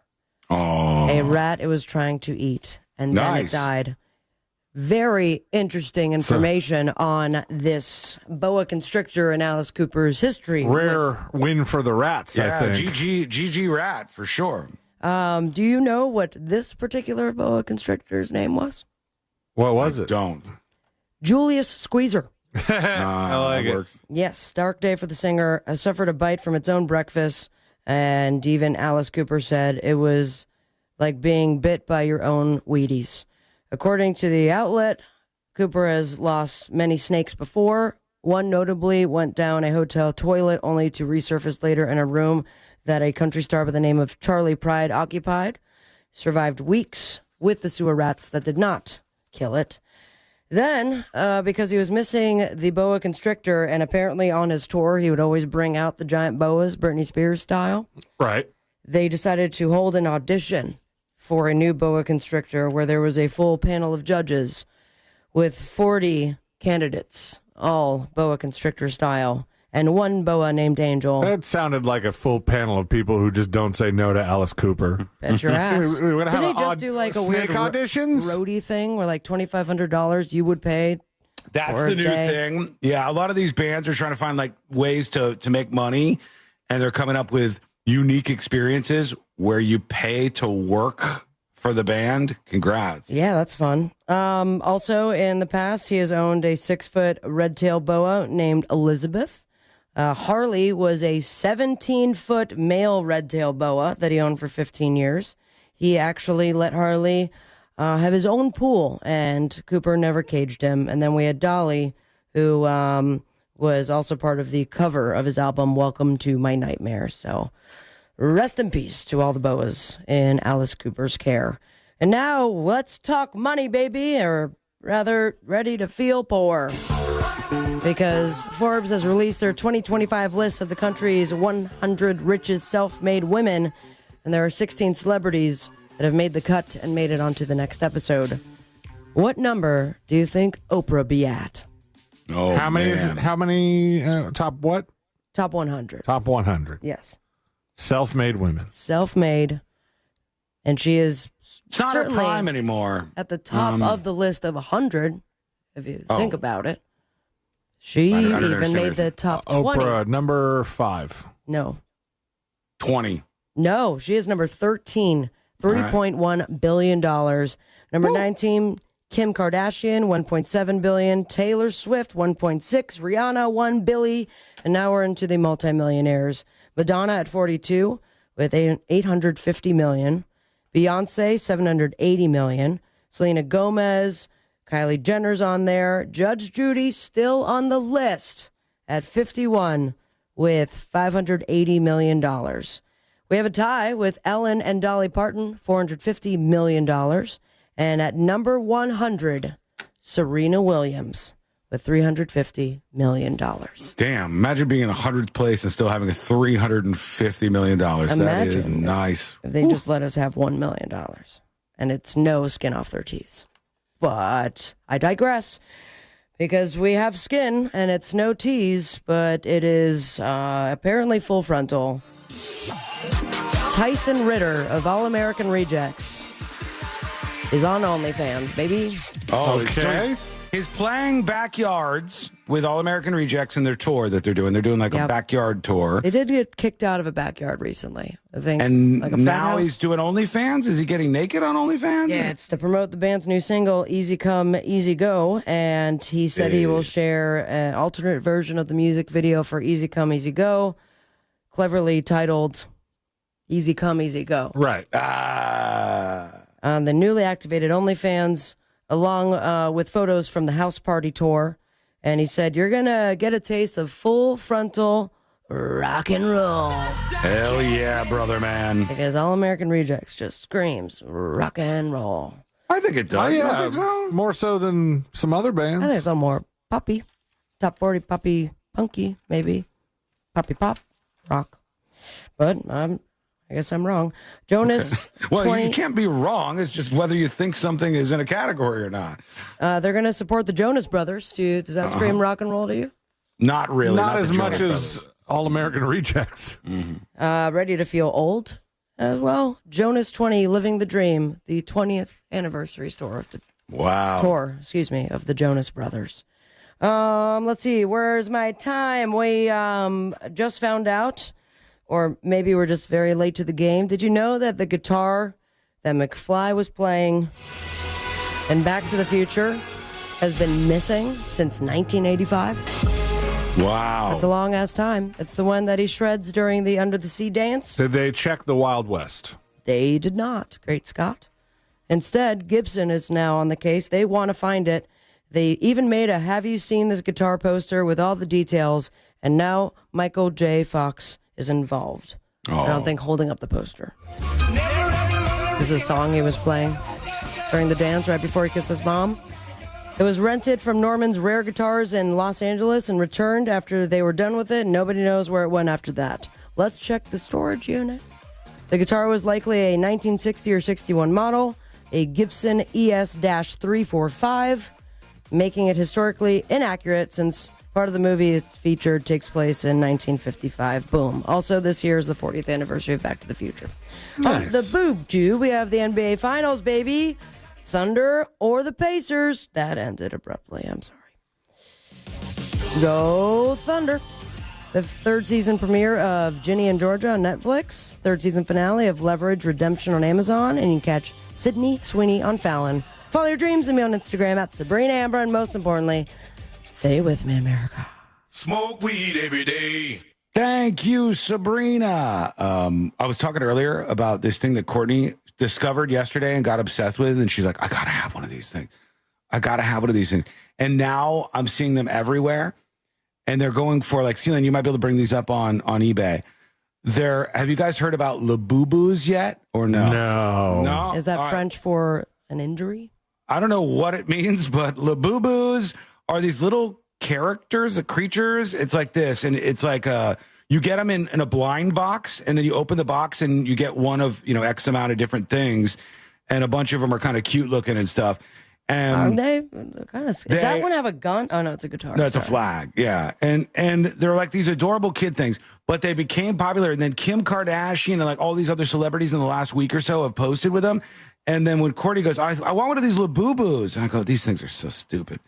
Oh. A rat it was trying to eat, and then it died. Very interesting information on this boa constrictor and Alice Cooper's history. Rare win for the rats, I think. GG rat, for sure. Do you know what this particular boa constrictor's name was? What was it? Don't. Julius Squeezer. I like it. Works. Yes, dark day for the singer. Suffered a bite from its own breakfast, and even Alice Cooper said it was like being bit by your own Wheaties. According to the outlet, Cooper has lost many snakes before. One notably went down a hotel toilet only to resurface later in a room that a country star by the name of Charlie Pride occupied. Survived weeks with the sewer rats that did not kill it. Then, because he was missing the boa constrictor, and apparently on his tour, he would always bring out the giant boas, Britney Spears style. Right. They decided to hold an audition for a new boa constrictor where there was a full panel of judges with 40 candidates, all boa constrictor style, and one boa named Angel. That sounded like a full panel of people who just don't say no to Alice Cooper. Bet your ass. We're gonna have Did he just do like a weird auditions? roadie thing where like $2,500 you would pay? That's for the a new day? thing. Yeah, a lot of these bands are trying to find like ways to make money, and they're coming up with unique experiences where you pay to work for the band. Congrats. Yeah, that's fun. Also, in the past, he has owned a 6-foot red-tailed boa named Elizabeth. Harley was a 17-foot male red-tailed boa that he owned for 15 years. He actually let Harley have his own pool, and Cooper never caged him. And then we had Dolly, who was also part of the cover of his album, Welcome to My Nightmare. So rest in peace to all the boas in Alice Cooper's care. And now let's talk money, baby, or rather, ready to feel poor. Because Forbes has released their 2025 list of the country's 100 richest self-made women, and there are 16 celebrities that have made the cut and made it onto the next episode. What number do you think Oprah be at? Oh, how many? How many? Top what? Top 100. Top 100. Yes. Self-made women. Self-made, and she is It's not her certainly prime anymore. at the top of the list of 100, if you think about it. She I don't even understand made what the you're top 20. Oprah, number 5. No. 20. No, she is number 13, $3.1 billion. Number 19, Kim Kardashian, $1.7 billion. Taylor Swift, $1.6. Rihanna, $1 billion. And now we're into the multimillionaires. Madonna at 42 with $850 million. Beyonce, $780 million. Selena Gomez, Kylie Jenner's on there. Judge Judy still on the list at 51 with $580 million. We have a tie with Ellen and Dolly Parton, $450 million. And at number 100, Serena Williams with $350 million. Damn, imagine being in 100th place and still having a $350 million. That is nice. If they just let us have $1 million. And it's no skin off their teeth. But I digress, because we have skin and it's no tease, but it is apparently full frontal. Tyson Ritter of All American Rejects is on OnlyFans, baby. Oh, okay. is playing backyards with All American Rejects in their tour that they're doing. They're doing like a backyard tour. They did get kicked out of a backyard recently, I think. And like a frat now house. he's doing OnlyFans? Is he getting naked on OnlyFans? Yeah, it's to promote the band's new single, Easy Come, Easy Go. And he said he will share an alternate version of the music video for Easy Come, Easy Go, cleverly titled Easy Come, Easy Go. Right. On the newly activated OnlyFans, along with photos from the house party tour. And he said, you're going to get a taste of full frontal rock and roll. Hell yeah, brother, man. Because All American Rejects just screams rock and roll. I think it does. You don't think so? More so than some other bands. I think it's a more poppy, top 40 poppy, punky, maybe. Poppy pop, rock. But I guess I'm wrong. Jonas, Well, 20, you can't be wrong. It's just whether you think something is in a category or not. they're going to support the Jonas Brothers. Does that scream rock and roll to you? Not really. Not as the much Jonas as All American Rejects. Ready to feel old as well. Jonas 20, Living the Dream, the 20th anniversary tour of the of the Jonas Brothers. Let's see. Where's my time? We just found out, or maybe we're just very late to the game. Did you know that the guitar that McFly was playing in Back to the Future has been missing since 1985? Wow. That's a long-ass time. It's the one that he shreds during the Under the Sea dance. Did they check the Wild West? They did not, Great Scott. Instead, Gibson is now on the case. They want to find it. They even made a Have You Seen This Guitar poster with all the details, and now Michael J. Fox is involved. I don't think holding up the poster. This is a song he was playing during the dance right before he kissed his mom. It was rented from Norman's Rare Guitars in Los Angeles and returned after they were done with it, and nobody knows where it went after that. Let's check the storage unit. The guitar was likely a 1960 or 61 model, a Gibson ES-345, making it historically inaccurate since part of the movie it's featured takes place in 1955. Boom. Also, this year is the 40th anniversary of Back to the Future. Nice. On the boob tube, we have the NBA Finals, baby. Thunder or the Pacers. That ended abruptly. I'm sorry. Go Thunder. The third season premiere of Ginny and Georgia on Netflix. Third season finale of Leverage Redemption on Amazon. And you can catch Sydney Sweeney on Fallon. Follow your dreams and me on Instagram at Sabrina Amber. And most importantly, stay with me, America. Smoke weed every day. Thank you, Sabrina. I was talking earlier about this thing that Courtney discovered yesterday and got obsessed with, and she's like, I gotta have one of these things. And now I'm seeing them everywhere, and they're going for, like, Celine, you might be able to bring these up on eBay. Have you guys heard about Labubu's yet, or no? No. Is that French for an injury? I don't know what it means, but Labubus are these little characters, the creatures. It's like this, and it's like you get them in a blind box, and then you open the box, and you get one of X amount of different things, and a bunch of them are kind of cute looking and stuff. And They're kind of. Does that one have a gun? Oh no, it's a guitar. No, it's a flag. Yeah, and they're like these adorable kid things, but they became popular, and then Kim Kardashian and like all these other celebrities in the last week or so have posted with them. And then when Courtney goes, I want one of these Labubus, and I go, these things are so stupid.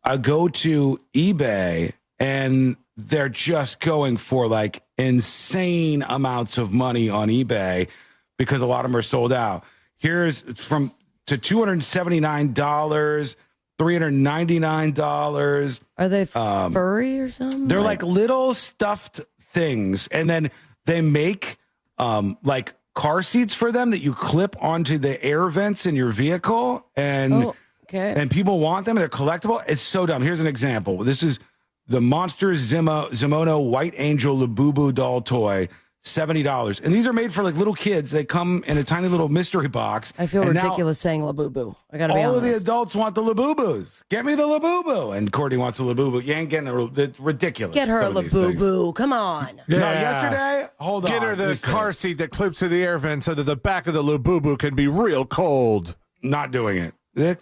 I go to eBay, and they're just going for like insane amounts of money on eBay because a lot of them are sold out. Here's from to $279, $399. Are they furry or something? They're like little stuffed things, and then they make like car seats for them that you clip onto the air vents in your vehicle, and and people want them. They're collectible. It's so dumb. Here's an example. This is the Monster Zimono White Angel Labubu doll toy, $70. And these are made for like little kids. They come in a tiny little mystery box. I feel ridiculous saying Labubu. I gotta be honest. All of the adults want the Labubus. Get me the Labubu. And Courtney wants a Labubu. You ain't getting it's ridiculous. Get her a Labubu. Come on. Yeah. No, yesterday, hold on. Get her the car seat that clips to the air vent so that the back of the Labubu can be real cold. Not doing it.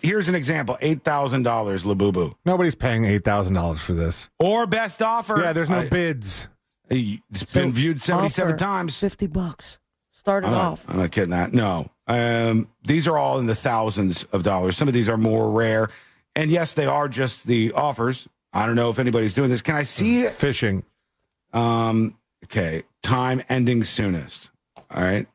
Here's an example. $8,000 Labubu. Nobody's paying $8,000 for this. Or best offer. Yeah, there's no bids. It's been viewed 77 times. $50. Started off. I'm not kidding that. No. These are all in the thousands of dollars. Some of these are more rare. And yes, they are just the offers. I don't know if anybody's doing this. Can I see it? Fishing. Okay. Time ending soonest. All right.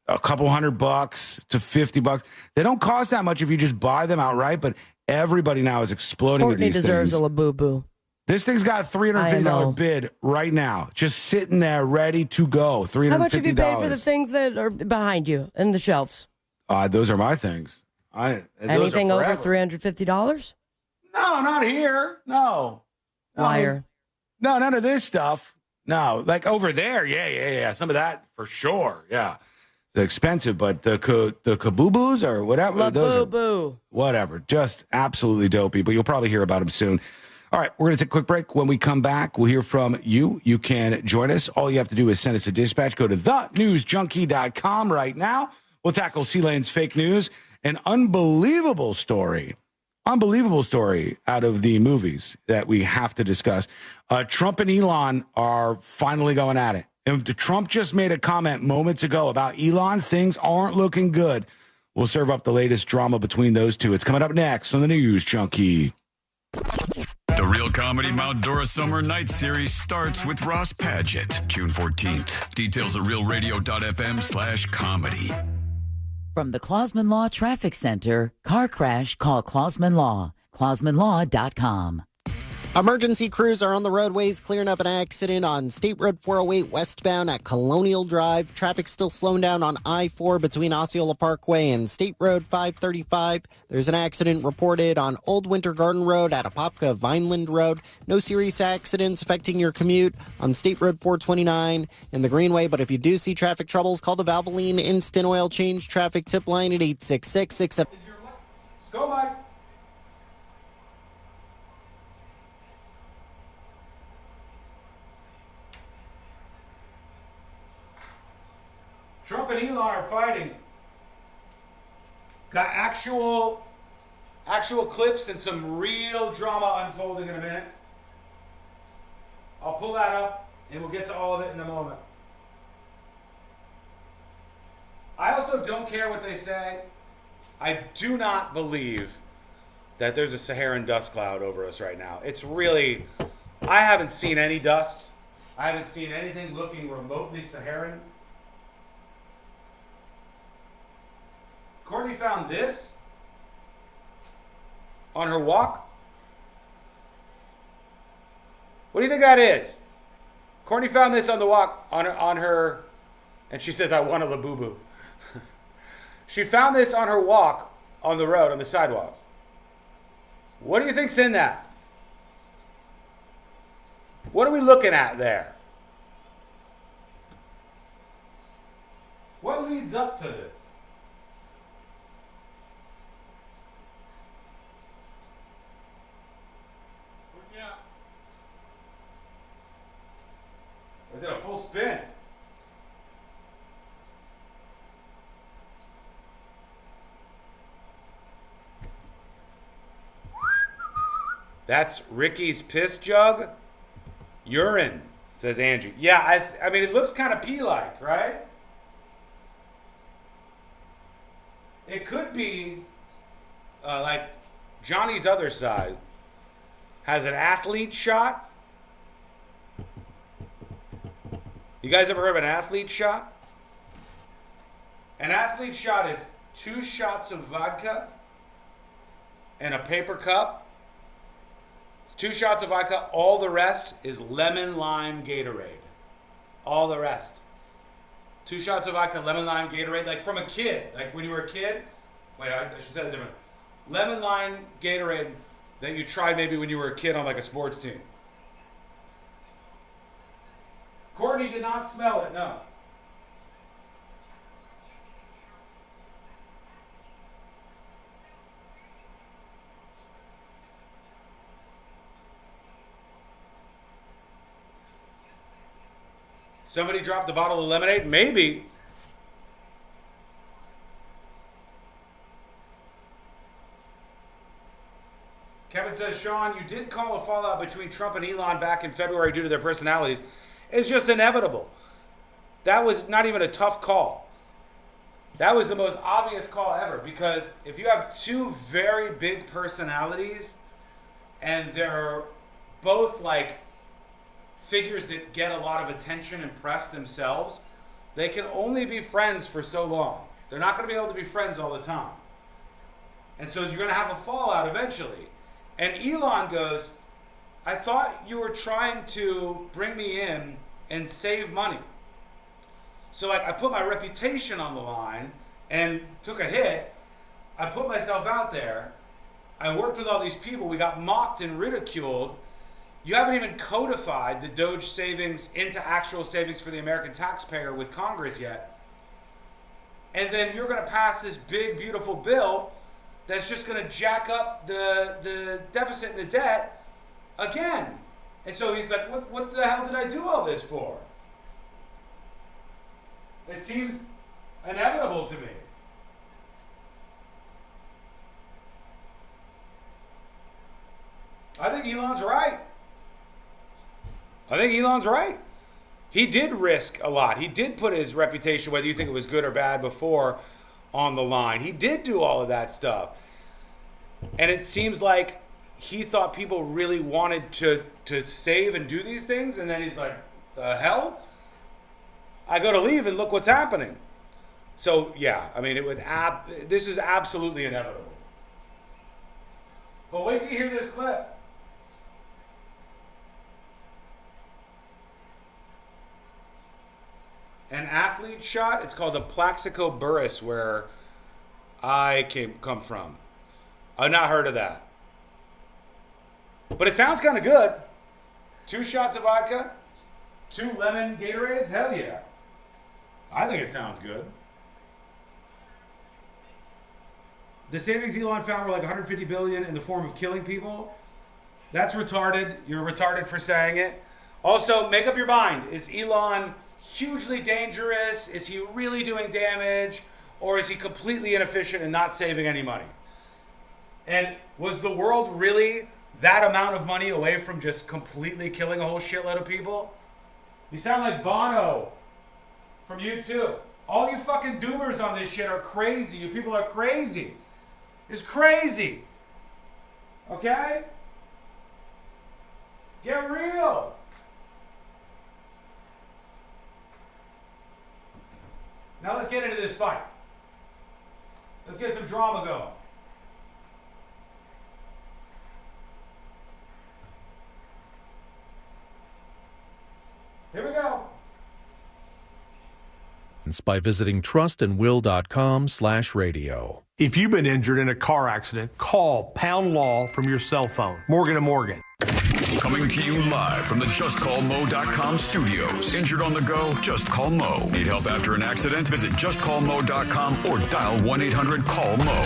A couple $100 to $50. They don't cost that much if you just buy them outright, but everybody now is exploding with Courtney these deserves things. a Labubu. This thing's got a $350 bid right now, just sitting there ready to go. $350. How much have you paid for the things that are behind you in the shelves? Those are my things. Anything over $350? No, not here. No. Liar. No, none of this stuff. No, like over there. Yeah. Some of that for sure. Yeah. It's expensive, but the kaboobos or whatever. Labubu. Whatever. Just absolutely dope people. You'll probably hear about them soon. All right, we're going to take a quick break. When we come back, we'll hear from you. You can join us. All you have to do is send us a dispatch. Go to thenewsjunkie.com right now. We'll tackle C-Lane's fake news. An unbelievable story out of the movies that we have to discuss. Trump and Elon are finally going at it. And Trump just made a comment moments ago about Elon. Things aren't looking good. We'll serve up the latest drama between those two. It's coming up next on the News Junkie. The Real Comedy Mount Dora Summer Night Series starts with Ross Padgett, June 14th. Details at realradio.fm/comedy. From the Clausman Law Traffic Center, car crash, call Clausman Law. ClausmanLaw.com. Emergency crews are on the roadways clearing up an accident on State Road 408 westbound at Colonial Drive. Traffic still slowing down on I-4 between Osceola Parkway and State Road 535. There's an accident reported on Old Winter Garden Road at Apopka Vineland Road. No serious accidents affecting your commute on State Road 429 and the Greenway. But if you do see traffic troubles, call the Valvoline Instant Oil Change Traffic Tip Line at 866-67. Go, Mike. Trump and Elon are fighting. Got actual clips and some real drama unfolding in a minute. I'll pull that up and we'll get to all of it in a moment. I also don't care what they say. I do not believe that there's a Saharan dust cloud over us right now. It's really, I haven't seen any dust. I haven't seen anything looking remotely Saharan. Courtney found this on her walk. What do you think that is? Courtney found this on the walk on her, and she says, "I want a Labubu." She found this on her walk on the road, on the sidewalk. What do you think's in that? What are we looking at there? What leads up to this? I did a full spin. That's Ricky's piss jug. Urine, says Angie. Yeah, I mean, it looks kind of pee-like, right? It could be like Johnny's other side has an athlete shot. You guys ever heard of an athlete shot? An athlete shot is 2 shots of vodka in a paper cup. 2 shots of vodka. All the rest is lemon lime Gatorade. All the rest. 2 shots of vodka, lemon lime Gatorade, like from a kid. Like when you were a kid. Wait, I should say it different. Lemon lime Gatorade that you tried maybe when you were a kid on like a sports team. Courtney did not smell it, no. Somebody dropped a bottle of lemonade? Maybe. Kevin says, Sean, you did call a fallout between Trump and Elon back in February due to their personalities. It's just inevitable. That was not even a tough call. That was the most obvious call ever, because if you have two very big personalities and they're both like figures that get a lot of attention and press themselves, they can only be friends for so long. They're not going to be able to be friends all the time. And so you're going to have a fallout eventually. And Elon goes, I thought you were trying to bring me in and save money. So I put my reputation on the line and took a hit. I put myself out there. I worked with all these people. We got mocked and ridiculed. You haven't even codified the Doge savings into actual savings for the American taxpayer with Congress yet. And then you're going to pass this big, beautiful bill that's just going to jack up the deficit and the debt again. And so he's like, what the hell did I do all this for? It seems inevitable to me. I think Elon's right. He did risk a lot. He did put his reputation, whether you think it was good or bad before, on the line. He did do all of that stuff. And it seems like he thought people really wanted to save and do these things, and then he's like, the hell? I go to leave and look what's happening. So yeah, I mean, this is absolutely inevitable. But wait till you hear this clip. An athlete shot. It's called a Plaxico Burress, where I come from. I've not heard of that. But it sounds kind of good. 2 shots of vodka, 2 lemon Gatorades. Hell yeah. I think it sounds good. The savings Elon found were like 150 billion in the form of killing people. That's retarded. You're retarded for saying it. Also, make up your mind. Is Elon hugely dangerous? Is he really doing damage? Or is he completely inefficient and not saving any money? And was the world really that amount of money away from just completely killing a whole shitload of people? You sound like Bono from U2. All you fucking doomers on this shit are crazy. You people are crazy. It's crazy. Okay? Get real. Now let's get into this fight. Let's get some drama going. Here we go. By visiting trustandwill.com/radio. If you've been injured in a car accident, call Pound Law from your cell phone. Morgan & Morgan. Coming to you live from the JustCallMo.com studios. Injured on the go? Just call Mo. Need help after an accident? Visit JustCallMo.com or dial 1-800-CALL-MO.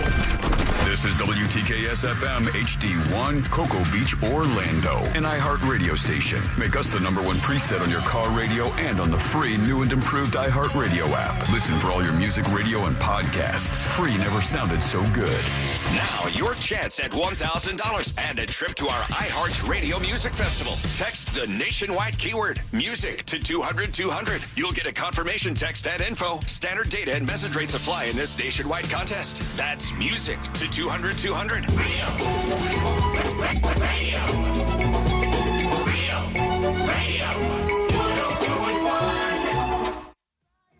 This is WTKS-FM HD1, Cocoa Beach, Orlando. An iHeart radio station. Make us the #1 preset on your car radio and on the free new and improved iHeart Radio app. Listen for all your music, radio, and podcasts. Free never sounded so good. Now, your chance at $1,000 and a trip to our iHeart Radio Music Festival. Text the nationwide keyword music to 200-200. You'll get a confirmation text and info. Standard data and message rates apply in this nationwide contest. That's music to 200-200.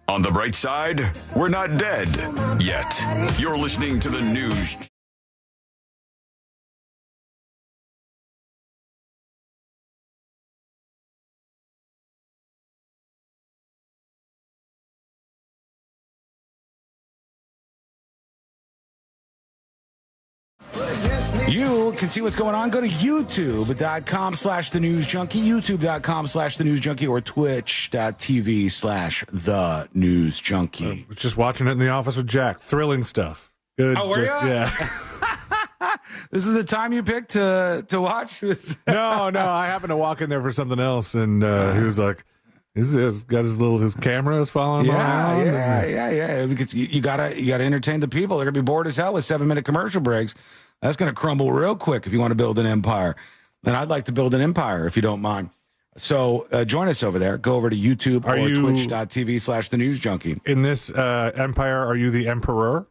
On the bright side, we're not dead yet. You're listening to the news. You can see what's going on. Go to youtube.com/the news junkie, youtube.com/the news junkie, or twitch.tv/the news junkie. Just watching it in the office with Jack. Thrilling stuff. Good. Oh, were you? Yeah. This is the time you picked to watch? No. I happened to walk in there for something else, and he was like, he's got his camera is following him around. Yeah. Because you gotta entertain the people. They're gonna be bored as hell with 7-minute commercial breaks. That's gonna crumble real quick if you want to build an empire. And I'd like to build an empire if you don't mind. So join us over there. Go over to YouTube or twitch.tv/The News Junkie. In this empire, are you the emperor?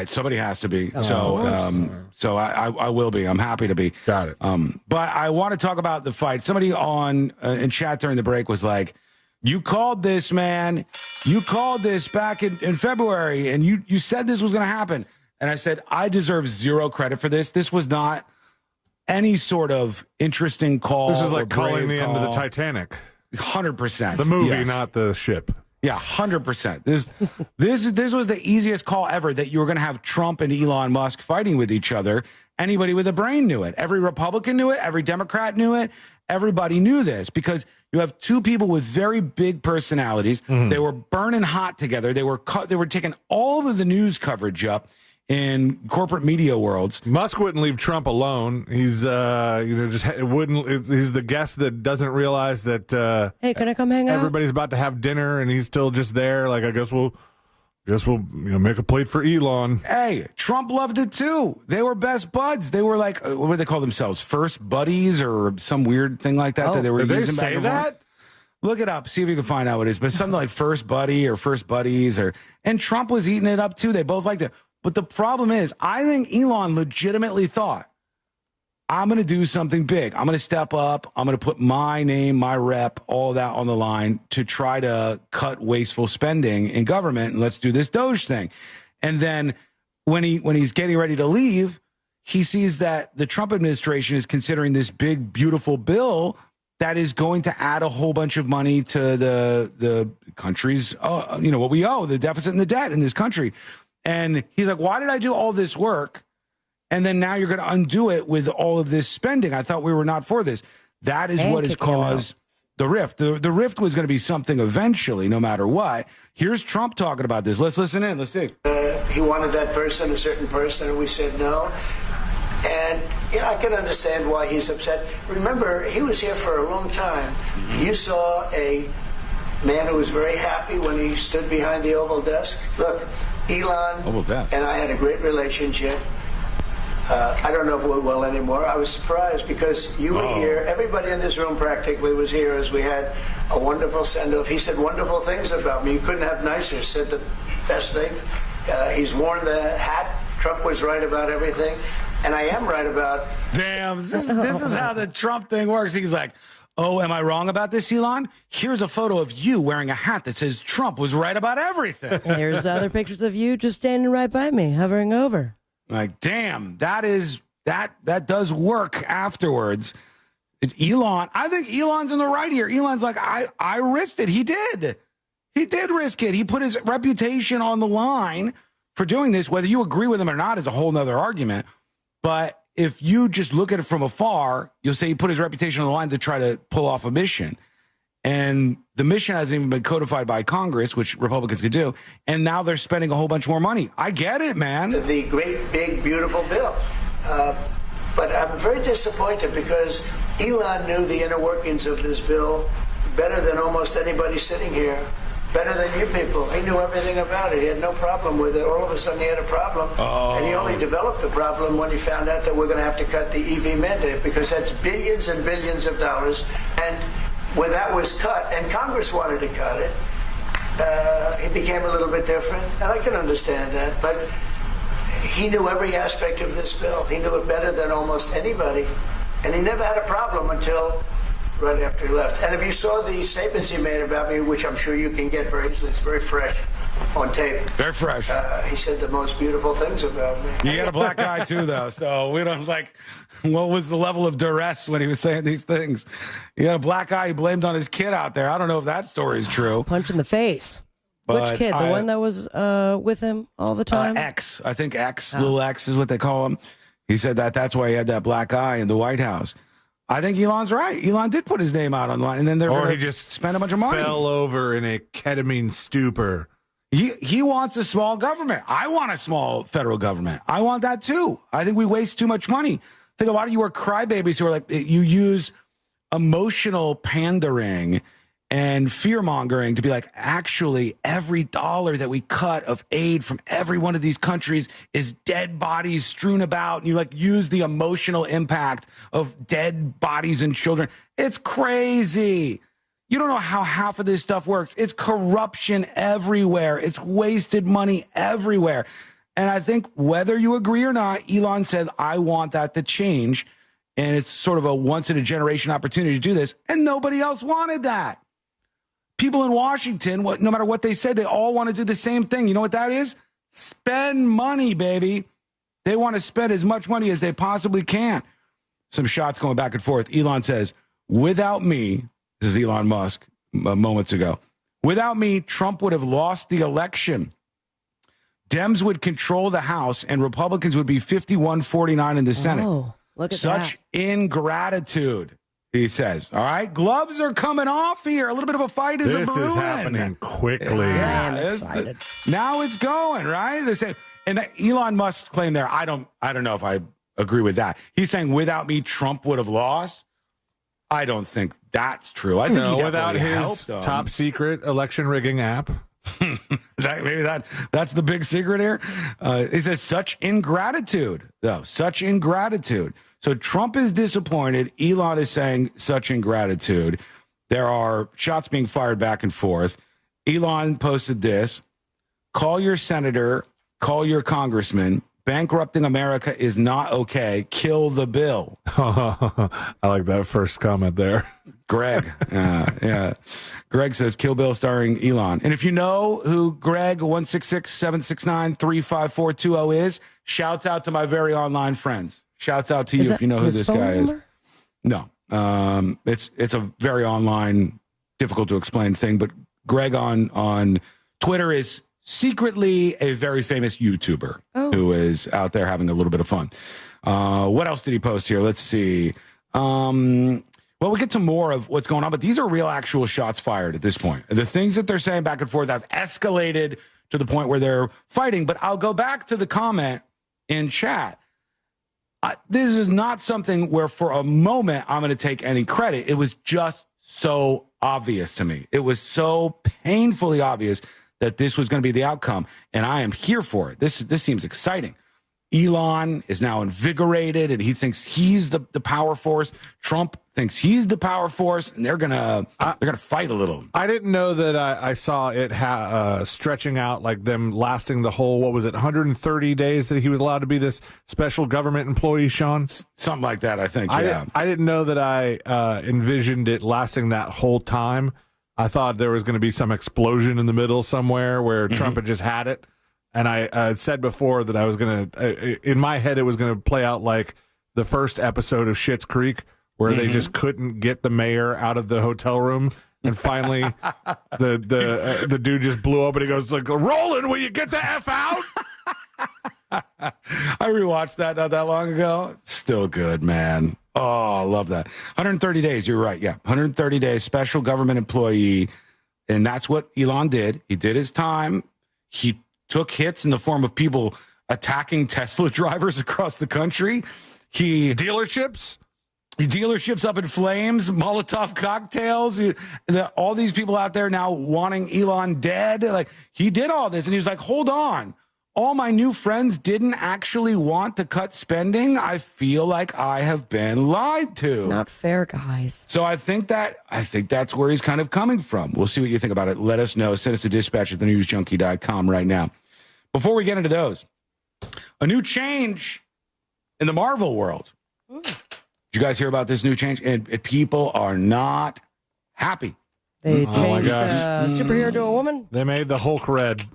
Somebody has to be. So I will be. I'm happy to be. Got it. But I want to talk about the fight. Somebody on in chat during the break was like, you called this, man. You called this back in February, and you said this was going to happen. And I said, I deserve zero credit for this. This was not any sort of interesting call. This is like calling the end of the Titanic. 100%. The movie, not the ship. Yeah, 100%. This was the easiest call ever, that you were going to have Trump and Elon Musk fighting with each other. Anybody with a brain knew it. Every Republican knew it. Every Democrat knew it. Everybody knew this because you have two people with very big personalities. They were burning hot together. They were taking all of the news coverage up in corporate media worlds. Musk wouldn't leave Trump alone. He's he's the guest that doesn't realize that hey, can I come hang out? Everybody's about to have dinner and he's still just there. Like, I guess we'll make a plate for Elon. Hey, Trump loved it too. They were best buds. They were like, what do they call themselves? First buddies or some weird thing like that that they were did using they back say and that? forth. Look it up. See if you can find out what it is. But something like first buddy or first buddies and Trump was eating it up too. They both liked it. But the problem is, I think Elon legitimately thought, I'm going to do something big. I'm going to step up. I'm going to put my name, my rep, all that on the line to try to cut wasteful spending in government. And let's do this Doge thing. And then when he's getting ready to leave, he sees that the Trump administration is considering this big, beautiful bill that is going to add a whole bunch of money to the country's, what we owe, the deficit and the debt in this country. And he's like, why did I do all this work? And then now you're going to undo it with all of this spending. I thought we were not for this. That is what has caused the rift. The rift was going to be something eventually, no matter what. Here's Trump talking about this. Let's listen in. Let's see. He wanted that person, a certain person, and we said no. And I can understand why he's upset. Remember, he was here for a long time. You saw a man who was very happy when he stood behind the Oval Desk. Look, Elon and I had a great relationship. I don't know if we're well anymore. I was surprised because you were here. Everybody in this room practically was here as we had a wonderful send-off. He said wonderful things about me. You couldn't have nicer. Said the best thing. He's worn the hat. Trump was right about everything. And I am right about... Damn, this is how the Trump thing works. He's like, oh, am I wrong about this, Elon? Here's a photo of you wearing a hat that says Trump was right about everything. Here's other pictures of you just standing right by me, hovering over. Like, damn, that does work afterwards. Elon, I think Elon's in the right here. Elon's like, I risked it. He did risk it. He put his reputation on the line for doing this. Whether you agree with him or not is a whole nother argument. But if you just look at it from afar, you'll say he put his reputation on the line to try to pull off a mission. And the mission hasn't even been codified by Congress, which Republicans could do. And now they're spending a whole bunch more money. I get it, man. The great, big, beautiful bill. But I'm very disappointed because Elon knew the inner workings of this bill better than almost anybody sitting here. Better than you people. He knew everything about it. He had no problem with it. All of a sudden he had a problem. And he only developed the problem when he found out that we're going to have to cut the EV mandate because that's billions and billions of dollars. And when that was cut, and Congress wanted to cut it, it became a little bit different. And I can understand that. But he knew every aspect of this bill. He knew it better than almost anybody. And he never had a problem until right after he left. And if you saw the statements he made about me, which I'm sure you can get very easily, it's very fresh on tape. Very fresh. He said the most beautiful things about me. You got a black eye too, though, so we don't like. What was the level of duress when he was saying these things? He had a black eye. He blamed on his kid out there. I don't know if that story is true. Punch in the face. But which kid? The one that was with him all the time? X. I think X. Little X is what they call him. He said that's why he had that black eye in the White House. I think Elon's right. Elon did put his name out online, and then they're going to just spend a bunch of money. Fell over in a ketamine stupor. He wants a small government. I want a small federal government. I want that too. I think we waste too much money. I think a lot of you are crybabies who are like, you use emotional pandering and fear-mongering to be like, actually, every dollar that we cut of aid from every one of these countries is dead bodies strewn about. And you like use the emotional impact of dead bodies and children. It's crazy. You don't know how half of this stuff works. It's corruption everywhere. It's wasted money everywhere. And I think whether you agree or not, Elon said, I want that to change. And it's sort of a once-in-a-generation opportunity to do this. And nobody else wanted that. People in Washington, no matter what they said, they all want to do the same thing. You know what that is? Spend money, baby. They want to spend as much money as they possibly can. Some shots going back and forth. Elon says, without me, this is Elon Musk moments ago, without me, Trump would have lost the election. Dems would control the House and Republicans would be 51-49 in the Senate. Oh, look at Such that. ingratitude, he says. All right, gloves are coming off here. A little bit of a fight is This a brewing. is happening quickly. Yeah, now it's going, right? They say, and Elon Musk's claim there, I don't know if I agree with that. He's saying without me, Trump would have lost. I don't think that's true. I think he without definitely his helped them. top secret election rigging app. That's the big secret here. He says such ingratitude, though. Such ingratitude. So Trump is disappointed. Elon is saying such ingratitude. There are shots being fired back and forth. Elon posted this. Call your senator. Call your congressman. Bankrupting America is not okay. Kill the bill. I like that first comment there. Greg. Yeah. Greg says Kill Bill starring Elon. And if you know who Greg 166-769-35420 is, shouts out to my very online friends. Shouts out to you if you know who this guy is. No. It's a very online, difficult to explain thing, but Greg on Twitter is secretly a very famous YouTuber who is out there having a little bit of fun. What else did he post here? Let's see. Well, we'll get to more of what's going on, but these are real actual shots fired at this point. The things that they're saying back and forth have escalated to the point where they're fighting, but I'll go back to the comment in chat. This is not something where for a moment I'm going to take any credit. It was just so obvious to me. It was so painfully obvious that this was going to be the outcome, and I am here for it. This seems exciting. Elon is now invigorated, and he thinks he's the power force. Trump thinks he's the power force, and they're gonna fight a little. I didn't know that I saw it stretching out, like them lasting the whole, 130 days that he was allowed to be this special government employee, Sean? Something like that, I think, yeah. I didn't know that I envisioned it lasting that whole time. I thought there was going to be some explosion in the middle somewhere where Trump had just had it. And I said before that I was going to, in my head, it was going to play out like the first episode of Schitt's Creek, where they just couldn't get the mayor out of the hotel room. And finally, the dude just blew up and he goes like, Roland, will you get the F out? I rewatched that not that long ago. Still good, man. Oh, I love that. 130 days. You're right. Yeah. 130 days, special government employee. And that's what Elon did. He did his time. He took hits in the form of people attacking Tesla drivers across the country. Dealerships up in flames, Molotov cocktails. All these people out there now wanting Elon dead. Like, he did all this, and he was like, hold on. All my new friends didn't actually want to cut spending. I feel like I have been lied to. Not fair, guys. So I think that's where he's kind of coming from. We'll see what you think about it. Let us know. Send us a dispatch at thenewsjunkie.com right now. Before we get into those, a new change in the Marvel world. Did you guys hear about this new change? And people are not happy. They changed superhero to a woman? They made the Hulk red.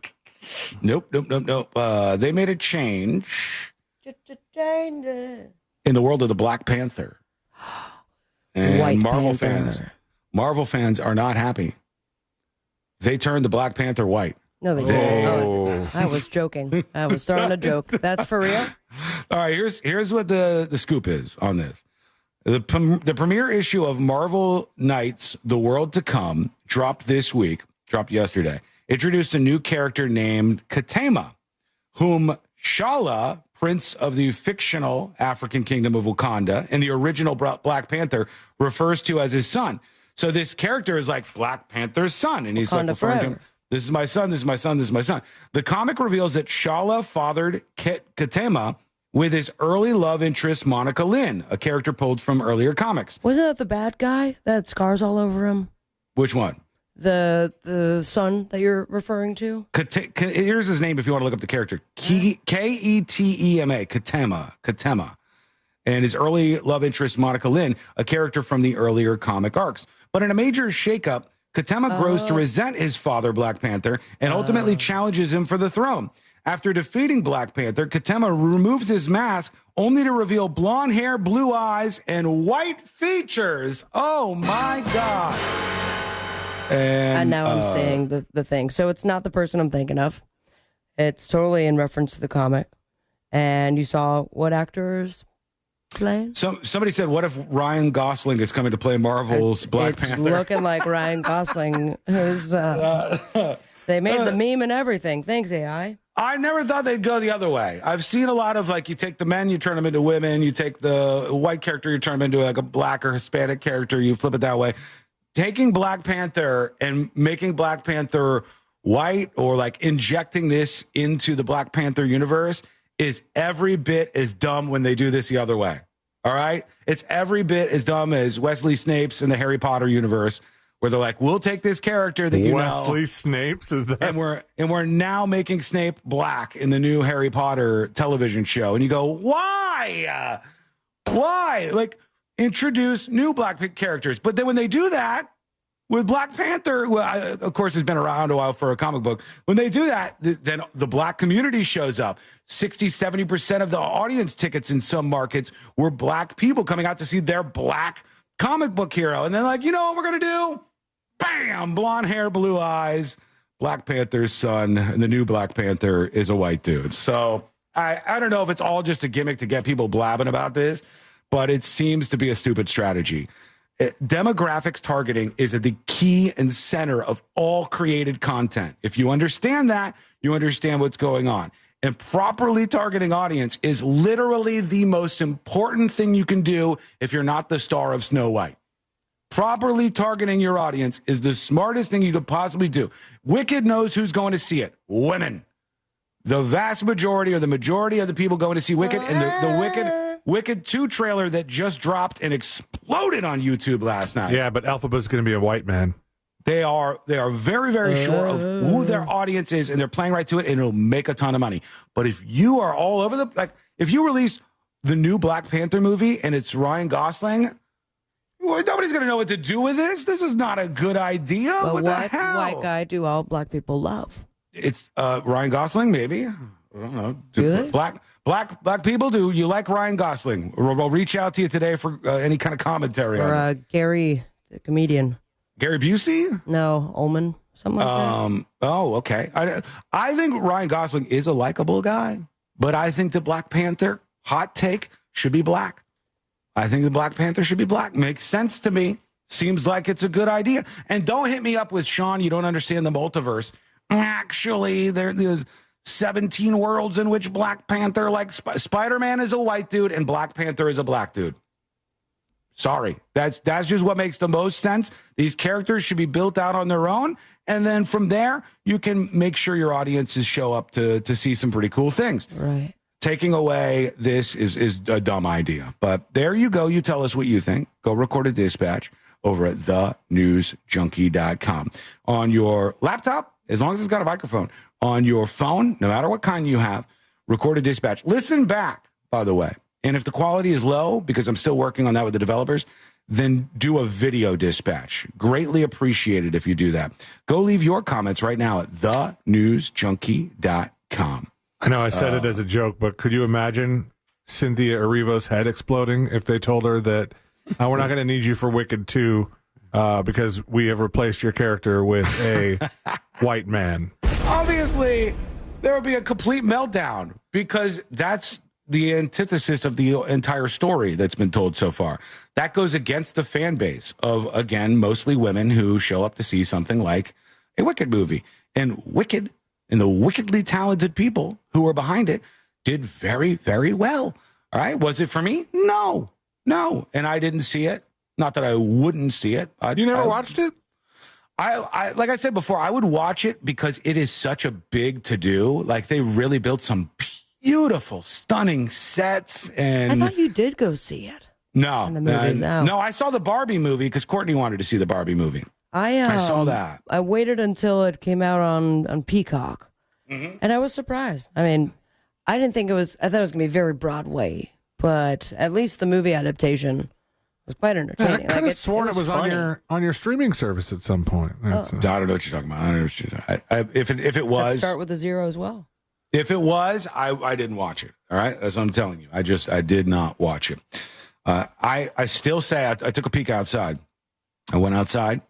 Nope. They made a change in the world of the Black Panther. And White Marvel Panther. fans are not happy. They turned the Black Panther white. No, they didn't. Oh, I was joking. I was throwing a joke. That's for real? All right, here's what the scoop is on this. The premiere issue of Marvel Knights, The World to Come, dropped yesterday. Introduced a new character named Katema, whom Shala, prince of the fictional African kingdom of Wakanda, and the original Black Panther refers to as his son. So this character is like Black Panther's son, and he's like Wakanda referring to forever. him. This is my son. This is my son. This is my son. The comic reveals that Shala fathered Katema with his early love interest, Monica Lynn, a character pulled from earlier comics. Wasn't that the bad guy that had scars all over him? Which one? The son that you're referring to? Here's his name if you want to look up the character. Ketema. Katema. And his early love interest, Monica Lynn, a character from the earlier comic arcs. But in a major shakeup, Katema grows to resent his father, Black Panther, and ultimately challenges him for the throne. After defeating Black Panther, Katema removes his mask only to reveal blonde hair, blue eyes, and white features. Oh, my God. And now I'm saying the thing. So it's not the person I'm thinking of. It's totally in reference to the comic. And you saw what actors playing? Somebody said, what if Ryan Gosling is coming to play Marvel's Black Panther? It's looking like Ryan Gosling. They made the meme and everything. Thanks, AI. I never thought they'd go the other way. I've seen a lot of, like, you take the men, you turn them into women. You take the white character, you turn them into like a black or Hispanic character. You flip it that way. Taking Black Panther and making Black Panther white, or like injecting this into the Black Panther universe, is every bit as dumb when they do this the other way. All right? It's every bit as dumb as Wesley Snipes in the Harry Potter universe, where they're like, we'll take this character that Wesley Snipes, is that? And we're now making Snape black in the new Harry Potter television show. And you go, why? Why? Like, introduce new black characters. But then when they do that with Black Panther, well, of course, it's been around a while for a comic book. When they do that, then the black community shows up. 60-70% of the audience tickets in some markets were black people coming out to see their black comic book hero. And they're like, you know what we're going to do? Bam! Blonde hair, blue eyes, Black Panther's son, and the new Black Panther is a white dude. So I don't know if it's all just a gimmick to get people blabbing about this, but it seems to be a stupid strategy. Demographics targeting is at the key and center of all created content. If you understand that, you understand what's going on. And properly targeting audience is literally the most important thing you can do if you're not the star of Snow White. Properly targeting your audience is the smartest thing you could possibly do. Wicked knows who's going to see it. Women. The vast majority, or the majority of the people going to see Wicked, and the Wicked 2 trailer that just dropped and exploded on YouTube last night. Yeah, but Elphaba's going to be a white man. They are very, very sure of who their audience is, and they're playing right to it, and it'll make a ton of money. But if you are all over if you release the new Black Panther movie and it's Ryan Gosling, well, nobody's going to know what to do with this. This is not a good idea. But what the hell? white guy do all black people love? It's Ryan Gosling, maybe. I don't know. Do they? Black people, do you like Ryan Gosling? We'll reach out to you today for any kind of commentary on it. Or Gary, the comedian. Gary Busey? No, Ullman. Something like that. Oh, okay. I think Ryan Gosling is a likable guy, but I think the Black Panther, hot take, should be black. I think the Black Panther should be black. Makes sense to me. Seems like it's a good idea. And don't hit me up with, Sean, you don't understand the multiverse. Actually, there's 17 worlds in which Black Panther, like Spider-Man is a white dude and Black Panther is a black dude. Sorry. That's just what makes the most sense. These characters should be built out on their own. And then from there, you can make sure your audiences show up to see some pretty cool things. Right. Taking away this is a dumb idea. But there you go. You tell us what you think. Go record a dispatch over at thenewsjunkie.com. On your laptop, as long as it's got a microphone. On your phone, no matter what kind you have, record a dispatch. Listen back, by the way. And if the quality is low, because I'm still working on that with the developers, then do a video dispatch. Greatly appreciated if you do that. Go leave your comments right now at thenewsjunkie.com. I know I said it as a joke, but could you imagine Cynthia Erivo's head exploding if they told her that we're not going to need you for Wicked 2 because we have replaced your character with a white man? Obviously, there would be a complete meltdown because that's the antithesis of the entire story that's been told so far. That goes against the fan base of, again, mostly women who show up to see something like a Wicked movie. And Wicked and the wickedly talented people who were behind it did very, very well. All right. Was it for me? No. And I didn't see it. Not that I wouldn't see it. You never watched it? I like I said before, I would watch it because it is such a big to do. Like they really built some beautiful, stunning sets. And I thought you did go see it. No, And the movie's out. No, I saw the Barbie movie because Courtney wanted to see the Barbie movie. I saw that. I waited until it came out on Peacock, and I was surprised. I mean, I didn't think it was. I thought it was going to be very Broadway, but at least the movie adaptation was quite entertaining. I could have sworn it was on your streaming service at some point. I don't know what you're talking about. I don't know what you're talking about. If it was, Let's start with a 0 as well. If it was, I didn't watch it. All right, that's what I'm telling you. I did not watch it. I still say I took a peek outside. I went outside.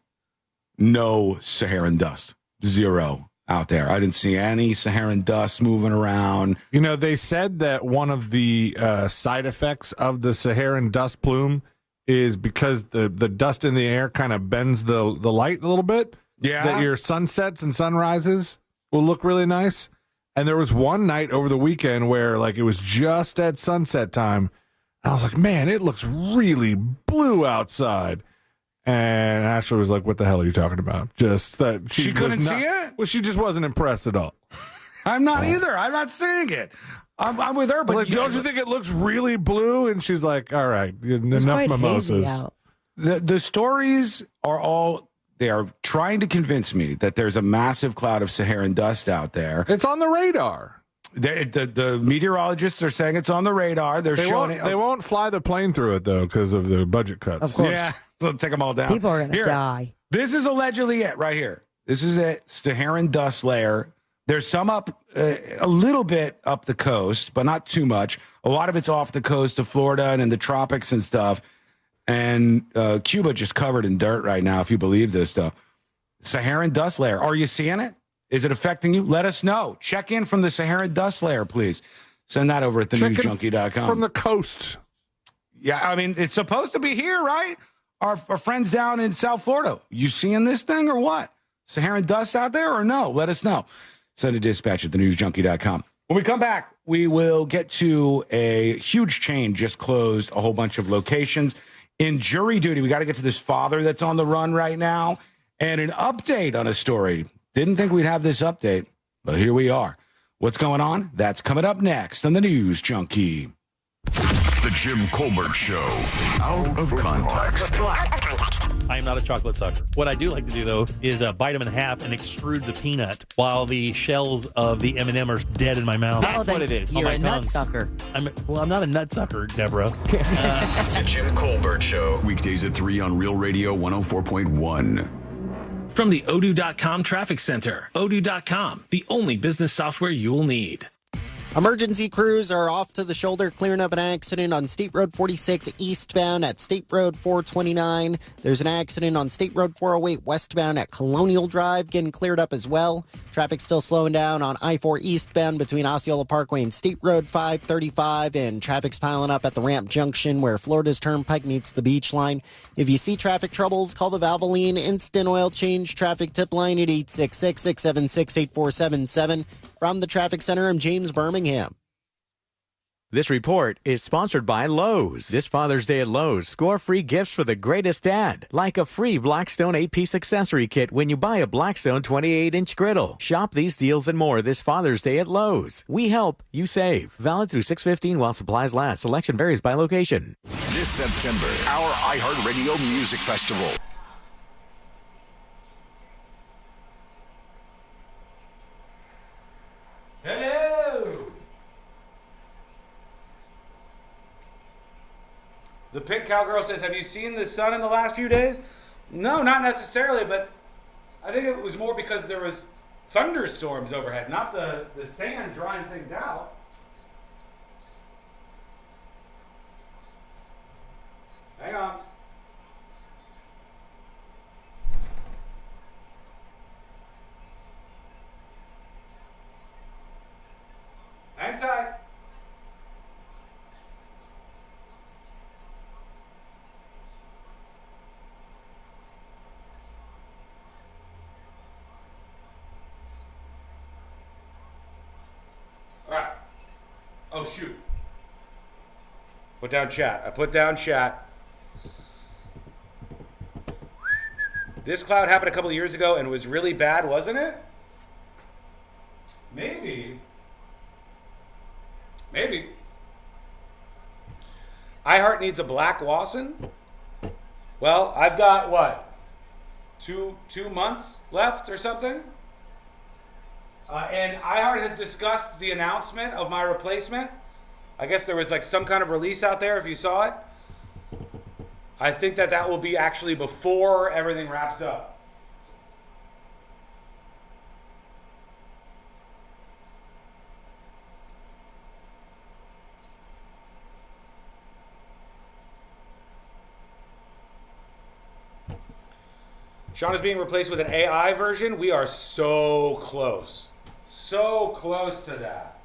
No Saharan dust. 0 out there. I didn't see any Saharan dust moving around. You know, they said that one of the side effects of the Saharan dust plume is because the dust in the air kind of bends the light a little bit. Yeah. That your sunsets and sunrises will look really nice. And there was one night over the weekend where like it was just at sunset time. And I was like, man, it looks really blue outside. And Ashley was like, what the hell are you talking about? Just that she couldn't see it? Well, she just wasn't impressed at all. I'm not either. I'm not seeing it. I'm with her. But like, don't you think it looks really blue? And she's like, all right, enough mimosas. The stories are all, they are trying to convince me that there's a massive cloud of Saharan dust out there. It's on the radar. The meteorologists are saying it's on the radar. They won't fly the plane through it, though, because of the budget cuts. Of course. Yeah, so take them all down. People are going to die. This is allegedly it right here. This is it. Saharan dust layer. There's some up, a little bit up the coast, but not too much. A lot of it's off the coast of Florida and in the tropics and stuff. And Cuba just covered in dirt right now, if you believe this stuff. Saharan dust layer. Are you seeing it? Is it affecting you? Let us know. Check in from the Saharan dust layer, please. Send that over at thenewsjunkie.com. From the coast. Yeah, I mean, it's supposed to be here, right? Our friends down in South Florida. You seeing this thing or what? Saharan dust out there or no? Let us know. Send a dispatch at thenewsjunkie.com. When we come back, we will get to a huge chain just closed a whole bunch of locations. In jury duty, we got to get to this father that's on the run right now and an update on a story. Didn't think we'd have this update, but here we are. What's going on? That's coming up next on the News Junkie. The Jim Colbert Show. Out of context. I am not a chocolate sucker. What I do like to do, though, is bite them in half and extrude the peanut while the shells of the M&M are dead in my mouth. That's what it is. You're a nut sucker. I'm not a nut sucker, Deborah. The Jim Colbert Show. Weekdays at 3 on Real Radio 104.1. From the Odoo.com Traffic Center. Odoo.com, the only business software you will need. Emergency crews are off to the shoulder clearing up an accident on State Road 46 eastbound at State Road 429. There's an accident on State Road 408 westbound at Colonial Drive getting cleared up as well. Traffic still slowing down on I-4 eastbound between Osceola Parkway and State Road 535, and traffic's piling up at the Ramp Junction where Florida's Turnpike meets the Beach Line. If you see traffic troubles, call the Valvoline Instant Oil Change Traffic Tip Line at 866-676-8477. From the Traffic Center, I'm James Birmingham. This report is sponsored by Lowe's. This Father's Day at Lowe's, score free gifts for the greatest dad, like a free Blackstone 8-piece accessory kit when you buy a Blackstone 28-inch griddle. Shop these deals and more this Father's Day at Lowe's. We help, you save. Valid through 6/15 while supplies last. Selection varies by location. This September, our iHeartRadio Music Festival. Hello. The Pink Cowgirl says, have you seen the sun in the last few days? No, not necessarily, but I think it was more because there was thunderstorms overhead, not the sand drying things out. Hang on. Hang tight. All right. Oh, shoot. Put down chat. I put down chat. This cloud happened a couple of years ago and was really bad, wasn't it? Maybe. iHeart needs a Black Wasson. Well, I've got what? Two months left or something? And iHeart has discussed the announcement of my replacement. I guess there was like some kind of release out there if you saw it. I think that will be actually before everything wraps up. Sean is being replaced with an AI version. We are so close. So close to that.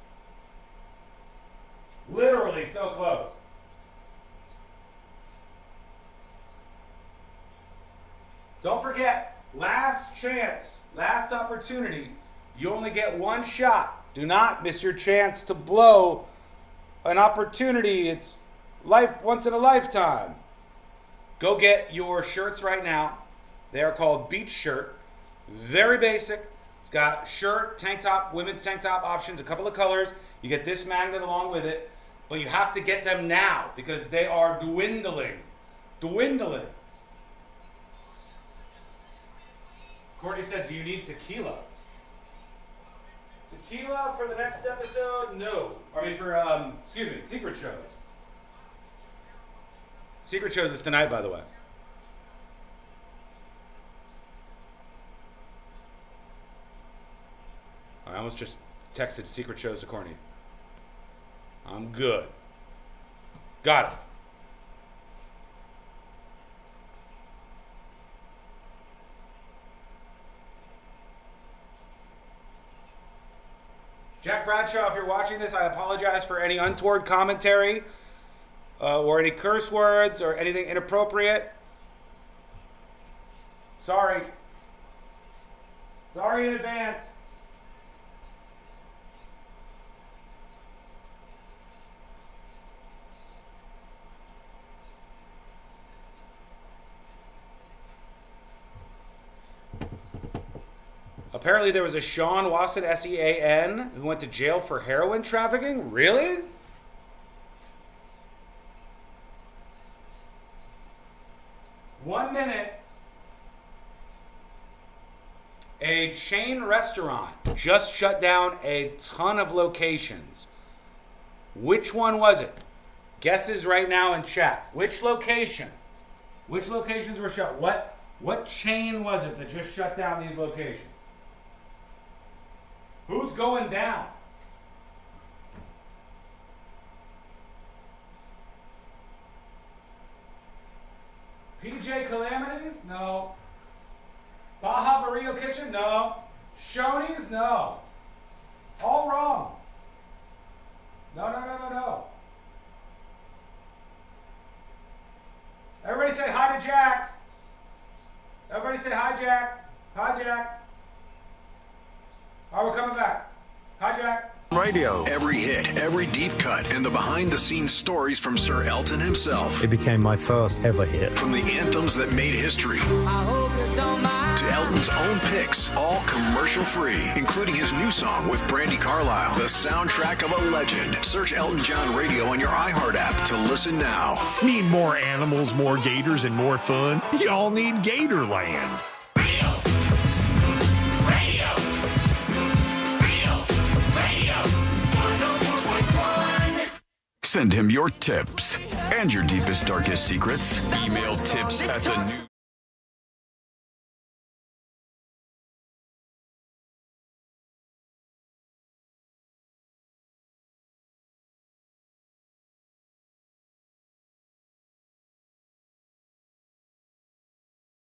Literally so close. Don't forget, last chance, last opportunity. You only get one shot. Do not miss your chance to blow an opportunity. It's life once in a lifetime. Go get your shirts right now. They are called Beach Shirt. Very basic. It's got shirt, tank top, women's tank top options, a couple of colors. You get this magnet along with it. But you have to get them now because they are dwindling. Dwindling. Courtney said, do you need tequila? Tequila for the next episode? No. I mean for, Secret Shows. Secret Shows is tonight, by the way. I almost just texted Secret Shows to Courtney. I'm good. Got it. Jack Bradshaw, if you're watching this, I apologize for any untoward commentary or any curse words or anything inappropriate. Sorry. Sorry in advance. Apparently there was a Sean Wasson, S-E-A-N, who went to jail for heroin trafficking? Really? One minute. A chain restaurant just shut down a ton of locations. Which one was it? Guesses right now in chat. Which locations? Which locations were shut? What chain was it that just shut down these locations? Who's going down? PJ Calamities? No. Baja Burrito Kitchen? No. Shoney's? No. All wrong. No. Everybody say hi to Jack. Everybody say hi, Jack. Hi, Jack. All right, we're coming back. Hi, Jack. Radio. Every hit, every deep cut, and the behind-the-scenes stories from Sir Elton himself. It became my first ever hit. From the anthems that made history to Elton's own picks, all commercial-free, including his new song with Brandi Carlile, the soundtrack of a legend. Search Elton John Radio on your iHeart app to listen now. Need more animals, more gators, and more fun? Y'all need Gatorland. Send him your tips and your deepest, darkest secrets. Email tips at the new.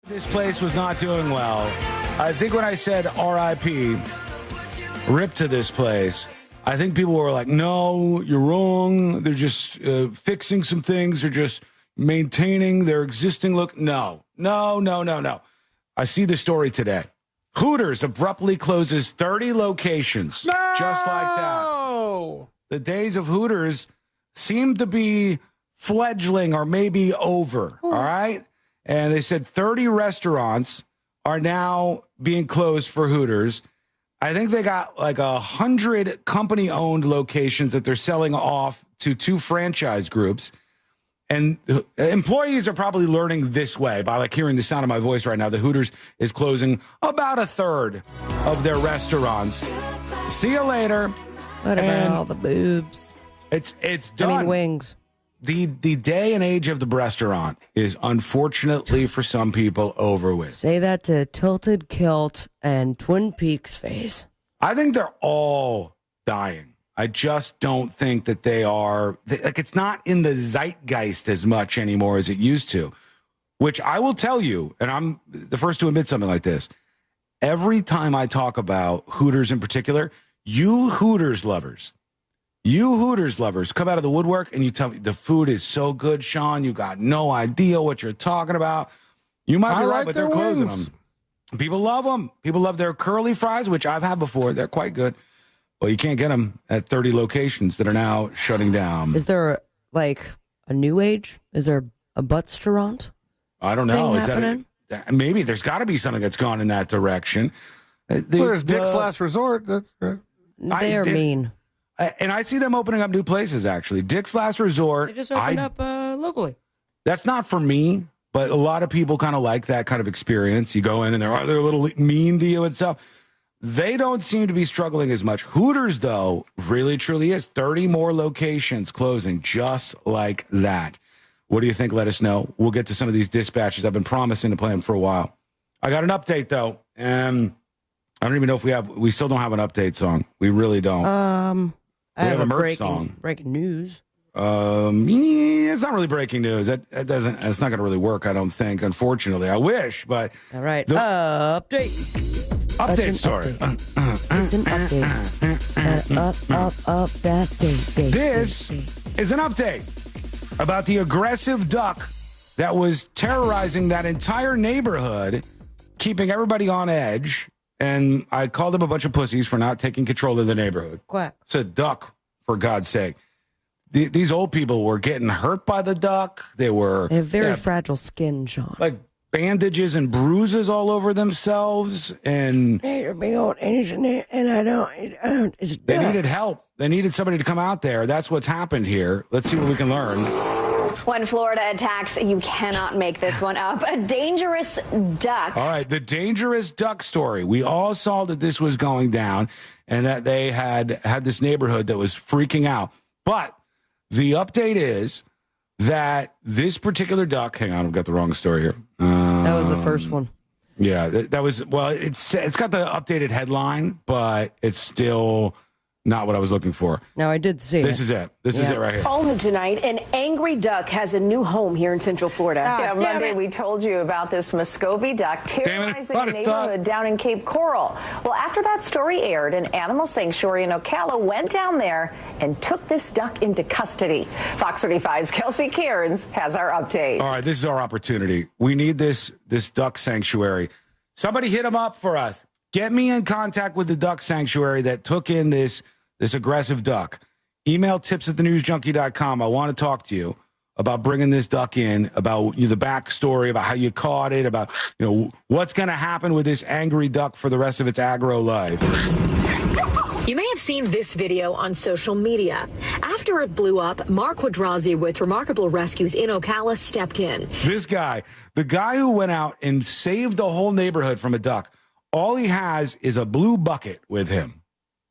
This place was not doing well. I think when I said RIP, rip to this place, I think people were like, no, you're wrong. They're just fixing some things. They're just maintaining their existing look. No. I see the story today. Hooters abruptly closes 30 locations. No! Just like that. The days of Hooters seem to be fledgling or maybe over. All right. And they said 30 restaurants are now being closed for Hooters. I think they got like 100 company-owned locations that they're selling off to 2 franchise groups. And employees are probably learning this way by like hearing the sound of my voice right now. The Hooters is closing about 1/3 of their restaurants. See you later. What about all the boobs? It's done. I mean, wings. The day and age of the restaurant is unfortunately for some people over with. Say that to Tilted Kilt and Twin Peaks face. I think they're all dying. I just don't think that they are, like, it's not in the zeitgeist as much anymore as it used to, which I will tell you, and I'm the first to admit something like this. Every time I talk about Hooters in particular, you Hooters lovers come out of the woodwork and you tell me the food is so good, Sean. You got no idea what you're talking about. You might be right, but they're closing them. People love them. People love their curly fries, which I've had before. They're quite good. Well, you can't get them at 30 locations that are now shutting down. Is there like a new age? Is there a butts-restaurant? I don't know. Is that maybe there's got to be something that's gone in that direction. There's Dick's Last Resort. They're mean. And I see them opening up new places, actually. Dick's Last Resort. They just opened up locally. That's not for me, but a lot of people kind of like that kind of experience. You go in and they're a little mean to you and stuff. They don't seem to be struggling as much. Hooters, though, really, truly is. 30 more locations closing just like that. What do you think? Let us know. We'll get to some of these dispatches. I've been promising to play them for a while. I got an update, though. And I don't even know if we still don't have an update song. We really don't. I have a merch song. Breaking news. It's not really breaking news. It's not going to really work, I don't think, unfortunately. I wish, but. All right. Update. Update story. It's an update. Up that date. This is an update about the aggressive duck that was terrorizing that entire neighborhood, keeping everybody on edge. And I called them a bunch of pussies for not taking control of the neighborhood. Quack. It's a duck, for God's sake. These old people were getting hurt by the duck. They have very fragile skin, Sean. Like bandages and bruises all over themselves, and they're big old Asian, and I don't. It's they needed help. They needed somebody to come out there. That's what's happened here. Let's see what we can learn. When Florida attacks, you cannot make this one up. A dangerous duck. All right, the dangerous duck story. We all saw that this was going down, and that they had this neighborhood that was freaking out. But the update is that this particular duck, hang on, I've got the wrong story here. That was the first one. Yeah, that was, well, it's got the updated headline, but it's still not what I was looking for. No, I did see This is it. This is it right here. Home tonight, an angry duck has a new home here in Central Florida. Monday we told you about this Muscovy duck terrorizing a neighborhood down in Cape Coral. Well, after that story aired, an animal sanctuary in Ocala went down there and took this duck into custody. Fox 35's Kelsey Cairns has our update. All right, this is our opportunity. We need this duck sanctuary. Somebody hit them up for us. Get me in contact with the duck sanctuary that took in this aggressive duck. Email tips@thenewsjunkie.com. I want to talk to you about bringing this duck in, about the backstory, about how you caught it, about what's going to happen with this angry duck for the rest of its aggro life. You may have seen this video on social media. After it blew up, Mark Quadrazi with Remarkable Rescues in Ocala stepped in. This guy, the guy who went out and saved the whole neighborhood from a duck, all he has is a blue bucket with him.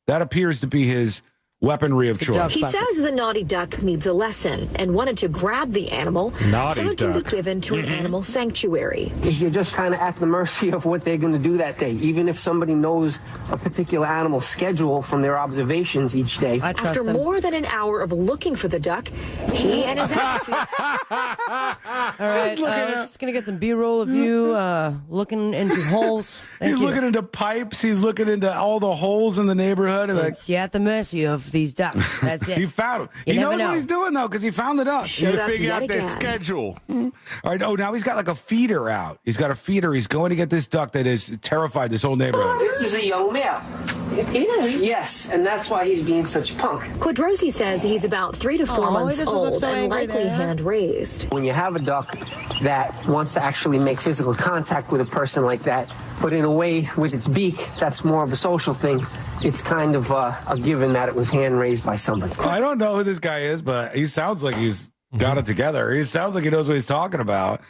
That appears to be his weaponry of choice. He says the naughty duck needs a lesson and wanted to grab the animal so it can be given to an animal sanctuary. You're just kind of at the mercy of what they're going to do that day, even if somebody knows a particular animal's schedule from their observations each day. After more than an hour of looking for the duck, he and his attitude. All right, we're just going to get some B-roll of you looking into holes. He's looking into pipes. He's looking into all the holes in the neighborhood. And you're at the mercy of these ducks. That's it. He found him. He knows what he's doing, though, because he found the duck. You figure out their schedule. All right. Oh, now he's got like a feeder out. He's got a feeder. He's going to get this duck that has terrified this whole neighborhood. This is a young male. Yes, and that's why he's being such a punk. Quadrosi says he's about 3 to 4 months old and likely hand raised. When you have a duck that wants to actually make physical contact with a person like that, but in a way with its beak, that's more of a social thing. It's kind of a given that it was hand raised by somebody. I don't know who this guy is, but he sounds like he's got it together. He sounds like he knows what he's talking about.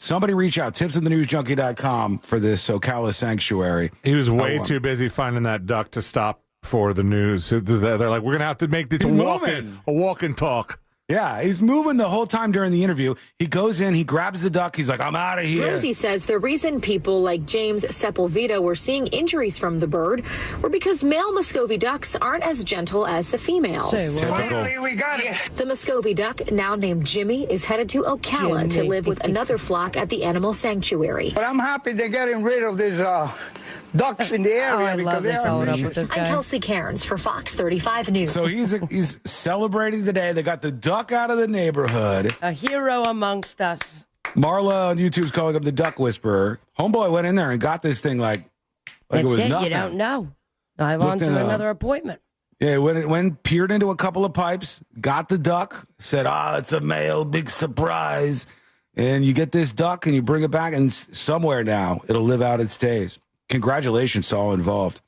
Somebody reach out, tipsinthenewsjunkie.com for this Ocala sanctuary. He was way too busy finding that duck to stop for the news. They're like, we're going to have to make this a walk and talk. Yeah, he's moving the whole time during the interview. He goes in, he grabs the duck. He's like, I'm out of here. Rosie says the reason people like James Sepulveda were seeing injuries from the bird were because male Muscovy ducks aren't as gentle as the females. Finally, we got it. The Muscovy duck, now named Jimmy, is headed to Ocala to live with another flock at the animal sanctuary. But I'm happy they're getting rid of these ducks in the area because they are vicious. I'm Kelsey Cairns for Fox 35 News. So he's celebrating today. They got the duck out of the neighborhood. A hero amongst us. Marla on YouTube's calling him the duck whisperer. Homeboy went in there and got this thing like it was nothing. You don't know. Dive on to another appointment. Yeah, went peered into a couple of pipes, got the duck, said, it's a male, big surprise. And you get this duck and you bring it back, and somewhere now it'll live out its days. Congratulations to all involved.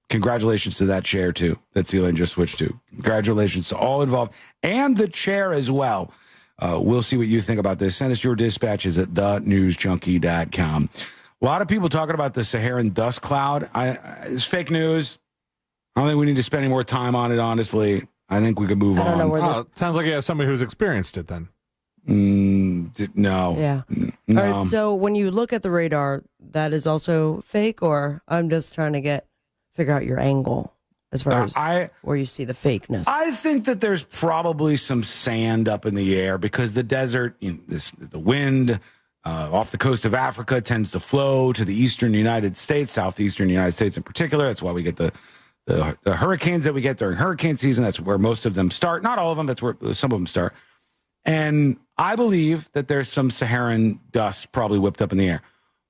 Congratulations to that chair, too, that Elaine just switched to. Congratulations to all involved and the chair as well. We'll see what you think about this. Send us your dispatches at thenewsjunkie.com. A lot of people talking about the Saharan dust cloud. It's fake news. I don't think we need to spend any more time on it, honestly. I think we could move on. It sounds like you have somebody who's experienced it then. No. Yeah. No. All right, so when you look at the radar, that is also fake, or I'm just trying to figure out your angle as far as where you see the fakeness. I think that there's probably some sand up in the air because the desert, the wind off the coast of Africa tends to flow to the eastern United States, southeastern United States in particular. That's why we get the hurricanes that we get during hurricane season. That's where most of them start. Not all of them. That's where some of them start. And I believe that there's some Saharan dust probably whipped up in the air.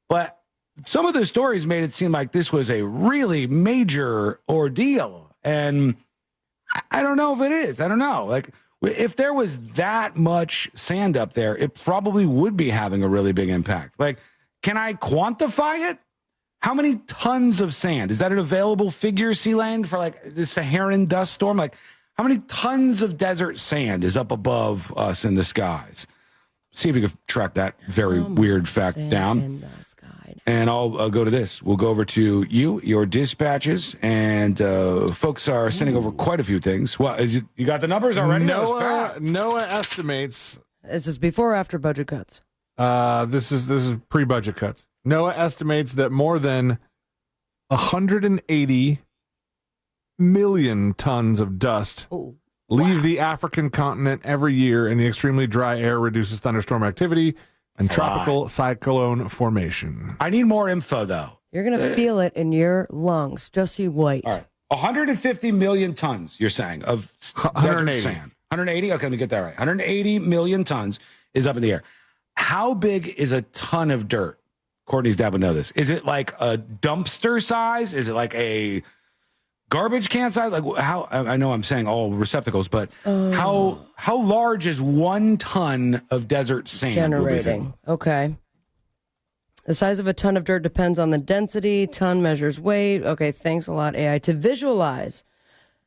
But some of the stories made it seem like this was a really major ordeal. And I don't know if it is. I don't know. Like, if there was that much sand up there, it probably would be having a really big impact. Like, can I quantify it? How many tons of sand? Is that an available figure, Sea-Lane, for like the Saharan dust storm? Like, how many tons of desert sand is up above us in the skies? See if we can track that very weird fact down. And I'll go to this. We'll go over to your dispatches, and folks are sending over quite a few things. Well, you got the numbers already? NOAA estimates. Is this before or after budget cuts? This is pre-budget cuts. NOAA estimates that more than 180 million tons of dust leave the African continent every year, and the extremely dry air reduces thunderstorm activity and tropical cyclone formation. I need more info, though. You're going to feel it in your lungs. Just you wait. All right. 150 million tons, you're saying, of desert sand. 180? Okay, let me get that right. 180 million tons is up in the air. How big is a ton of dirt? Courtney's dad would know this. Is it like a dumpster size? Is it like a garbage can size? Like, how? I know I'm saying all receptacles, but how large is 1 ton of desert sand? Generating. Okay. The size of a ton of dirt depends on the density. Ton measures weight. Okay, thanks a lot, AI. To visualize,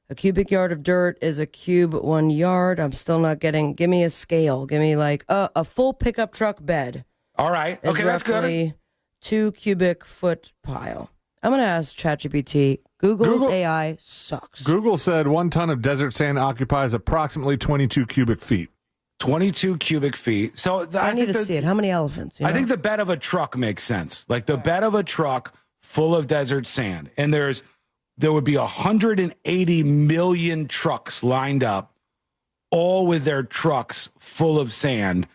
a cubic yard of dirt is a cube 1 yard. I'm still not getting. Give me a scale. Give me like a full pickup truck bed. All right. Okay, that's good. 2 cubic foot pile. I'm going to ask ChatGPT. Google's AI sucks. Google said 1 ton of desert sand occupies approximately 22 cubic feet. 22 cubic feet. So I need to see it. How many elephants? I think the bed of a truck makes sense. Like the bed of a truck full of desert sand. And there would be 180 million trucks lined up, all with their trucks full of sand.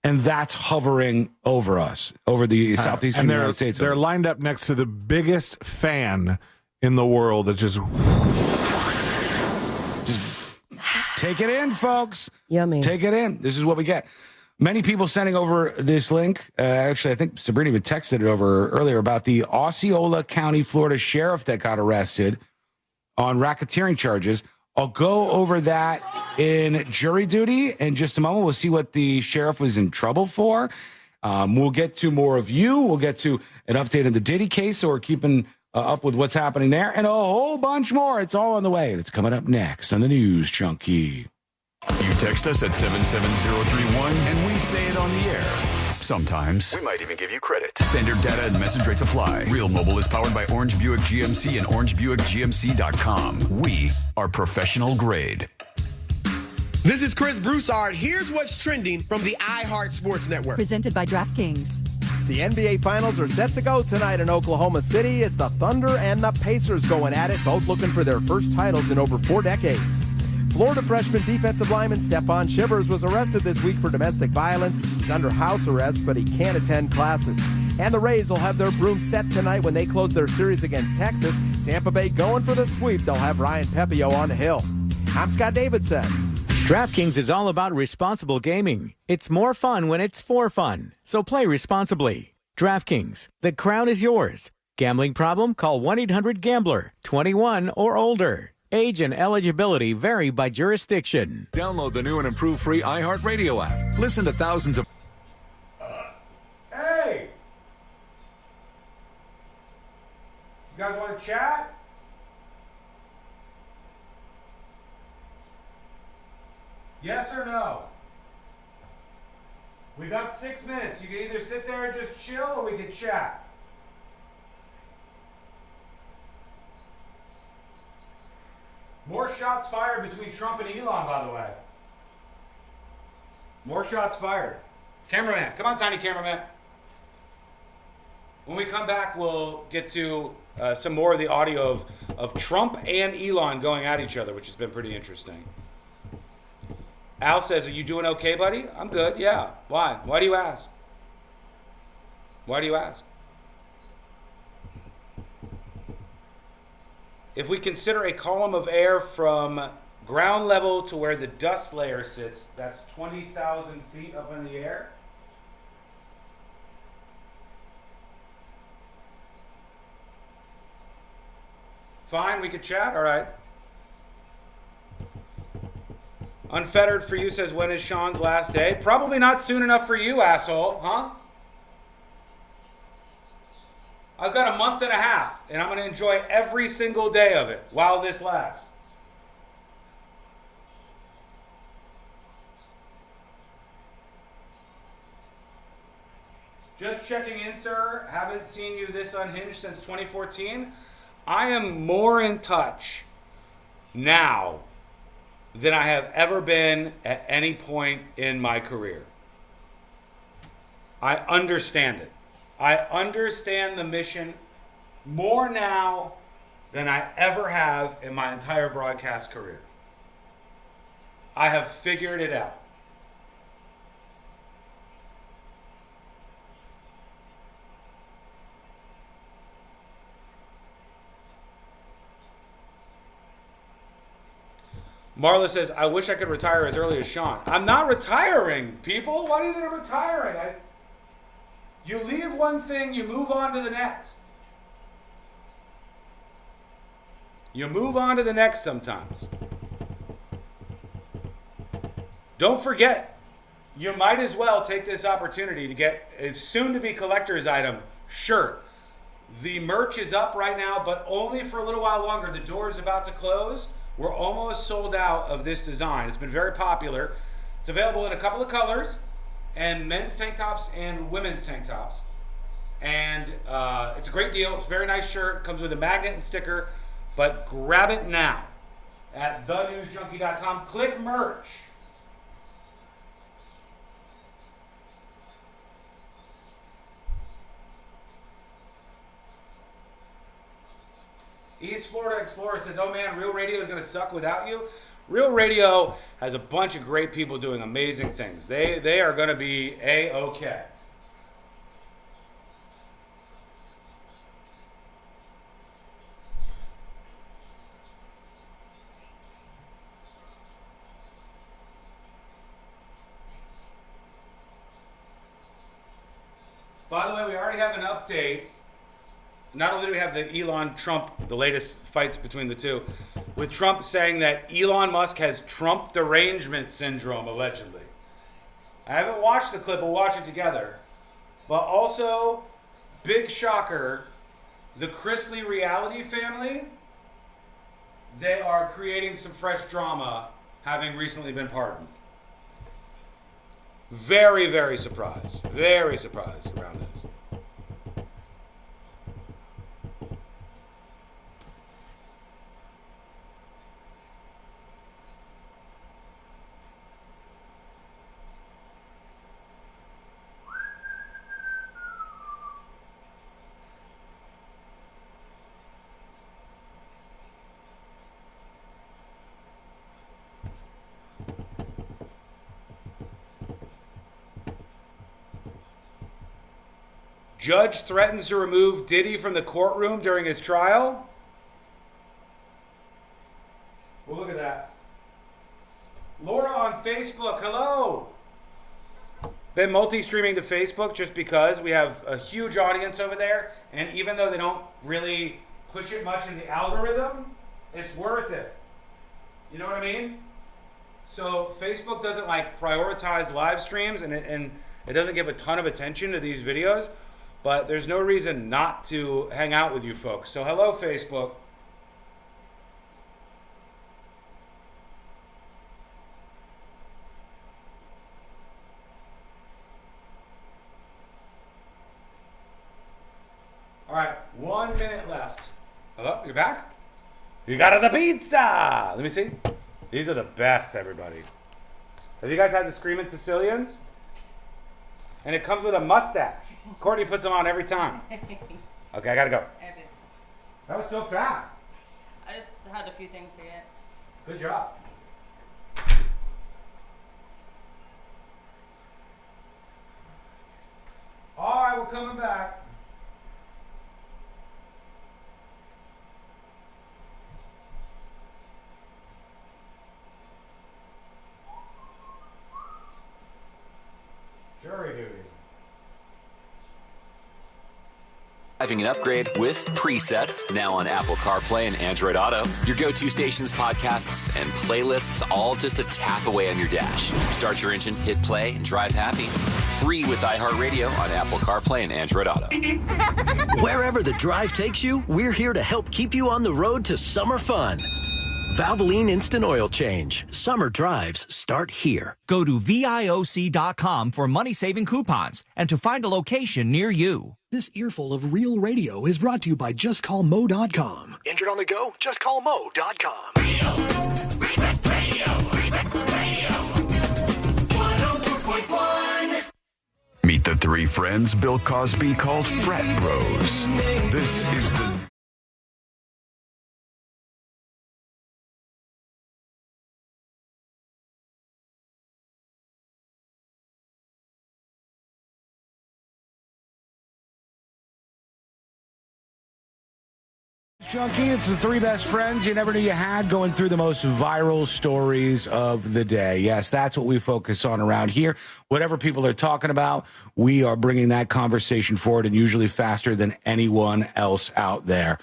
And that's hovering over us, over the southeastern United States. They're lined up next to the biggest fan in the world that just take it in, folks. Yummy. Take it in. This is what we get. Many people sending over this link. Actually, I think Sabrina even texted it over earlier about the Osceola County, Florida sheriff that got arrested on racketeering charges. I'll go over that in jury duty in just a moment. We'll see what the sheriff was in trouble for. We'll get to more of you. We'll get to an update on the Diddy case, so we're keeping up with what's happening there, and a whole bunch more. It's all on the way, and it's coming up next on the News Junkie. You text us at 77031 and we say it on the air. Sometimes. We might even give you credit. Standard data and message rates apply. Real Mobile is powered by Orange Buick GMC and OrangeBuickGMC.com. We are professional grade. This is Chris Broussard. Here's what's trending from the iHeart Sports Network. Presented by DraftKings. The NBA Finals are set to go tonight in Oklahoma City as the Thunder and the Pacers going at it, both looking for their first titles in over 4 decades. Florida freshman defensive lineman Stephon Shivers was arrested this week for domestic violence. He's under house arrest, but he can't attend classes. And the Rays will have their broom set tonight when they close their series against Texas. Tampa Bay going for the sweep. They'll have Ryan Pepio on the hill. I'm Scott Davidson. DraftKings is all about responsible gaming. It's more fun when it's for fun. So play responsibly. DraftKings, the crown is yours. Gambling problem? Call 1-800-GAMBLER. 21 or older. Age and eligibility vary by jurisdiction. Download the new and improved free iHeartRadio app. Listen to thousands of... Hey! You guys want to chat? Yes or no? We got 6 minutes. You can either sit there and just chill, or we can chat. More shots fired between Trump and Elon, by the way. More shots fired. Cameraman, come on, tiny cameraman. When we come back, we'll get to some more of the audio of Trump and Elon going at each other, which has been pretty interesting. Al says, are you doing okay, buddy? I'm good, yeah. Why? Why do you ask? Why do you ask? If we consider a column of air from ground level to where the dust layer sits, that's 20,000 feet up in the air. Fine, we could chat, all right. Unfettered for you says, when is Sean's last day? Probably not soon enough for you, asshole, huh? I've got a month and a half, and I'm going to enjoy every single day of it while this lasts. Just checking in, sir. Haven't seen you this unhinged since 2014. I am more in touch now than I have ever been at any point in my career. I understand it. I understand the mission more now than I ever have in my entire broadcast career. I have figured it out. Marla says, I wish I could retire as early as Sean. I'm not retiring, people. Why do you think I'm retiring? You leave one thing, you move on to the next. You move on to the next sometimes. Don't forget, you might as well take this opportunity to get a soon-to-be collector's item shirt. The merch is up right now, but only for a little while longer. The door is about to close. We're almost sold out of this design. It's been very popular. It's available in a couple of colors, and men's tank tops and women's tank tops. And it's a great deal. It's a very nice shirt. Comes with a magnet and sticker. But grab it now at thenewsjunkie.com. Click merch. East Florida Explorer says, oh man, Real Radio is going to suck without you. Real Radio has a bunch of great people doing amazing things. They are going to be A-okay. By the way, we already have an update not only do we have the Elon Trump, the latest fights between the two, with Trump saying that Elon Musk has Trump derangement syndrome, allegedly. I haven't watched the clip, we'll watch it together. But also, big shocker, the Chrisley reality family, they are creating some fresh drama, having recently been pardoned. Very, very surprised around this. Judge threatens to remove Diddy from the courtroom during his trial. Well, look at that. Laura on Facebook, hello. Been multi-streaming to Facebook just because we have a huge audience over there, and even though they don't really push it much in the algorithm, it's worth it. You know what I mean? So Facebook doesn't like prioritize live streams, and it doesn't give a ton of attention to these videos. But there's no reason not to hang out with you folks. So hello, Facebook. All right, 1 minute left. Hello, you're back? You got the pizza! Let me see. These are the best, everybody. Have you guys had the Screamin' Sicilians? And it comes with a mustache. Courtney puts them on every time. Okay, I gotta go. That was so fast. I just had a few things to get. Good job. All right, we're coming back. Jury duty. Having an upgrade with presets now on Apple CarPlay and Android Auto. Your go-to stations, podcasts, and playlists all just a tap away on your dash. Start your engine, hit play, and drive happy. Free with iHeartRadio on Apple CarPlay and Android Auto. Wherever the drive takes you, we're here to help keep you on the road to summer fun. Valvoline Instant Oil Change. Summer drives start here. Go to VIOC.com for money-saving coupons and to find a location near you. This earful of real radio is brought to you by JustCallMo.com. Injured on the go? JustCallMo.com. Meet the three friends Bill Cosby called frat bros. This is the... Junkie, it's the three best friends you never knew you had going through the most viral stories of the day. Yes, that's what we focus on around here. Whatever people are talking about, we are bringing that conversation forward, and usually faster than anyone else out there.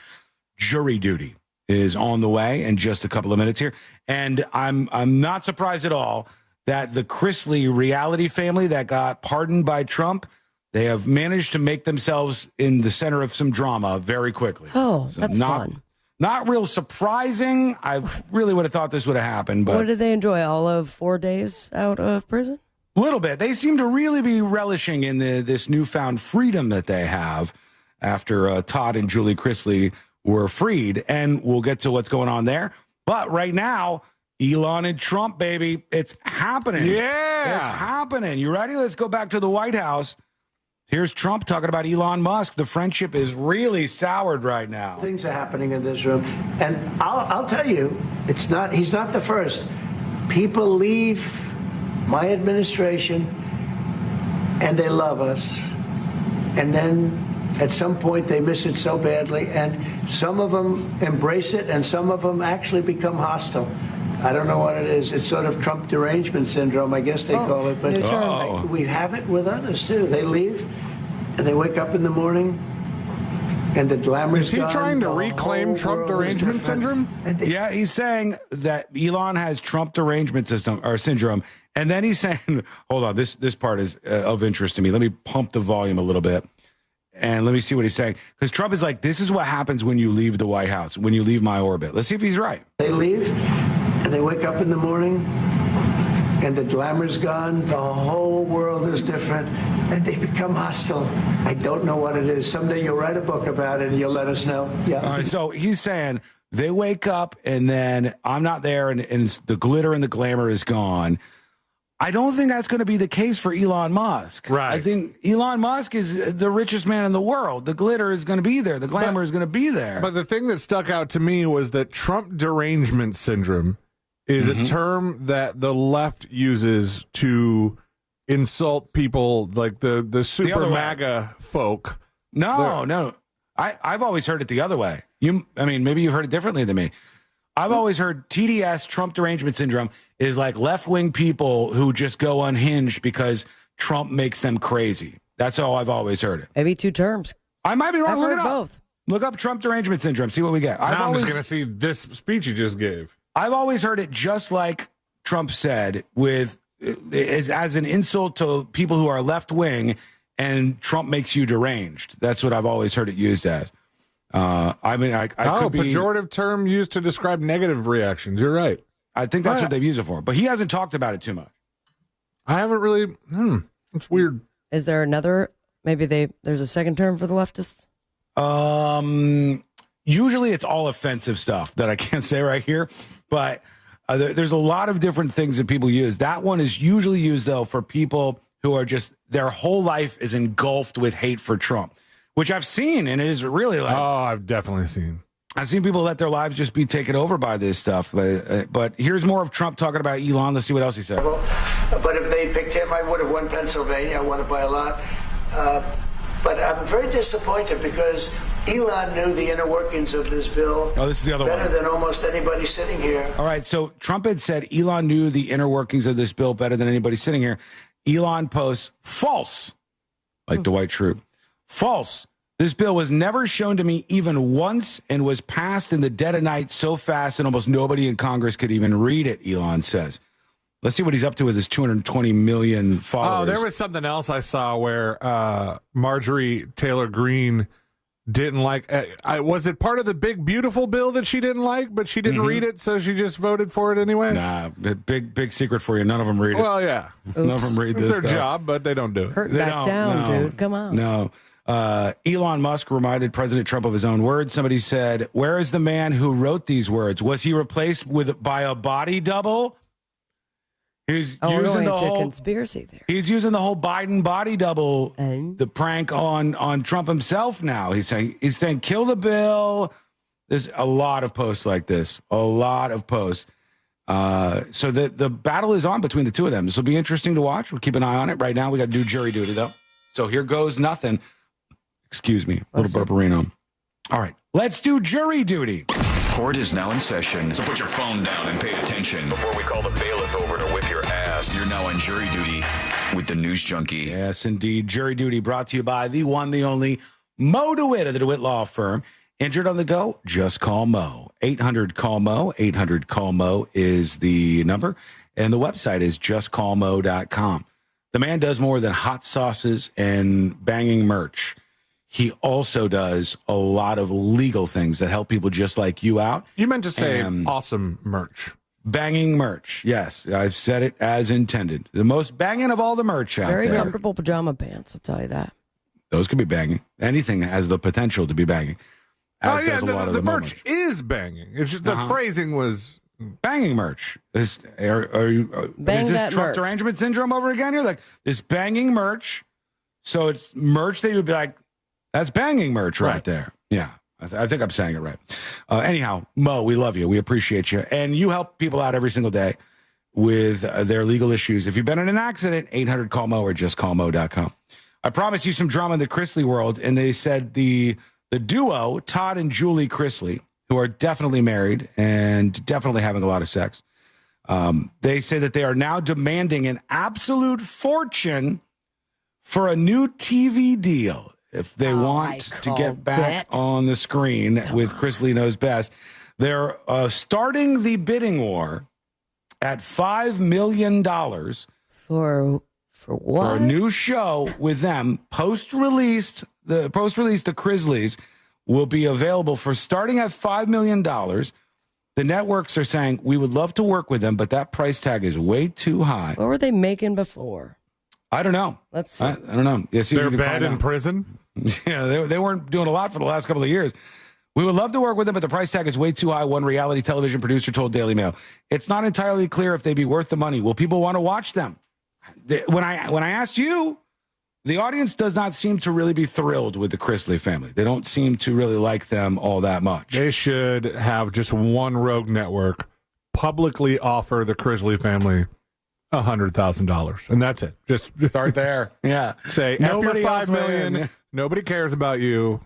Jury duty is on the way in just a couple of minutes here. And I'm not surprised at all that the Chrisley reality family that got pardoned by Trump, they have managed to make themselves in the center of some drama very quickly. Oh, so that's fun. Not real surprising. I really would have thought this would have happened. But what did they enjoy? All of 4 days out of prison? A little bit. They seem to really be relishing in this newfound freedom that they have after Todd and Julie Chrisley were freed. And we'll get to what's going on there. But right now, Elon and Trump, baby, it's happening. Yeah. It's happening. You ready? Let's go back to the White House. Here's Trump talking about Elon Musk. The friendship is really soured right now. Things are happening in this room. And I'll tell you, he's not the first. People leave my administration and they love us. And then at some point they miss it so badly. And some of them embrace it and some of them actually become hostile. I don't know what it is. It's sort of Trump derangement syndrome, I guess they call it. But we have it with others, too. They leave, and they wake up in the morning, and the glamour's Is he gone, trying to the reclaim whole Trump world is derangement different. syndrome? Yeah, he's saying that Elon has Trump derangement syndrome. And then he's saying, hold on, this part is of interest to me. Let me pump the volume a little bit. And let me see what he's saying. Because Trump is like, this is what happens when you leave the White House, when you leave my orbit. Let's see if he's right. They leave, and they wake up in the morning, and the glamour's gone, the whole world is different, and they become hostile. I don't know what it is. Someday you'll write a book about it, and you'll let us know. Yeah. All right, so he's saying they wake up, and then I'm not there, and the glitter and the glamour is gone. I don't think that's going to be the case for Elon Musk. Right. I think Elon Musk is the richest man in the world. The glitter is going to be there. The glamour is going to be there. But the thing that stuck out to me was that Trump derangement syndrome is a term that the left uses to insult people like the super MAGA folk. No. I've always heard it the other way. Maybe you've heard it differently than me. I've always heard TDS, Trump derangement syndrome, is like left-wing people who just go unhinged because Trump makes them crazy. That's how I've always heard it. Maybe two terms. I might be wrong. I've Look heard it up. both. Look up Trump derangement syndrome. See what we get. Now I'm just going to see this speech you just gave. I've always heard it just like Trump said, as an insult to people who are left-wing, and Trump makes you deranged. That's what I've always heard it used as. I could be pejorative term used to describe negative reactions. You're right. I think that's what they've used it for. But he hasn't talked about it too much. I haven't really. It's weird. Is there another? Maybe there's a second term for the leftists. Usually it's all offensive stuff that I can't say right here, but there's a lot of different things that people use. That one is usually used though for people who are just their whole life is engulfed with hate for Trump. Which I've seen, and it is really like... Oh, I've definitely seen. I've seen people let their lives just be taken over by this stuff. But here's more of Trump talking about Elon. Let's see what else he said. But if they picked him, I would have won Pennsylvania. I won it by a lot. But I'm very disappointed because Elon knew the inner workings of this bill. Oh, this is the other better one. than almost anybody sitting here. All right, so Trump had said Elon knew the inner workings of this bill better than anybody sitting here. Elon posts, false, like Dwight Schrute. False. This bill was never shown to me even once and was passed in the dead of night so fast and almost nobody in Congress could even read it, Elon says. Let's see what he's up to with his 220 million followers. Oh, there was something else I saw where Marjorie Taylor Greene didn't like. Was it part of the big, beautiful bill that she didn't like, but she didn't read it, so she just voted for it anyway? Nah, big secret for you. None of them read it. Well, yeah. None of them read this It's their stuff. job, but they don't do it. Kurt, back down, dude. Come on. No. Elon Musk reminded President Trump of his own words. Somebody said, where is the man who wrote these words? Was he replaced by a body double? He's using the whole conspiracy there. He's using the whole Biden body double, the prank on Trump himself now. He's saying, kill the bill. There's a lot of posts like this, a lot of posts. So the battle is on between the two of them. This will be interesting to watch. We'll keep an eye on it. Right now, we got to do jury duty, though. So here goes nothing. Excuse me, little burperino. All right, let's do jury duty. Court is now in session, so put your phone down and pay attention before we call the bailiff over to whip your ass. You're now on jury duty with the News Junkie. Yes, indeed. Jury duty brought to you by the one, the only Mo DeWitt of the DeWitt Law Firm. Injured on the go? Just call Mo. 800-CALL-MO. 800-CALL-MO is the number, and the website is justcallmo.com. The man does more than hot sauces and banging merch. He also does a lot of legal things that help people just like you out. You meant to say awesome merch. Banging merch. Yes, I've said it as intended. The most banging of all the merch out Very there. Very comfortable pajama pants, I'll tell you that. Those could be banging. Anything has the potential to be banging. As does a lot of the merch. merch is banging. It's just the phrasing was... Banging merch. Bang is this that Trump merch. derangement syndrome over again? You're like, this banging merch. So it's merch that you would be like, that's banging merch right there. Yeah, I think I'm saying it right. Anyhow, Mo, we love you. We appreciate you. And you help people out every single day with their legal issues. If you've been in an accident, 800-CALL-MO or justcallmo.com. I promised you some drama in the Chrisley world, and they said the duo, Todd and Julie Chrisley, who are definitely married and definitely having a lot of sex, they say that they are now demanding an absolute fortune for a new TV deal. if they want to get back on the screen with Chris Lee Knows Best. They're starting the bidding war at $5 million for what? For a new show with them. Post-release, the Chrisleys will be available for starting at $5 million. The networks are saying, we would love to work with them, but that price tag is way too high. What were they making before? I don't know. Let's see. I don't know. Yeah, they're bad in prison? Yeah, they weren't doing a lot for the last couple of years. We would love to work with them, but the price tag is way too high, one reality television producer told Daily Mail. It's not entirely clear if they'd be worth the money. Will people want to watch them? When I asked you, the audience does not seem to really be thrilled with the Chrisley family. They don't seem to really like them all that much. They should have just one rogue network publicly offer the Chrisley family $100,000, and that's it. Just start there. Yeah. Say nobody $5 million. Nobody cares about you.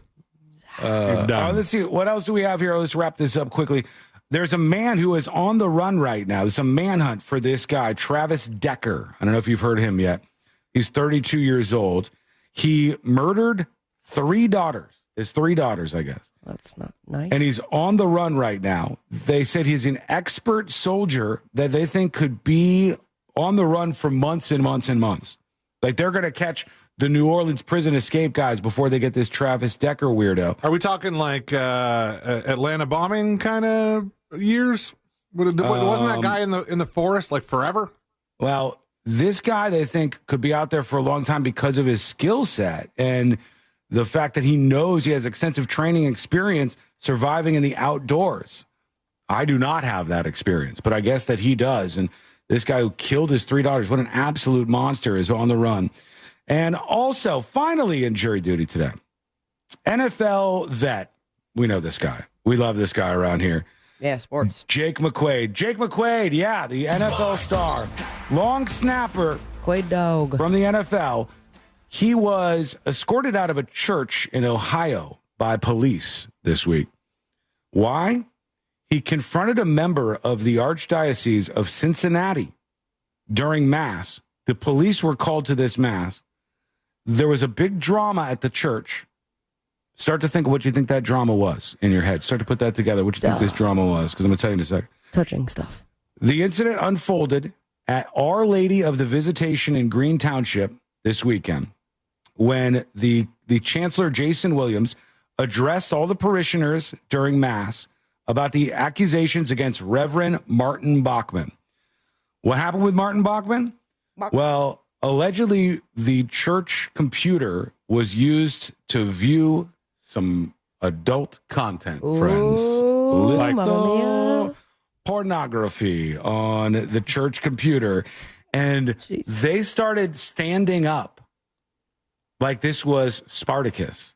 Let's see. What else do we have here? Let's wrap this up quickly. There's a man who is on the run right now. There's a manhunt for this guy, Travis Decker. I don't know if you've heard of him yet. He's 32 years old. He murdered 3 daughters. His 3 daughters, I guess. That's not nice. And he's on the run right now. They said he's an expert soldier that they think could be on the run for months and months and months. Like they're going to catch the New Orleans prison escape guys before they get this Travis Decker weirdo. Are we talking like Atlanta bombing kind of years? Wasn't that guy in the forest like forever? Well, this guy they think could be out there for a long time because of his skill set and the fact that he knows he has extensive training experience surviving in the outdoors. I do not have that experience, but I guess that he does. And this guy who killed his 3 daughters, what an absolute monster, is on the run. And also, finally in jury duty today, NFL vet. We know this guy. We love this guy around here. Yeah, sports. Jake McQuaid. Jake McQuaid, yeah, the NFL star. Long snapper. Quaid dog. From the NFL. He was escorted out of a church in Ohio by police this week. Why? He confronted a member of the Archdiocese of Cincinnati during Mass. The police were called to this Mass. There was a big drama at the church. Start to think of what you think that drama was in your head. Start to put that together. What you think this drama was, because I'm going to tell you in a second. Touching stuff. The incident unfolded at Our Lady of the Visitation in Green Township this weekend when the Chancellor, Jason Williams, addressed all the parishioners during Mass about the accusations against Reverend Martin Bachman. What happened with Martin Bachman? Well, allegedly, the church computer was used to view some adult content, friends. Little pornography on the church computer. And they started standing up like this was Spartacus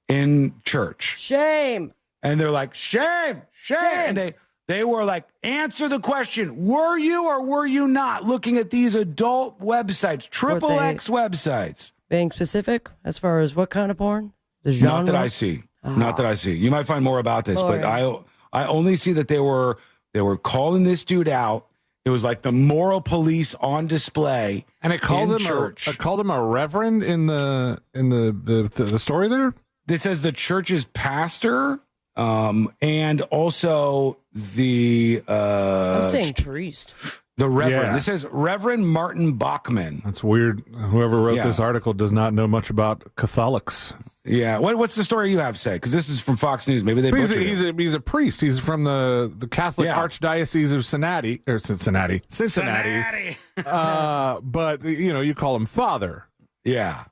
in church. Shame. And they're like, shame. And they were like, answer the question. Were you or were you not looking at these adult websites, XXX websites? Being specific as far as what kind of porn? The genre? Not that I see. Not that I see. You might find more about this, but I only see that they were calling this dude out. It was like the moral police on display, and it called him church. It called him a reverend in the story there. This says the church's pastor. And also the I'm saying priest. The Reverend. Yeah. This says Reverend Martin Bachman. That's weird. Whoever wrote this article does not know much about Catholics. Yeah. What's the story you have to say? Because this is from Fox News. Maybe they butchered it. He's a priest. He's from the Catholic Archdiocese of Cincinnati. But you call him Father. Yeah,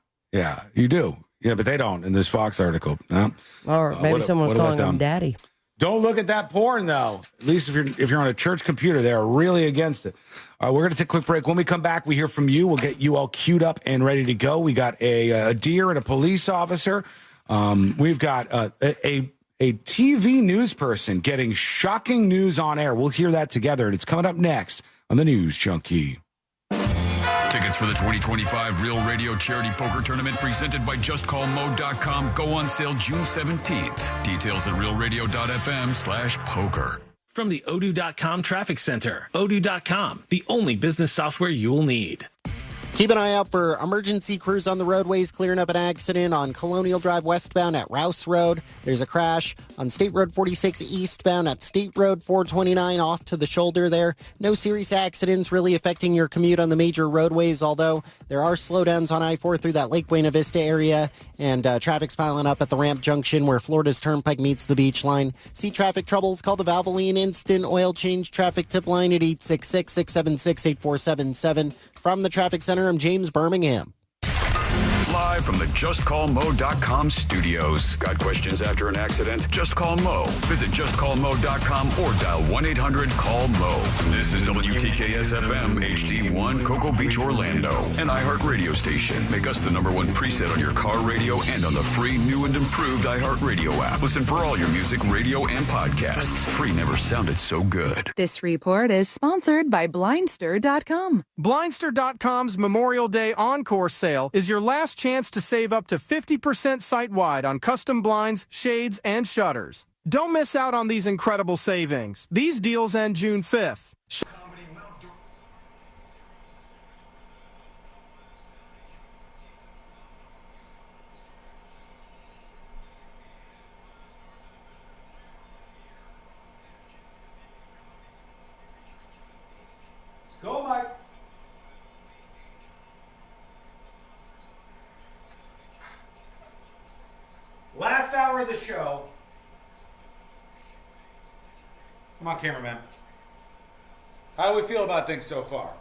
you do. Yeah, but they don't in this Fox article. No. Or maybe someone's calling him Daddy. Don't look at that porn, though. At least if you're on a church computer, they are really against it. We're going to take a quick break. When we come back, we hear from you. We'll get you all queued up and ready to go. We got a deer and a police officer. We've got a TV news person getting shocking news on air. We'll hear that together, and it's coming up next on the News Junkie. Tickets for the 2025 Real Radio Charity Poker Tournament presented by JustCallMo.com go on sale June 17th. Details at realradio.fm/poker. From the Odoo.com Traffic Center, Odoo.com, the only business software you will need. Keep an eye out for emergency crews on the roadways clearing up an accident on Colonial Drive westbound at Rouse Road. There's a crash on State Road 46 eastbound at State Road 429 off to the shoulder there. No serious accidents really affecting your commute on the major roadways, although there are slowdowns on I-4 through that Lake Buena Vista area, and traffic's piling up at the Ramp Junction where Florida's Turnpike meets the Beach Line. See traffic troubles? Call the Valvoline Instant Oil Change Traffic Tip Line at 866-676-8477. From the Traffic Center, I'm James Birmingham. Live from the JustCallMo.com studios. Got questions after an accident? Just call Mo. Visit JustCallMo.com or dial 1-800-CALL-MO. This is WTKS-FM HD1 Cocoa Beach, Orlando. An iHeart radio station. Make us the #1 preset on your car radio and on the free, new and improved iHeart radio app. Listen for all your music, radio, and podcasts. Free never sounded so good. This report is sponsored by Blindster.com. Blindster.com's Memorial Day Encore sale is your last chance to save up to 50% site-wide on custom blinds, shades, and shutters. Don't miss out on these incredible savings. These deals end June 5th. Go, Mike. Last hour of the show. Come on, cameraman. How do we feel about things so far?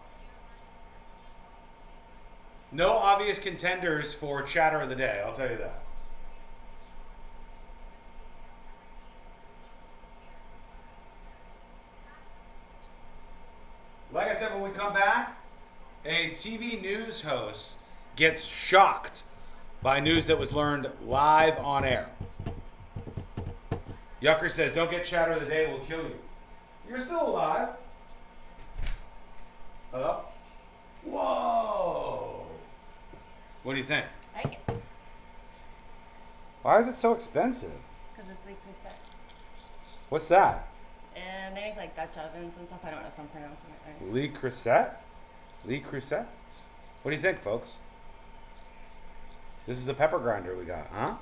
No obvious contenders for chatter of the day, I'll tell you that. Like I said, when we come back, a TV news host gets shocked by news that was learned live on air. Yucker says, don't get chatter of the day, we'll kill you. You're still alive. Hello? Whoa. What do you think? I like it. Why is it so expensive? Because it's Le Creuset. What's that? And they make like Dutch ovens and stuff. I don't know if I'm pronouncing it right. Le Creuset? Le Creuset? What do you think, folks? This is the pepper grinder we got, huh?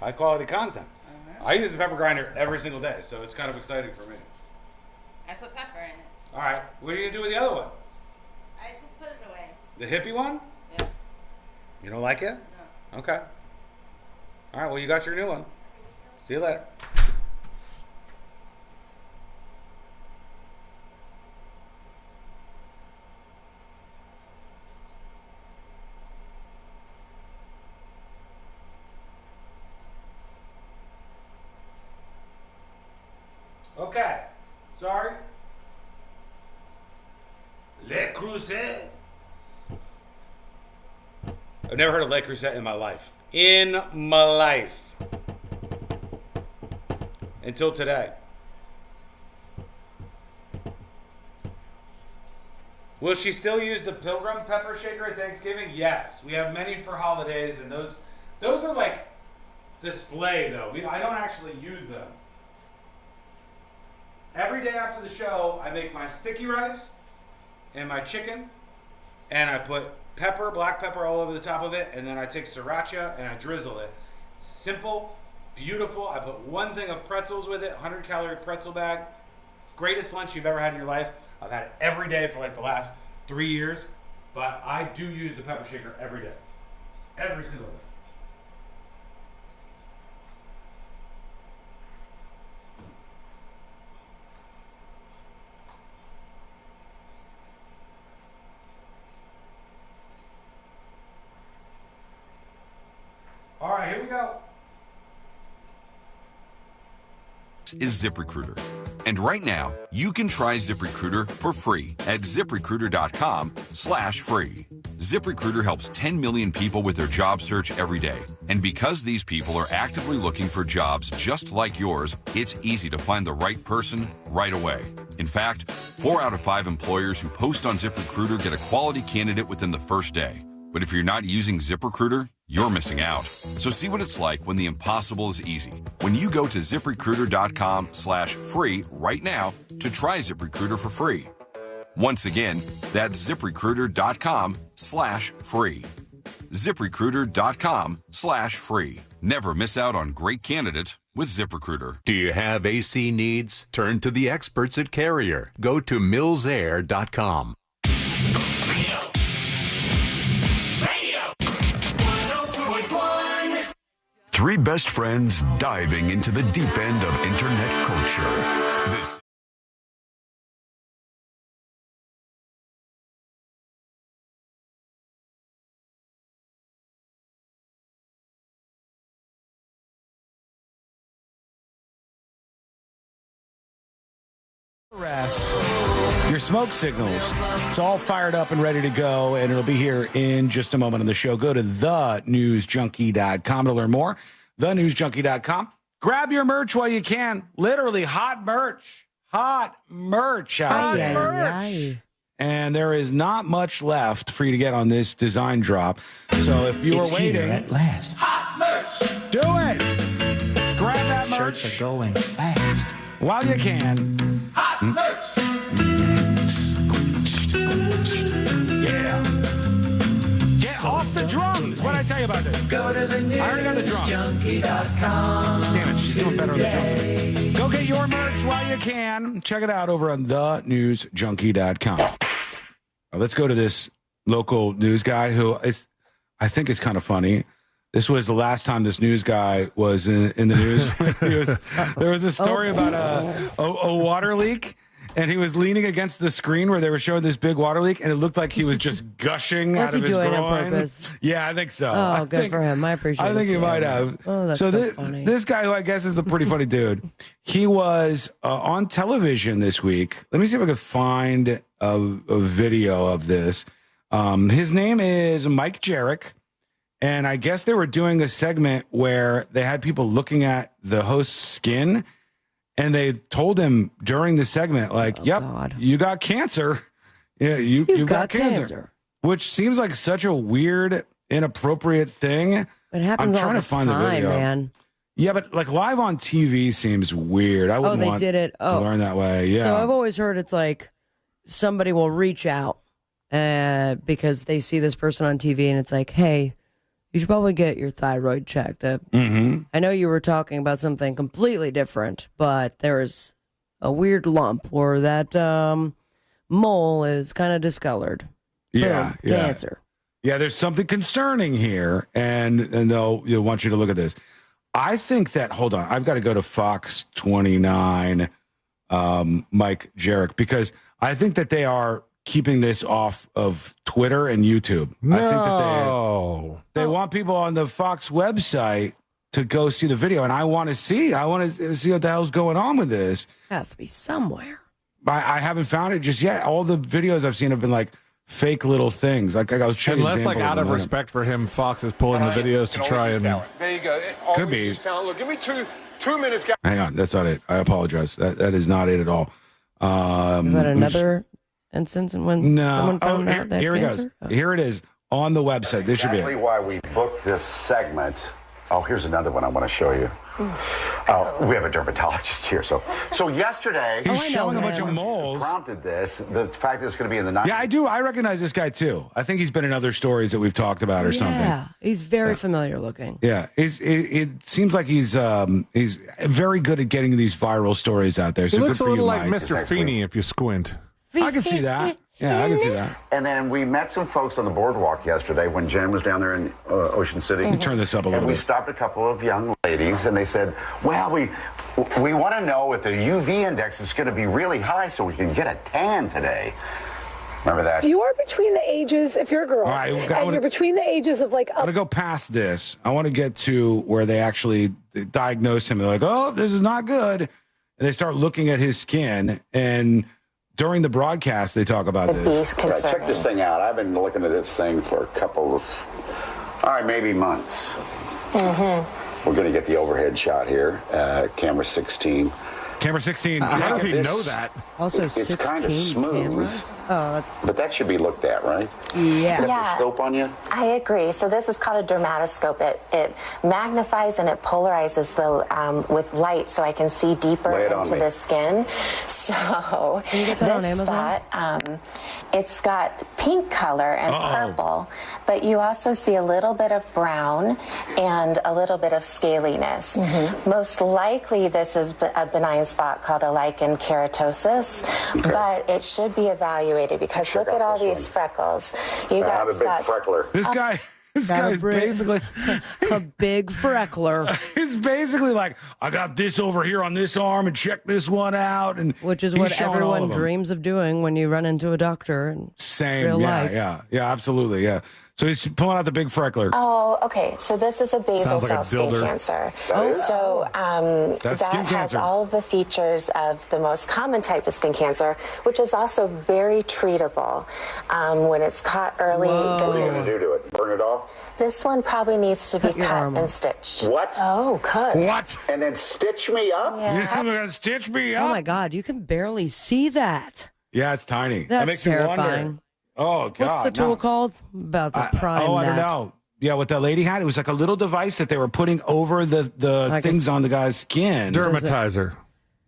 High quality content. I use the pepper grinder every single day, so it's kind of exciting for me. I put pepper in it. All right, what are you gonna do with the other one? I just put it away. The hippie one? Yeah. You don't like it? No. Okay. All right, well, you got your new one. See you later. Okay, sorry. Le Creuset. I've never heard of Le Creuset in my life. In my life. Until today. Will she still use the Pilgrim pepper shaker at Thanksgiving? Yes. We have many for holidays, and those are like display though. I don't actually use them. Every day after the show, I make my sticky rice and my chicken, and I put pepper, black pepper all over the top of it, and then I take sriracha and I drizzle it. Simple, beautiful. I put one thing of pretzels with it, 100-calorie pretzel bag. Greatest lunch you've ever had in your life. I've had it every day for like the last 3 years, but I do use the pepper shaker every day. Every single day. All right, here we go. Is ZipRecruiter. And right now, you can try ZipRecruiter for free at ZipRecruiter.com/free. ZipRecruiter helps 10 million people with their job search every day. And because these people are actively looking for jobs just like yours, it's easy to find the right person right away. In fact, 4 out of 5 employers who post on ZipRecruiter get a quality candidate within the first day. But if you're not using ZipRecruiter, you're missing out. So see what it's like when the impossible is easy. When you go to ZipRecruiter.com/free right now to try ZipRecruiter for free. Once again, that's ZipRecruiter.com/free. ZipRecruiter.com/free. Never miss out on great candidates with ZipRecruiter. Do you have AC needs? Turn to the experts at Carrier. Go to millsair.com. Three best friends diving into the deep end of internet culture. This your smoke signals. It's all fired up and ready to go, and it'll be here in just a moment on the show. Go to thenewsjunkie.com to learn more. Thenewsjunkie.com. Grab your merch while you can. Literally hot merch. Hot merch out there. And there is not much left for you to get on this design drop. So if you are waiting at last. Hot merch. Do it. Grab that merch. Shirts are going fast. While you can. Hot merch. Yeah. Get off the drums. What did I tell you about this? Go to the I already got the drums. newsjunkie.com. Damn it, she's doing better on the drums than me. Go get your merch while you can. Check it out over on thenewsjunkie.com. Let's go to this local news guy who I think is kind of funny. This was the last time this news guy was in the news. There was a story about a water leak, and he was leaning against the screen where they were showing this big water leak, and it looked like he was just gushing out of his groin. Was he doing it on purpose? Yeah, I think so. Oh, good for him. I appreciate it. I think he might have. Oh, that's so funny. This guy, who I guess is a pretty funny dude, he was on television this week. Let me see if I could find a video of this. His name is Mike Jarek. And I guess they were doing a segment where they had people looking at the host's skin, and they told him during the segment, like, you got cancer. Yeah, you've got cancer. Which seems like such a weird, inappropriate thing. It happens I'm trying all to find time, the video. man. Yeah, but like live on TV seems weird. I wouldn't want did it. to learn that way. Yeah. So I've always heard it's like somebody will reach out because they see this person on TV, and it's like, hey, you should probably get your thyroid checked. I know you were talking about something completely different, but there's a weird lump or that mole is kind of discolored. Yeah, Boom, cancer. Yeah, there's something concerning here, and they'll want you to look at this. I think that, hold on, I've got to go to Fox 29, Mike Jarek, because I think that they are keeping this off of Twitter and YouTube. No. I think that they want people on the Fox website to go see the video, and I want to see what the hell's going on with this. Has to be somewhere. I haven't found it just yet. All the videos I've seen have been like fake little things. Like I was showing unless, like, out of respect for him, Fox is pulling the videos to try and. There you go. Could be. Look, give me two minutes, guys. Hang on, that's not it. I apologize. That is not it at all. Is that another instance when someone found out that here it cancer? goes. Oh. Here it is on the website. This should be exactly it. why we booked this segment. Oh, here's another one I want to show you. We have a dermatologist here. So yesterday, he's showing a bunch of moles. Prompted this. The fact that it's going to be in the night. Yeah, I do. I recognize this guy too. I think he's been in other stories that we've talked about or something. Yeah, he's very familiar looking. Yeah, it seems like he's very good at getting these viral stories out there. So He looks good a for little you, like Mike. Mr. Feeney if you squint. I can see that. Yeah, I can see that. And then we met some folks on the boardwalk yesterday when Jen was down there in Ocean City. Let me turn this up a little And we bit. stopped a couple of young ladies, and they said, well, we want to know if the UV index is going to be really high so we can get a tan today. Remember that? If you are between the ages, if you're a girl, All right, and you're between the ages of like... I want to go past this. I want to get to where they actually diagnose him. They're like, oh, this is not good. And they start looking at his skin, and during the broadcast, they talk about this. Right, check this thing out. I've been looking at this thing for a couple of, maybe months. We're going to get the overhead shot here, camera 16. Camera 16. How does he know that? Also, it's 16 kind of smooth. cameras. Oh, that's... But that should be looked at, right? Yeah. You have the scope on you? I agree. So this is called a dermatoscope. It magnifies and it polarizes with light, so I can see deeper into the skin. So can you get that on Amazon? Spot, it's got pink color and purple, but you also see a little bit of brown and a little bit of scaliness. Most likely, this is a benign spot called a lichen keratosis, but it should be evaluated because look at all these freckles. You got spots. This guy is basically a big freckler. He's basically like, I got this over here on this arm and check this one out, and which is what everyone dreams of doing when you run into a doctor in real life. Yeah, absolutely, yeah. So he's pulling out the big freckler. Oh, okay. So this is a basal cell skin cancer. So that has all of the features of the most common type of skin cancer, which is also very treatable. When it's caught early, what are you going to do to it? Burn it off? This one probably needs to be cut and stitched. What? Oh, cut. What? And then stitch me up? Yeah. You're going to stitch me up? Oh, my God. You can barely see that. Yeah, it's tiny. That's that makes terrifying. You wonder. Oh, God. What's the tool called? About the prime. I don't know. Yeah, what that lady had, it was like a little device that they were putting over the things on the guy's skin. Dermatizer.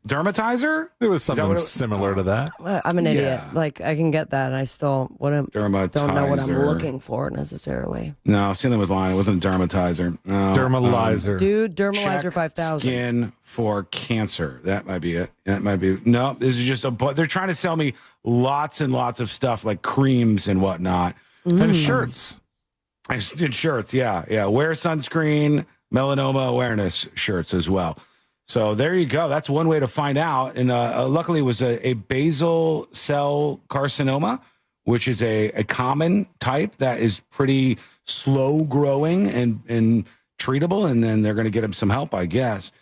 Dermatizer? It was something similar to that. I'm an idiot. Like, I can get that, and I still don't know what I'm looking for necessarily. No, Celine was lying. It wasn't a dermatizer. No. Dermalizer. Dude, Dermalizer 5000. Skin for cancer. That might be it. That might be. No, this is just they're trying to sell me lots and lots of stuff like creams and whatnot. And shirts. And shirts, yeah. Wear sunscreen, melanoma awareness shirts as well. So there you go. That's one way to find out. And luckily, it was a basal cell carcinoma, which is a common type that is pretty slow growing and treatable. And then they're going to get him some help, I guess.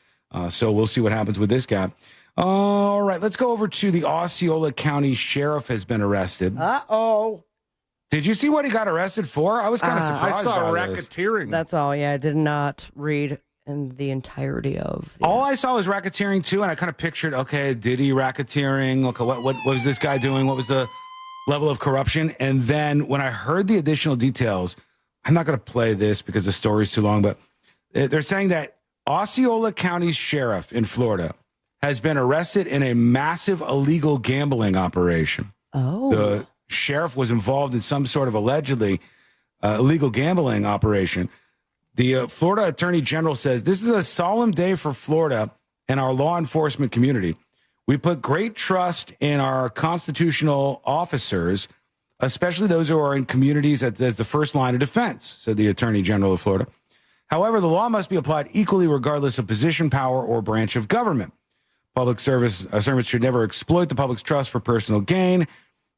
So we'll see what happens with this guy. All right, let's go over to the Osceola County Sheriff has been arrested. Uh-oh. Did you see what he got arrested for? I was kind of surprised. I saw by this. racketeering. That's all. Yeah, I did not read in the entirety of. All I saw was racketeering too, and I kind of pictured, okay, Diddy racketeering. Okay, what was this guy doing? What was the level of corruption? And then when I heard the additional details, I'm not going to play this because the story's too long, but they're saying that Osceola County Sheriff in Florida has been arrested in a massive illegal gambling operation. Oh. The sheriff was involved in some sort of allegedly illegal gambling operation. The Florida Attorney General says, this is a solemn day for Florida and our law enforcement community. We put great trust in our constitutional officers, especially those who are in communities as the first line of defense, said the Attorney General of Florida. However, the law must be applied equally regardless of position, power, or branch of government. Public servants should never exploit the public's trust for personal gain,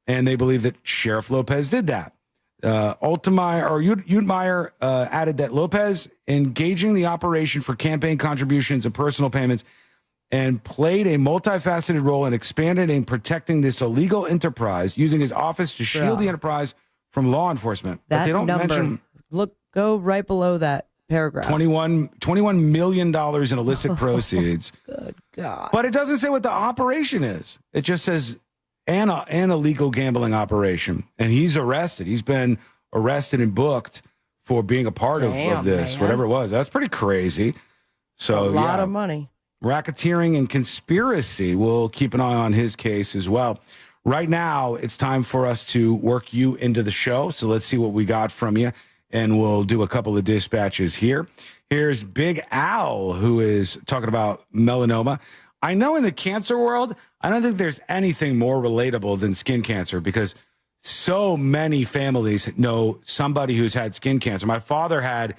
and they believe that Sheriff Lopez did that. Utemeyer added that Lopez engaging the operation for campaign contributions and personal payments and played a multifaceted role in expanding and protecting this illegal enterprise, using his office to shield the enterprise from law enforcement. That but they don't mention. Go right below that paragraph. $21 million in illicit proceeds. Good God. But it doesn't say what the operation is. It just says an illegal gambling operation. And he's arrested. He's been arrested and booked for being a part of this, man. Whatever it was. That's pretty crazy. So a lot of money. Racketeering and conspiracy. We'll keep an eye on his case as well. Right now, it's time for us to work you into the show. So let's see what we got from you. And we'll do a couple of dispatches here. Here's Big Al, who is talking about melanoma. I know in the cancer world, I don't think there's anything more relatable than skin cancer because so many families know somebody who's had skin cancer. My father had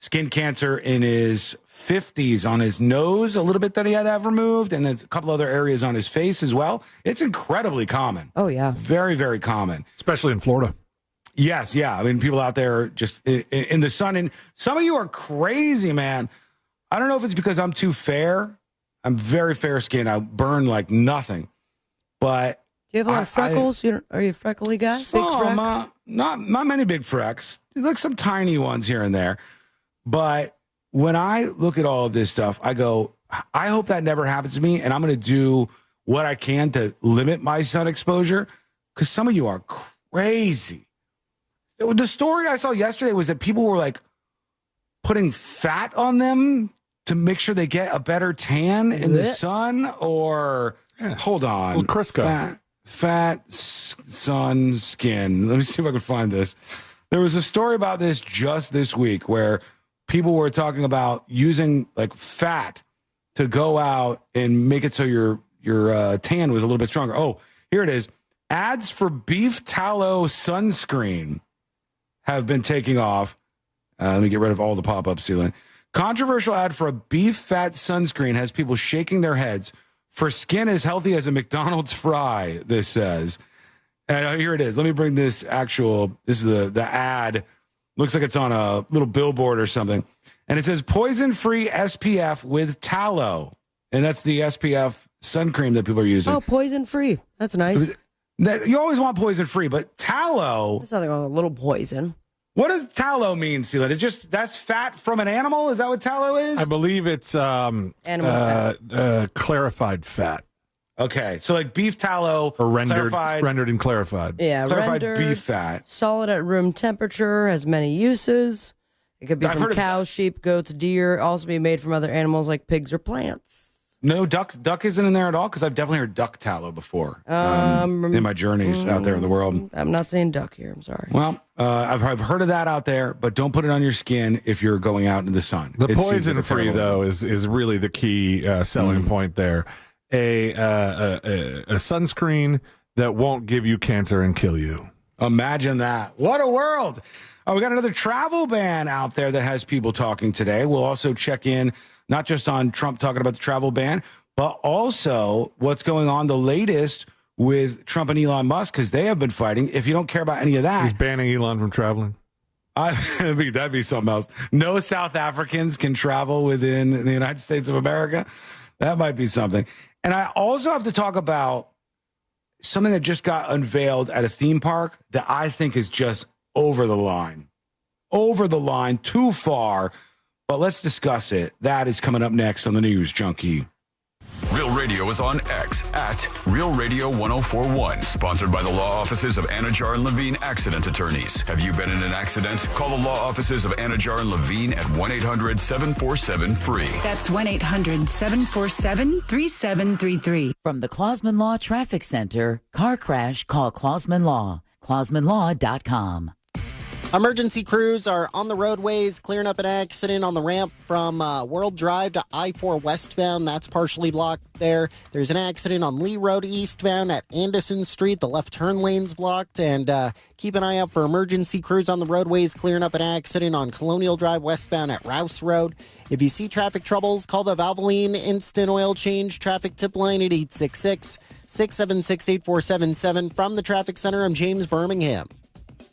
skin cancer in his 50s on his nose, a little bit that he had to have removed, and then a couple other areas on his face as well. It's incredibly common. Oh, yeah. Very, very common. Especially in Florida. Yes, yeah. I mean, people out there just in the sun. And some of you are crazy, man. I don't know if it's because I'm too fair. I'm very fair skinned. I burn like nothing. But do you have a lot of freckles? Are you a freckly guy? Some, not many big frecks. Like some tiny ones here and there. But when I look at all of this stuff, I go, I hope that never happens to me, and I'm going to do what I can to limit my sun exposure, because some of you are crazy. The story I saw yesterday was that people were like putting fat on them to make sure they get a better tan in the sun, or hold on, Crisco. Fat sun skin. Let me see if I can find this. There was a story about this just this week where people were talking about using like fat to go out and make it so your tan was a little bit stronger. Oh, here it is. Ads for beef tallow sunscreen have been taking off. Let me get rid of all the pop-ups, Celine. Controversial ad for a beef fat sunscreen has people shaking their heads. For skin as healthy as a McDonald's fry, this says. And here it is. Let me bring this actual. This is the ad. Looks like it's on a little billboard or something. And it says poison-free SPF with tallow. And that's the SPF sun cream that people are using. Oh, poison-free. That's nice. You always want poison-free, but tallow. There's nothing wrong with a little poison. What does tallow mean, Celine? It's just, that's fat from an animal? Is that what tallow is? I believe it's animal fat. Clarified fat. Okay, so like beef tallow or rendered and clarified. Yeah, clarified rendered, beef fat. Solid at room temperature, has many uses. It could be from cows, sheep, goats, deer. Also be made from other animals like pigs or plants. No, duck isn't in there at all, because I've definitely heard duck tallow before in my journeys out there in the world. I'm not saying duck here. I'm sorry. Well, I've heard of that out there, but don't put it on your skin if you're going out in the sun. The poison-free, though, is really the key selling point there. A sunscreen that won't give you cancer and kill you. Imagine that. What a world. Oh, we got another travel ban out there that has people talking today. We'll also check in not just on Trump talking about the travel ban, but also what's going on, the latest with Trump and Elon Musk, because they have been fighting. If you don't care about any of that. He's banning Elon from traveling. That'd be something else. No South Africans can travel within the United States of America. That might be something. And I also have to talk about something that just got unveiled at a theme park that I think is just over the line, too far. But let's discuss it. That is coming up next on the News Junkie. Real Radio is on X at Real Radio 1041. Sponsored by the law offices of Anajar and Levine Accident Attorneys. Have you been in an accident? Call the law offices of Anajar and Levine at 1-800-747-FREE. That's 1-800-747-3733. From the Clausman Law Traffic Center, car crash, call Clausman Law. ClausmanLaw.com. Emergency crews are on the roadways, clearing up an accident on the ramp from World Drive to I-4 westbound. That's partially blocked there. There's an accident on Lee Road eastbound at Anderson Street. The left turn lane's blocked. And keep an eye out for emergency crews on the roadways, clearing up an accident on Colonial Drive westbound at Rouse Road. If you see traffic troubles, call the Valvoline Instant Oil Change traffic tip line at 866-676-8477. From the Traffic Center, I'm James Birmingham.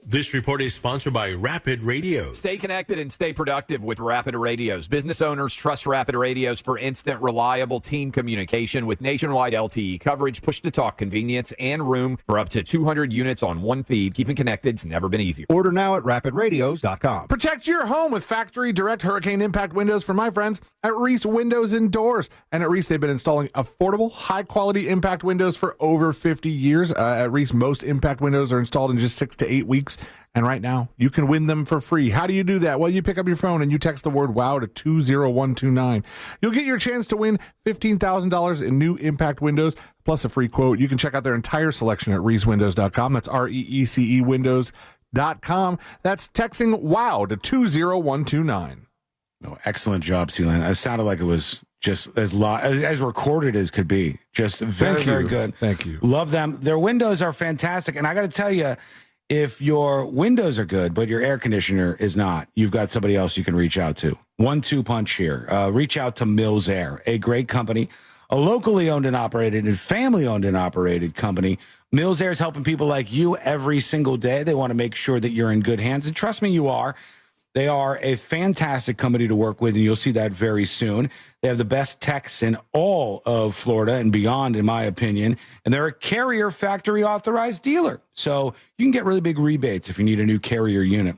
This report is sponsored by Rapid Radios. Stay connected and stay productive with Rapid Radios. Business owners trust Rapid Radios for instant, reliable team communication with nationwide LTE coverage, push-to-talk convenience, and room for up to 200 units on one feed. Keeping connected's never been easier. Order now at rapidradios.com. Protect your home with factory direct hurricane impact windows from my friends at Reese Windows and Doors. And at Reese, they've been installing affordable, high-quality impact windows for over 50 years. At Reese, most impact windows are installed in just 6 to 8 weeks. And right now, you can win them for free. How do you do that? Well, you pick up your phone and you text the word WOW to 20129. You'll get your chance to win $15,000 in new impact windows, plus a free quote. You can check out their entire selection at reecewindows.com. That's REECE windows.com. That's texting WOW to 20129. Oh, excellent job, Celine. It sounded like it was just as recorded as could be. Just very, very good. Thank you. Love them. Their windows are fantastic. And I got to tell you, if your windows are good, but your air conditioner is not, you've got somebody else you can reach out to. 1-2 punch here. Reach out to Mills Air, a great company, a locally owned and operated and family owned and operated company. Mills Air is helping people like you every single day. They want to make sure that you're in good hands. And trust me, you are. They are a fantastic company to work with, and you'll see that very soon. They have the best techs in all of Florida and beyond, in my opinion. And they're a Carrier factory authorized dealer. So you can get really big rebates if you need a new Carrier unit.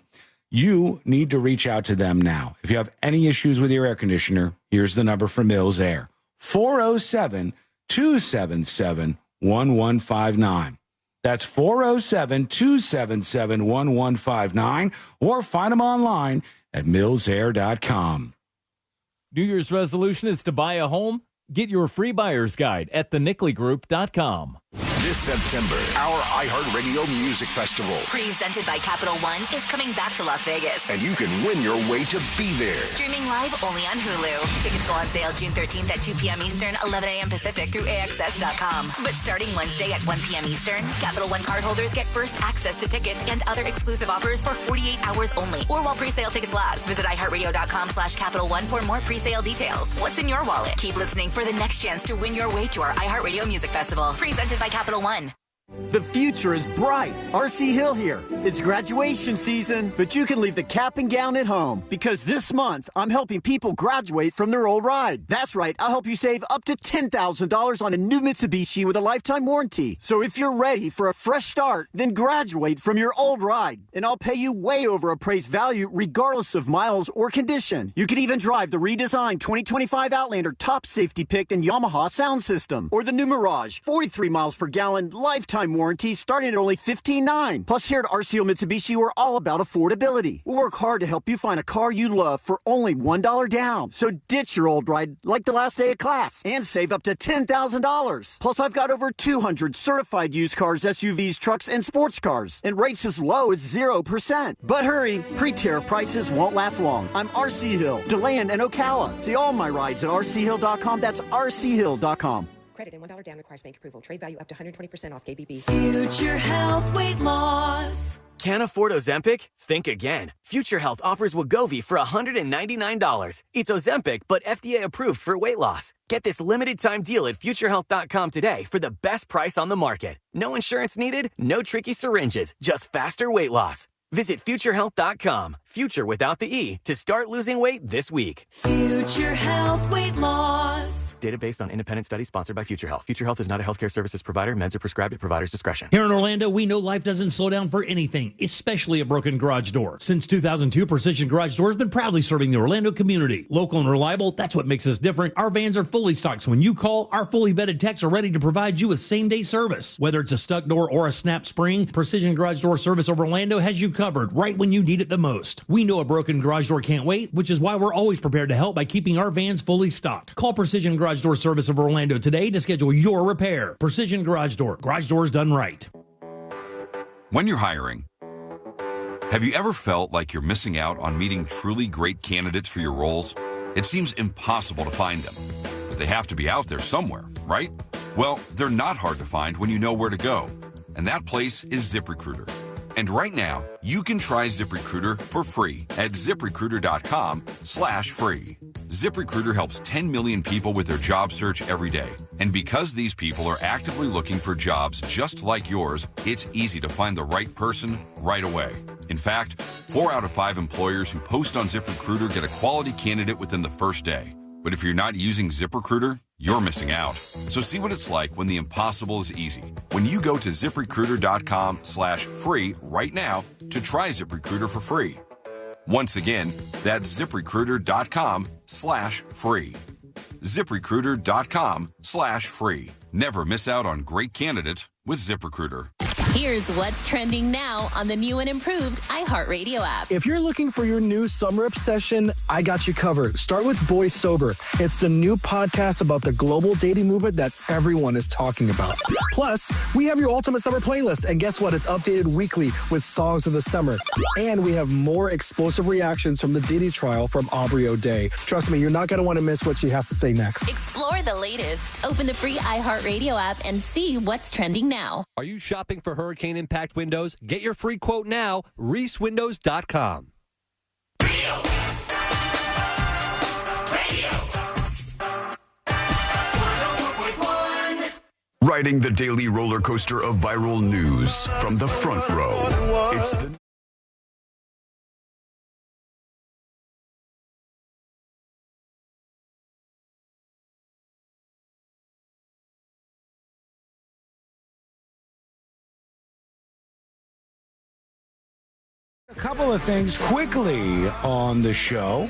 You need to reach out to them now. If you have any issues with your air conditioner, here's the number for Mills Air. 407-277-1159. That's 407-277-1159, or find them online at millsair.com. New Year's resolution is to buy a home? Get your free buyer's guide at thenicklygroup.com. This September, our iHeartRadio Music Festival, presented by Capital One, is coming back to Las Vegas. and you can win your way to be there. Streaming live only on Hulu. Tickets go on sale June 13th at 2 p.m. Eastern, 11 a.m. Pacific through AXS.com. But starting Wednesday at 1 p.m. Eastern, Capital One cardholders get first access to tickets and other exclusive offers for 48 hours only, or while pre-sale tickets last. Visit iHeartRadio.com/Capital One for more pre-sale details. What's in your wallet? Keep listening for the next chance to win your way to our iHeartRadio Music Festival, presented by Capital One. The future is bright. RC Hill here. It's graduation season, but you can leave the cap and gown at home because this month I'm helping people graduate from their old ride. That's right. I'll help you save up to $10,000 on a new Mitsubishi with a lifetime warranty. So if you're ready for a fresh start, then graduate from your old ride, and I'll pay you way over appraised value regardless of miles or condition. You can even drive the redesigned 2025 Outlander top safety picked and Yamaha sound system, or the new Mirage, 43 miles per gallon lifetime warranty starting at only $15,900. Plus, here at RCO Mitsubishi, we're all about affordability. We'll work hard to help you find a car you love for only $1 down. So ditch your old ride like the last day of class and save up to $10,000. Plus, I've got over 200 certified used cars, SUVs, trucks, and sports cars, and rates as low as 0%. But hurry, pre-tariff prices won't last long. I'm RC Hill, DeLand, and Ocala. See all my rides at rchill.com. That's rchill.com. Credit and $1 down requires bank approval. Trade value up to 120% off KBB. Future Health Weight Loss. Can't afford Ozempic? Think again. Future Health offers Wegovy for $199. It's Ozempic, but FDA approved for weight loss. Get this limited time deal at futurehealth.com today for the best price on the market. No insurance needed, no tricky syringes, just faster weight loss. Visit futurehealth.com, future without the E, to start losing weight this week. Future Health Weight Loss. Data based on independent studies sponsored by Future Health. Future Health is not a healthcare services provider. Meds are prescribed at provider's discretion. Here in Orlando, we know life doesn't slow down for anything, especially a broken garage door. Since 2002, Precision Garage Door has been proudly serving the Orlando community. Local and reliable, that's what makes us different. Our vans are fully stocked, so when you call, our fully vetted techs are ready to provide you with same-day service. Whether it's a stuck door or a snap spring, Precision Garage Door Service of Orlando has you covered right when you need it the most. We know a broken garage door can't wait, which is why we're always prepared to help by keeping our vans fully stocked. Call Precision Garage Door Service of Orlando today to schedule your repair. Precision Garage Door. Garage doors done right. When you're hiring, have you ever felt like you're missing out on meeting truly great candidates for your roles? It seems impossible to find them, but they have to be out there somewhere, right? Well, they're not hard to find when you know where to go, and that place is ZipRecruiter. And right now, you can try ZipRecruiter for free at ZipRecruiter.com/free. ZipRecruiter helps 10 million people with their job search every day. And because these people are actively looking for jobs just like yours, it's easy to find the right person right away. In fact, 4 out of 5 employers who post on ZipRecruiter get a quality candidate within the first day. But if you're not using ZipRecruiter, you're missing out. So see what it's like when the impossible is easy. When you go to ZipRecruiter.com/free right now to try ZipRecruiter for free. Once again, that's ZipRecruiter.com/free. ZipRecruiter.com/free. Never miss out on great candidates with ZipRecruiter. Here's what's trending now on the new and improved iHeartRadio app. If you're looking for your new summer obsession, I got you covered. Start with Boy Sober. It's the new podcast about the global dating movement that everyone is talking about. Plus, we have your ultimate summer playlist, and guess what? It's updated weekly with songs of the summer. And we have more explosive reactions from the Diddy trial from Aubrey O'Day. Trust me, you're not going to want to miss what she has to say next. Explore the latest. Open the free iHeartRadio app and see what's trending now. Are you shopping for hurricane impact windows? Get your free quote now, reeswindows.com. Riding the daily roller coaster of viral news from the front row. It's the A couple of things quickly on the show.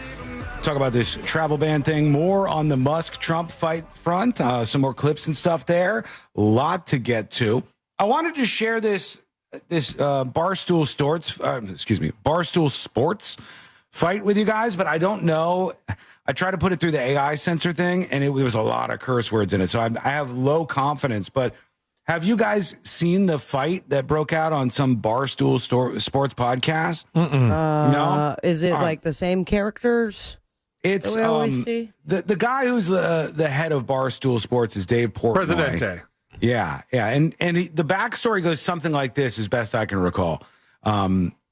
Talk about this travel ban thing. More on the Musk-Trump fight front. Some more clips and stuff there. A lot to get to. I wanted to share this Barstool Sports fight with you guys, but I don't know. I tried to put it through the AI censor thing, and there was a lot of curse words in it. So I have low confidence. But have you guys seen the fight that broke out on some Barstool Sports podcast? No? Is it like the same characters? It's that we always see? The guy who's the head of Barstool Sports is Dave Portnoy. Presidente. Yeah. And the backstory goes something like this, as best I can recall.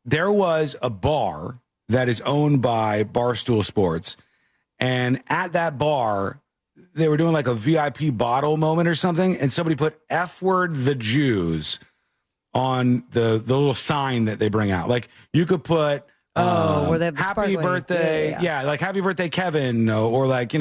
There was a bar that is owned by Barstool Sports, and at that bar, they were doing like a VIP bottle moment or something, and somebody put F word the Jews on the little sign that they bring out. Like you could put where they have the happy sparkling. birthday, yeah, like happy birthday, Kevin, or like,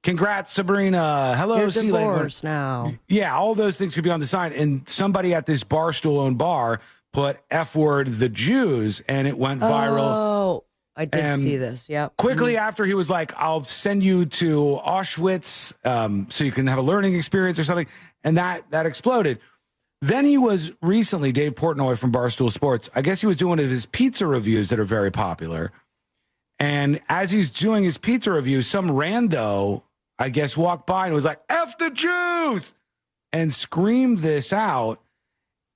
congrats, Sabrina. Hello, You're see you later. divorced now. Yeah, all those things could be on the sign. And somebody at this Barstool-owned bar put F word the Jews, and it went viral. Oh, I did see this. Yep. Quickly after, he was like, I'll send you to Auschwitz so you can have a learning experience or something. And that exploded. Then he was recently, Dave Portnoy from Barstool Sports, I guess he was doing one of his pizza reviews that are very popular. And as he's doing his pizza review, some rando, I guess, walked by and was like, F the Jews, and screamed this out.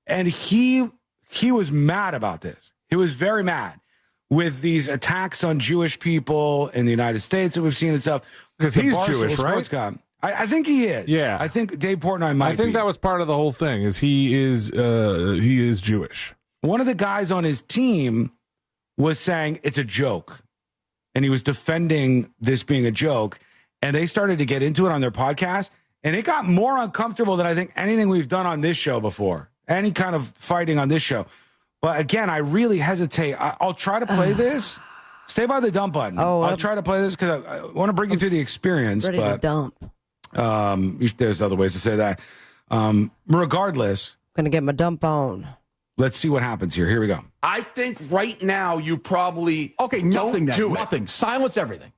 And he was mad about this. He was very mad with these attacks on Jewish people in the United States that we've seen and stuff. Because he's Jewish, right? Guy. I think he is. Yeah. I think Dave Portnoy might be. I think that was part of the whole thing, is he is Jewish. One of the guys on his team was saying it's a joke, and he was defending this being a joke, and they started to get into it on their podcast, and it got more uncomfortable than I think anything we've done on this show before, any kind of fighting on this show. But again, I really hesitate. I'll try to play this. Stay by the dump button. I'll try to play this because I want to bring you through the experience. Ready but to dump. There's other ways to say that. Regardless, I'm gonna get my dump on. Let's see what happens here. Here we go. I think right now you probably nothing. Don't do nothing. Silence everything.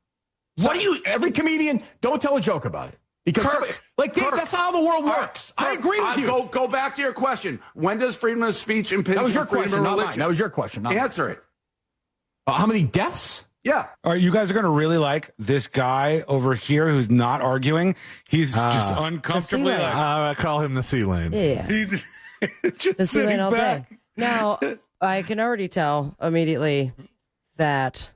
What do you? Every comedian, don't tell a joke about it because that's how the world works. I agree with you. Go back to your question. When does freedom of speech impinge? That was your on freedom question, of not religion? mine. That was your question. Not Answer mine. it. How many deaths? Yeah. All right, you guys are going to really like this guy over here who's not arguing. He's just uncomfortably like, I call him the C lane. Yeah. He's just The C lane sitting all back. day. Now, I can already tell immediately that,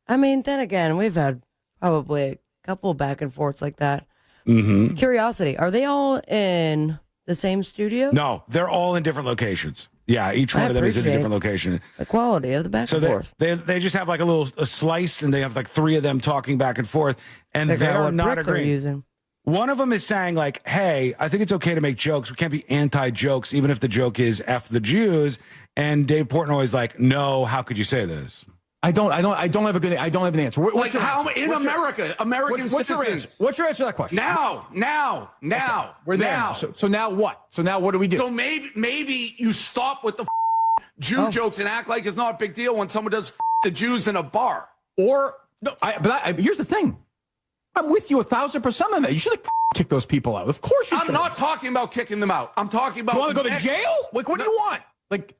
then again, we've had probably a couple back and forths like that. Mm-hmm. Curiosity, are they all in the same studio? No, they're all in different locations. Yeah, each one of them is in a different location. The quality of the back and forth. They just have like a slice, and they have like three of them talking back and forth, and they're not agreeing. Using. One of them is saying like, "Hey, I think it's okay to make jokes. We can't be anti-jokes, even if the joke is F the Jews." And Dave Portnoy is like, "No, how could you say this?" I don't have an answer. Like how in America, American what's your citizens. answer? What's your answer to that question? Now. Okay. We're there. Now. So now what? So now what do we do? So maybe you stop with the Jew jokes and act like it's not a big deal when someone does the Jews in a bar. Or no, here's the thing. I'm with you 1,000% on that. You should have kicked those people out. Of course you should. I'm not talking about kicking them out. I'm talking about. You want to go to jail? Like, what do you want? Like,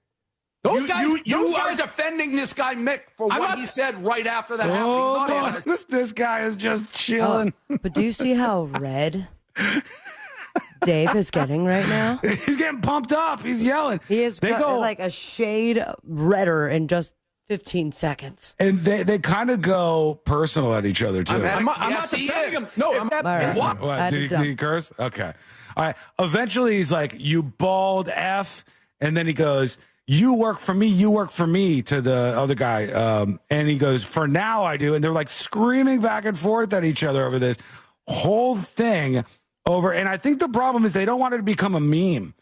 those guys. You are defending this guy Mick for what he said right after that happened. He's not this guy is just chilling. But do you see how red Dave is getting right now? He's getting pumped up. He's yelling. He is like a shade redder in just 15 seconds. And they kind of go personal at each other, too. I'm not defending him. No, I'm not. What? Did he curse? Okay. All right. Eventually, he's like, "You bald F." And then he goes, "You work for me," to the other guy. And he goes, "For now, I do." And they're like screaming back and forth at each other over this whole thing over. And I think the problem is they don't want it to become a meme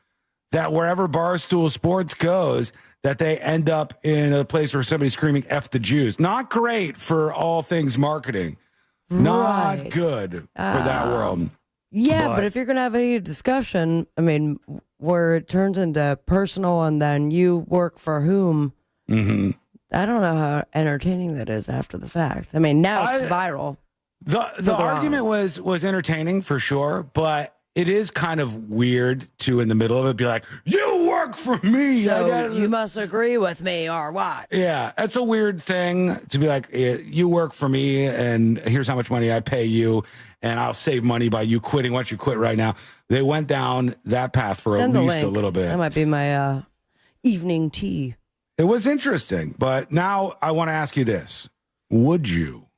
that wherever Barstool Sports goes, that they end up in a place where somebody's screaming F the Jews. Not great for all things marketing. Right. Not good for that world. Yeah, but if you're going to have any discussion, where it turns into personal and then you work for whom, I don't know how entertaining that is after the fact. I mean, now it's viral. The argument was entertaining for sure, but it is kind of weird to, in the middle of it, be like, you work for me. So you must agree with me or what? Yeah, that's a weird thing to be like, you work for me and here's how much money I pay you and I'll save money by you quitting. Why don't you quit right now? They went down that path for at least a little bit. That might be my evening tea. It was interesting, but now I want to ask you this. Would you?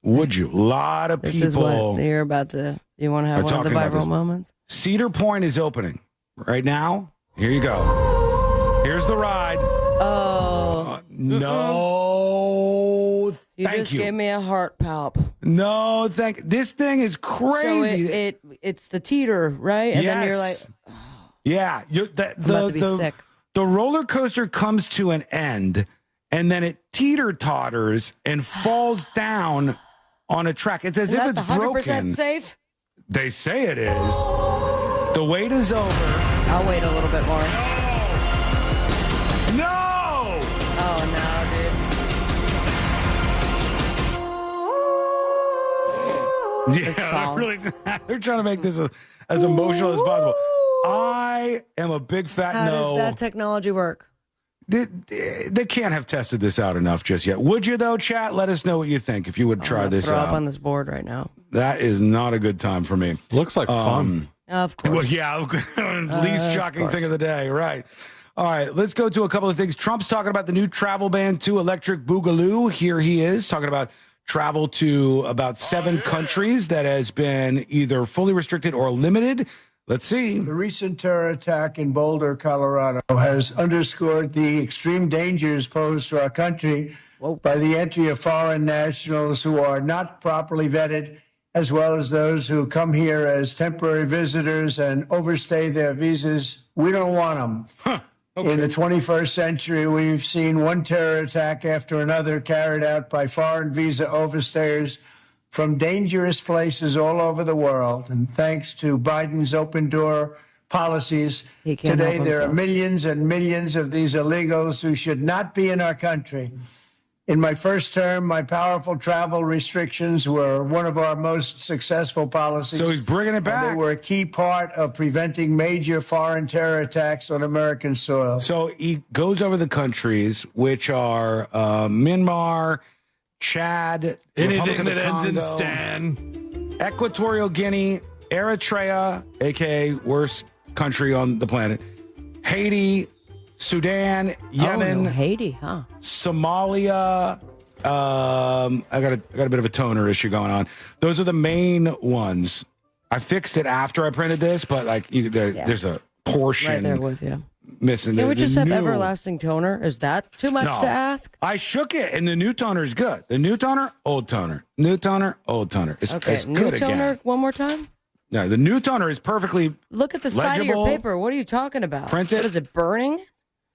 A lot of people. This is what you're about to. You want to have one of the viral moments? Cedar Point is opening right now. Here you go. Here's the ride. Oh. No. You just gave me a heart palp. No, this thing is crazy. So it's the teeter, right? And then you're like, yeah. I'm about to be sick. The roller coaster comes to an end, and then it teeter-totters and falls down on a track. It's as if it's 100% broken. Safe? They say it is. The wait is over. I'll wait a little bit more. No! Oh, no, dude. Yeah, they're trying to make this as emotional as possible. I am a big fat How no. does that technology work? They can't have tested this out enough just yet. Would you, though, chat? Let us know what you think if you would try this throw out. up on this board right now. That is not a good time for me. Looks like fun. Of course. Well, yeah, least shocking thing of the day, right. All right, let's go to a couple of things. Trump's talking about the new travel ban to Electric Boogaloo. Here he is talking about travel to about 7 countries that has been either fully restricted or limited. Let's see. The recent terror attack in Boulder, Colorado, has underscored the extreme dangers posed to our country by the entry of foreign nationals who are not properly vetted, as well as those who come here as temporary visitors and overstay their visas. We don't want them. In the 21st century, we've seen one terror attack after another carried out by foreign visa overstayers from dangerous places all over the world. And thanks to Biden's open door policies, today there are millions and millions of these illegals who should not be in our country. In my first term, my powerful travel restrictions were one of our most successful policies. So he's bringing it back. They were a key part of preventing major foreign terror attacks on American soil. So he goes over the countries, which are Myanmar, Chad, anything that Congo, ends in Stan, Equatorial Guinea, Eritrea, aka worst country on the planet, Haiti, Sudan, Yemen, Haiti, huh? Somalia. I got a bit of a toner issue going on. Those are the main ones. I fixed it after I printed this, but there's a portion right there with you. Missing. Can we just have everlasting toner? Is that too much to ask? I shook it, and the new toner is good. The new toner, old toner. New toner, old toner. It's new good toner, again. one more time? No, the new toner is perfectly Look at the side of your paper. What are you talking about? Print it. What, is it burning?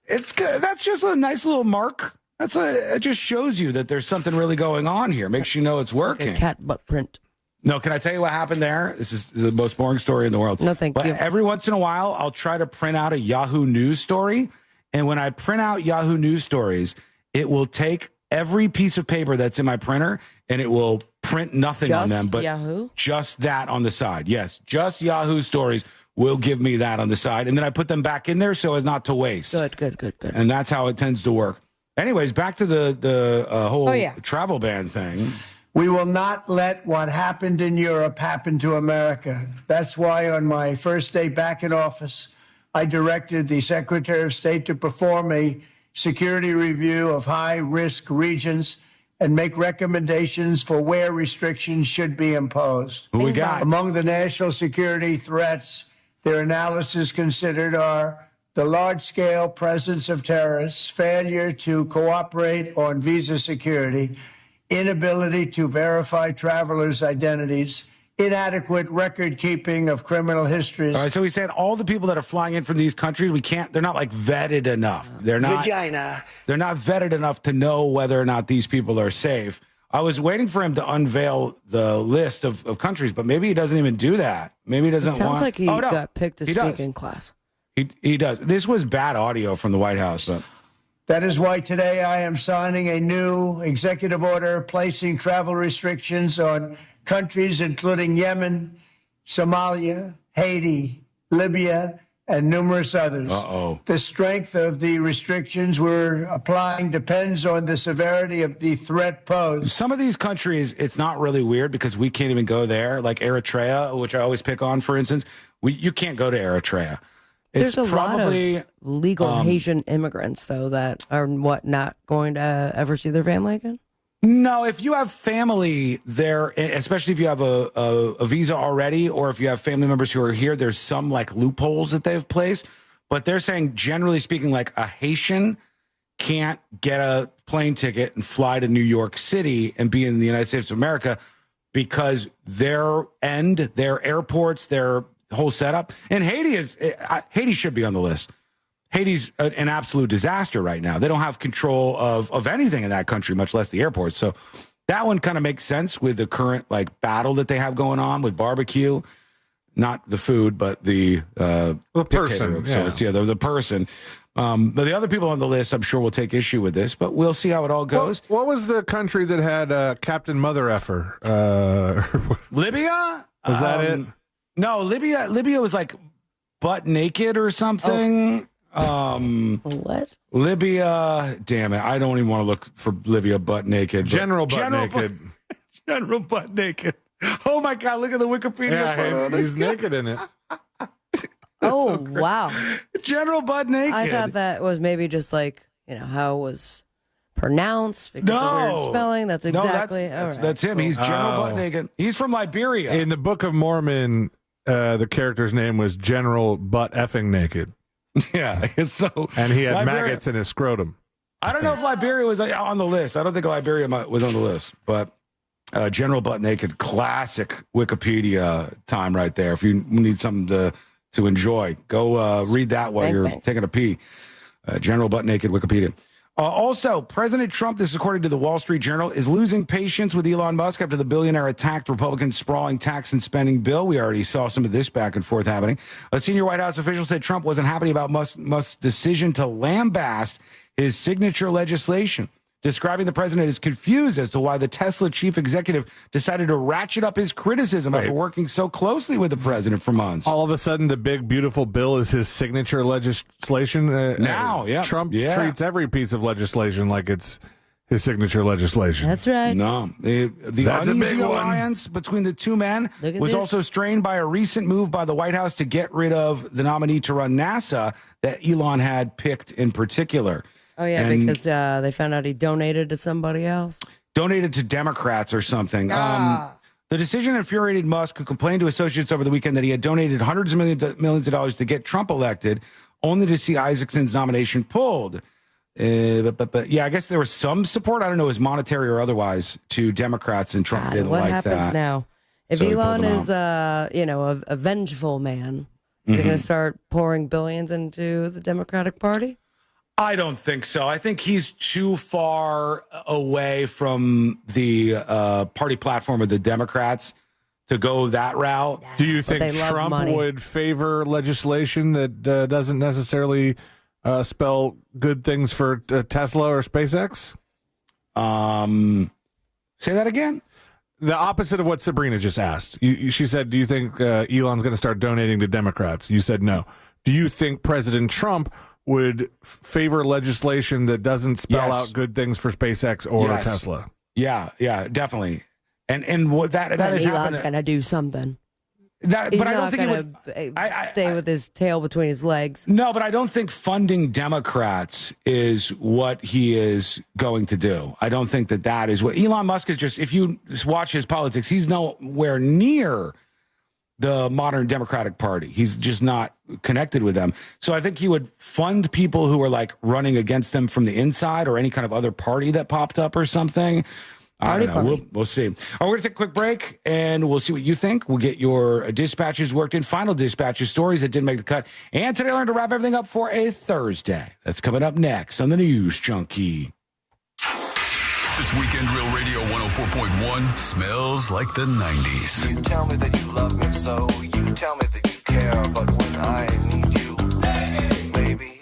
It's good. That's just a nice little mark. It just shows you that there's something really going on here. Makes you know it's working. Like a cat butt print. No, can I tell you what happened there? This is the most boring story in the world. No, thank you. Every once in a while, I'll try to print out a Yahoo News story. And when I print out Yahoo News stories, it will take every piece of paper that's in my printer and it will print nothing on them. But Yahoo? Just that on the side. Yes, just Yahoo stories will give me that on the side. And then I put them back in there so as not to waste. Good. And that's how it tends to work. Anyways, back to the whole travel ban thing. We will not let what happened in Europe happen to America. That's why on my first day back in office, I directed the Secretary of State to perform a security review of high-risk regions and make recommendations for where restrictions should be imposed. Who we got? Among the national security threats, their analysis considered are the large-scale presence of terrorists, failure to cooperate on visa security, inability to verify travelers' identities, inadequate record keeping of criminal histories. All right, so he's saying all the people that are flying in from these countries, they're not like vetted enough. They're not vetted enough to know whether or not these people are safe. I was waiting for him to unveil the list of countries, but maybe he doesn't even do that. Maybe he doesn't Sounds like he got picked to He speak does. in class. He does. This was bad audio from the White House. But That is why today I am signing a new executive order placing travel restrictions on countries including Yemen, Somalia, Haiti, Libya, and numerous others. The strength of the restrictions we're applying depends on the severity of the threat posed. Some of these countries, it's not really weird because we can't even go there, like Eritrea, which I always pick on, for instance. You can't go to Eritrea. It's There's a probably lot of legal Haitian immigrants, though, that are not going to ever see their family again? No, if you have family there, especially if you have a visa already, or if you have family members who are here, there's some like loopholes that they've placed. But they're saying, generally speaking, like a Haitian can't get a plane ticket and fly to New York City and be in the United States of America because their airports, their whole setup. And Haiti should be on the list. Haiti's an absolute disaster right now. They don't have control of anything in that country, much less the airports. So that one kind of makes sense with the current like battle that they have going on with barbecue, not the food, but the person. The person. But the other people on the list, I'm sure will take issue with this, but we'll see how it all goes. What was the country that had Captain Mother Effer? Libya? Was that it? No, Libya was like butt naked or something. What? Libya, damn it. I don't even want to look for Libya butt naked. General butt naked. General butt naked. Oh my God, look at the Wikipedia photo. He's naked in it. Oh, wow. General butt naked. I thought that was maybe just like, how it was pronounced because of the weird spelling. That's exactly. That's him. He's General butt naked. He's from Liberia. In the Book of Mormon, the character's name was General Butt Effing Naked. Yeah, so and he had maggots in his scrotum. I don't know if Liberia was on the list. I don't think Liberia was on the list, but General Butt Naked, classic Wikipedia time right there. If you need something to enjoy, go read that while you're taking a pee. General Butt Naked Wikipedia. Also, President Trump, this is according to the Wall Street Journal, is losing patience with Elon Musk after the billionaire attacked Republicans' sprawling tax and spending bill. We already saw some of this back and forth happening. A senior White House official said Trump wasn't happy about Musk's decision to lambast his signature legislation, describing the president as confused as to why the Tesla chief executive decided to ratchet up his criticism after working so closely with the president for months. All of a sudden, the big, beautiful bill is his signature legislation. Trump treats every piece of legislation like it's his signature legislation. That's right. No. The uneasy alliance between the two men was also strained by a recent move by the White House to get rid of the nominee to run NASA that Elon had picked in particular. Oh, yeah, because they found out he donated to somebody else. Donated to Democrats or something. The decision infuriated Musk, who complained to associates over the weekend that he had donated hundreds of millions of dollars to get Trump elected, only to see Isaacson's nomination pulled. But yeah, I guess there was some support. I don't know, it was monetary or otherwise, to Democrats, and Trump didn't like that. What happens now? If Elon is, a vengeful man, is he going to start pouring billions into the Democratic Party? I don't think so. I think he's too far away from the party platform of the Democrats to go that route. Do you think Trump would favor legislation that doesn't necessarily spell good things for Tesla or SpaceX? Say that again? The opposite of what Sabrina just asked. She said, do you think Elon's going to start donating to Democrats? You said no. Do you think President Trump would favor legislation that doesn't spell out good things for SpaceX or Tesla? Yeah, definitely. And what that is Elon's going to do something. He's but I don't think he would stay with his tail between his legs. No, but I don't think funding Democrats is what he is going to do. I don't think that is what Elon Musk is. Just, if you watch his politics, he's nowhere near the modern Democratic Party. He's just not connected with them. So I think he would fund people who are like running against them from the inside, or any kind of other party that popped up or something. I don't know. We'll see. All right, we're going to take a quick break, and we'll see what you think. We'll get your dispatches worked in, final dispatches, stories that didn't make the cut. And today I learned to wrap everything up for a Thursday. That's coming up next on the News Junkie. This weekend, Real Radio 104.1 smells like the 90s. You tell me that you love me so, you tell me that you care, but when I need you, baby,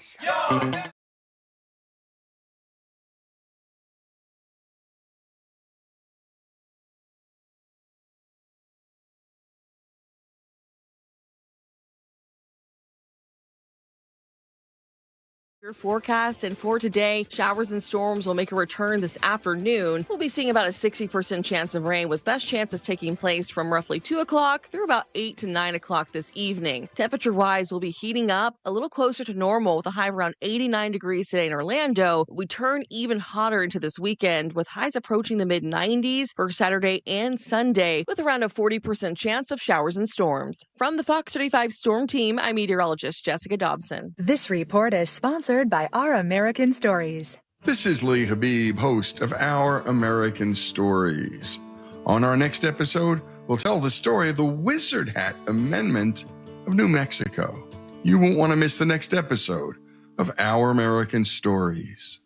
Your forecast, and for today, showers and storms will make a return this afternoon. We'll be seeing about a 60% chance of rain, with best chances taking place from roughly 2 o'clock through about 8 to 9 o'clock this evening. Temperature-wise, we'll be heating up a little closer to normal with a high of around 89 degrees today in Orlando. We turn even hotter into this weekend with highs approaching the mid-90s for Saturday and Sunday, with around a 40% chance of showers and storms. From the Fox 35 Storm Team, I'm meteorologist Jessica Dobson. This report is sponsored by Our American Stories. This is Lee Habib, host of Our American Stories. On our next episode, we'll tell the story of the Wizard Hat Amendment of New Mexico. You won't want to miss the next episode of Our American Stories.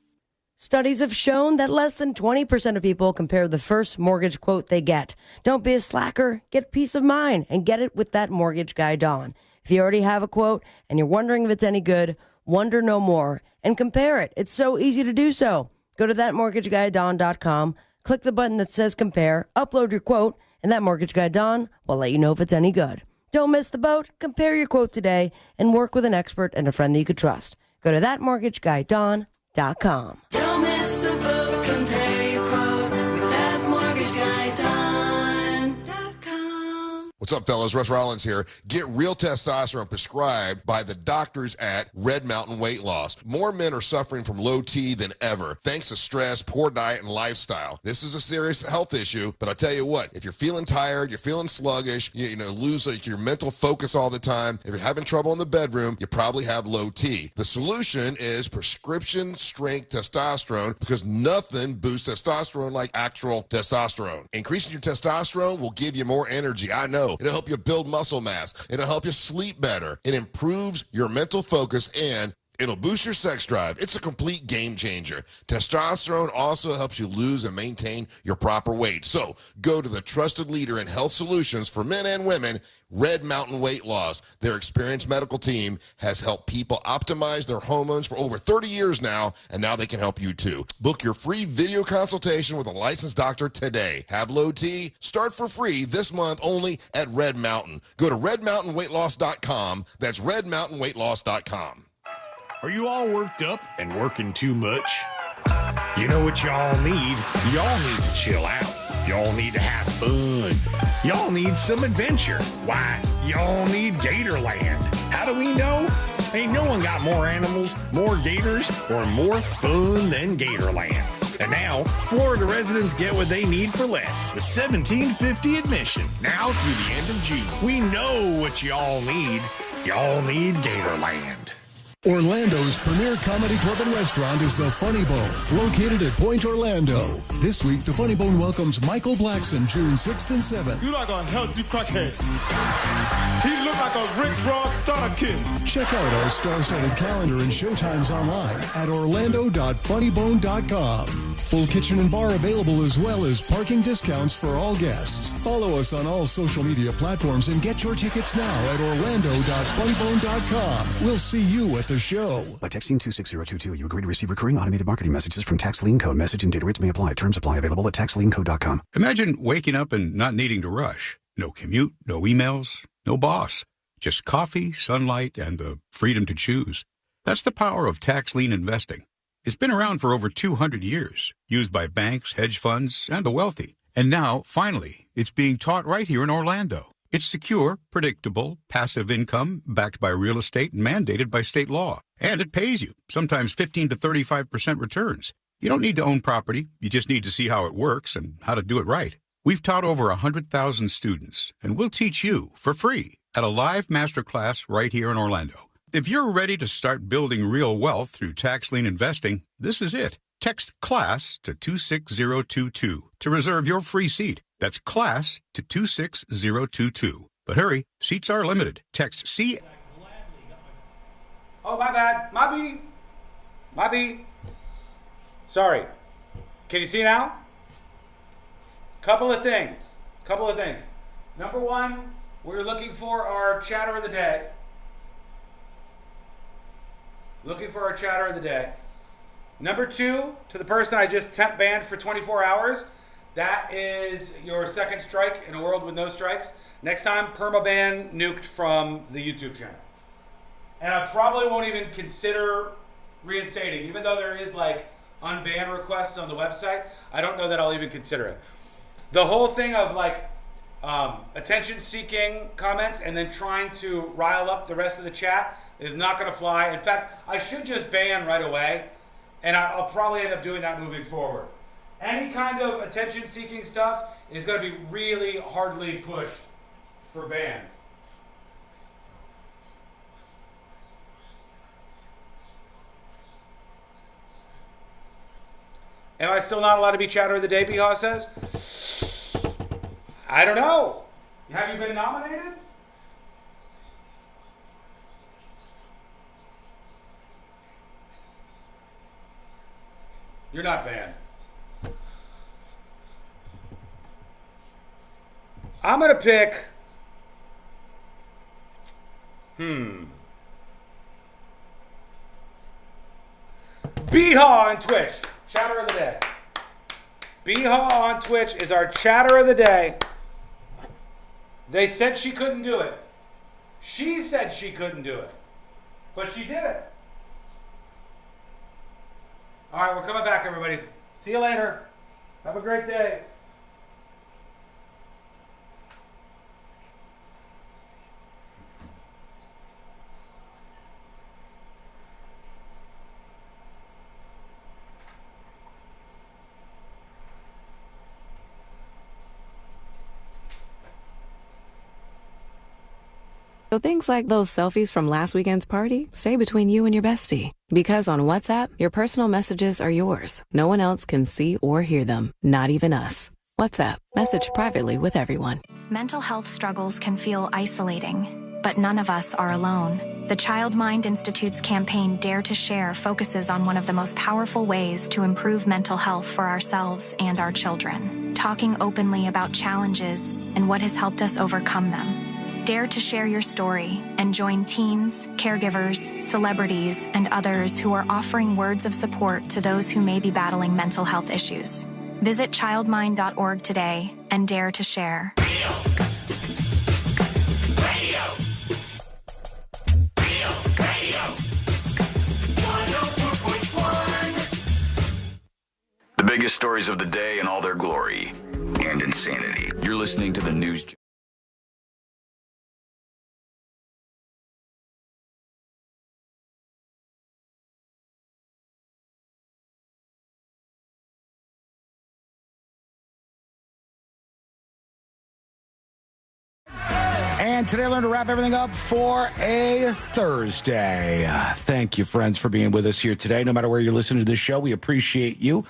Studies have shown that less than 20% of people compare the first mortgage quote they get. Don't be a slacker, get peace of mind, and get it with that mortgage guy, Don. If you already have a quote and you're wondering if it's any good, wonder no more and compare it. It's so easy to do so. Go to thatmortgageguyDon.com, click the button that says compare, upload your quote, and that mortgage guy Don will let you know if it's any good. Don't miss the boat. Compare your quote today and work with an expert and a friend that you could trust. Go to thatmortgageguyDon.com. Don't miss the boat. Compare your quote with that mortgage guy, Don.com. What's up, fellas? Russ Rollins here. Get real testosterone prescribed by the doctors at Red Mountain Weight Loss. More men are suffering from low T than ever, thanks to stress, poor diet, and lifestyle. This is a serious health issue, but I'll tell you what, if you're feeling tired, you're feeling sluggish, you lose your mental focus all the time, if you're having trouble in the bedroom, you probably have low T. The solution is prescription strength testosterone, because nothing boosts testosterone like actual testosterone. Increasing your testosterone will give you more energy. I know. It'll help you build muscle mass. It'll help you sleep better. It improves your mental focus, and it'll boost your sex drive. It's a complete game changer. Testosterone also helps you lose and maintain your proper weight. So go to the trusted leader in health solutions for men and women, Red Mountain Weight Loss. Their experienced medical team has helped people optimize their hormones for over 30 years now, and now they can help you too. Book your free video consultation with a licensed doctor today. Have low T? Start for free this month only at Red Mountain. Go to redmountainweightloss.com. That's redmountainweightloss.com. Are you all worked up and working too much? You know what y'all need? Y'all need to chill out. Y'all need to have fun. Y'all need some adventure. Why, y'all need Gatorland. How do we know? Ain't no one got more animals, more gators, or more fun than Gatorland. And now, Florida residents get what they need for less. With $17.50 admission, now through the end of June. We know what y'all need. Y'all need Gatorland. Orlando's premier comedy club and restaurant is the Funny Bone, located at Point Orlando. This week, the Funny Bone welcomes Michael Blackson, June 6th and 7th. You like a healthy crackhead. He look like a Rick Ross starter kid. Check out our star-studded calendar and showtimes online at orlando.funnybone.com. Full kitchen and bar available, as well as parking discounts for all guests. Follow us on all social media platforms and get your tickets now at orlando.funnybone.com. We'll see you at the show. By texting 26022, you agree to receive recurring automated marketing messages from Tax Lien Code. Message and data rates may apply. Terms apply. Available at taxliencode.com. Imagine waking up and not needing to rush. No commute, no emails, no boss. Just coffee, sunlight, and the freedom to choose. That's the power of tax lien investing. It's been around for over 200 years, used by banks, hedge funds, and the wealthy. And now, finally, it's being taught right here in Orlando. It's secure, predictable, passive income, backed by real estate and mandated by state law. And it pays you, sometimes 15 to 35% returns. You don't need to own property. You just need to see how it works and how to do it right. We've taught over 100,000 students, and we'll teach you for free at a live masterclass right here in Orlando. If you're ready to start building real wealth through tax lien investing, this is it. Text CLASS to 26022 to reserve your free seat. That's CLASS to 26022. But hurry, seats are limited. Text C. Oh, my bad. My B. Sorry. Can you see now? Couple of things. Number one, we're looking for our chatter of the day. Number two, to the person I just temp banned for 24 hours, that is your second strike in a world with no strikes. Next time, permaban nuked from the YouTube channel. And I probably won't even consider reinstating. Even though there is like unban requests on the website, I don't know that I'll even consider it. The whole thing of like attention-seeking comments and then trying to rile up the rest of the chat is not going to fly. In fact, I should just ban right away, and I'll probably end up doing that moving forward. Any kind of attention-seeking stuff is going to be really hardly pushed for bans. Am I still not allowed to be chatter of the day, Behaw says? I don't know. Have you been nominated? You're not banned. I'm going to pick... Behaw on Twitch. Chatter of the day. Behaw on Twitch is our chatter of the day. They said she couldn't do it. She said she couldn't do it. But she did it. All right, we're coming back, everybody. See you later. Have a great day. So things like those selfies from last weekend's party stay between you and your bestie. Because on WhatsApp, your personal messages are yours. No one else can see or hear them, not even us. WhatsApp, message privately with everyone. Mental health struggles can feel isolating, but none of us are alone. The Child Mind Institute's campaign Dare to Share focuses on one of the most powerful ways to improve mental health for ourselves and our children, talking openly about challenges and what has helped us overcome them. Dare to share your story and join teens, caregivers, celebrities, and others who are offering words of support to those who may be battling mental health issues. Visit childmind.org today and dare to share. The biggest stories of the day in all their glory and insanity. You're listening to the news. And today I learned to wrap everything up for a Thursday. Thank you, friends, for being with us here today. No matter where you're listening to this show, we appreciate you.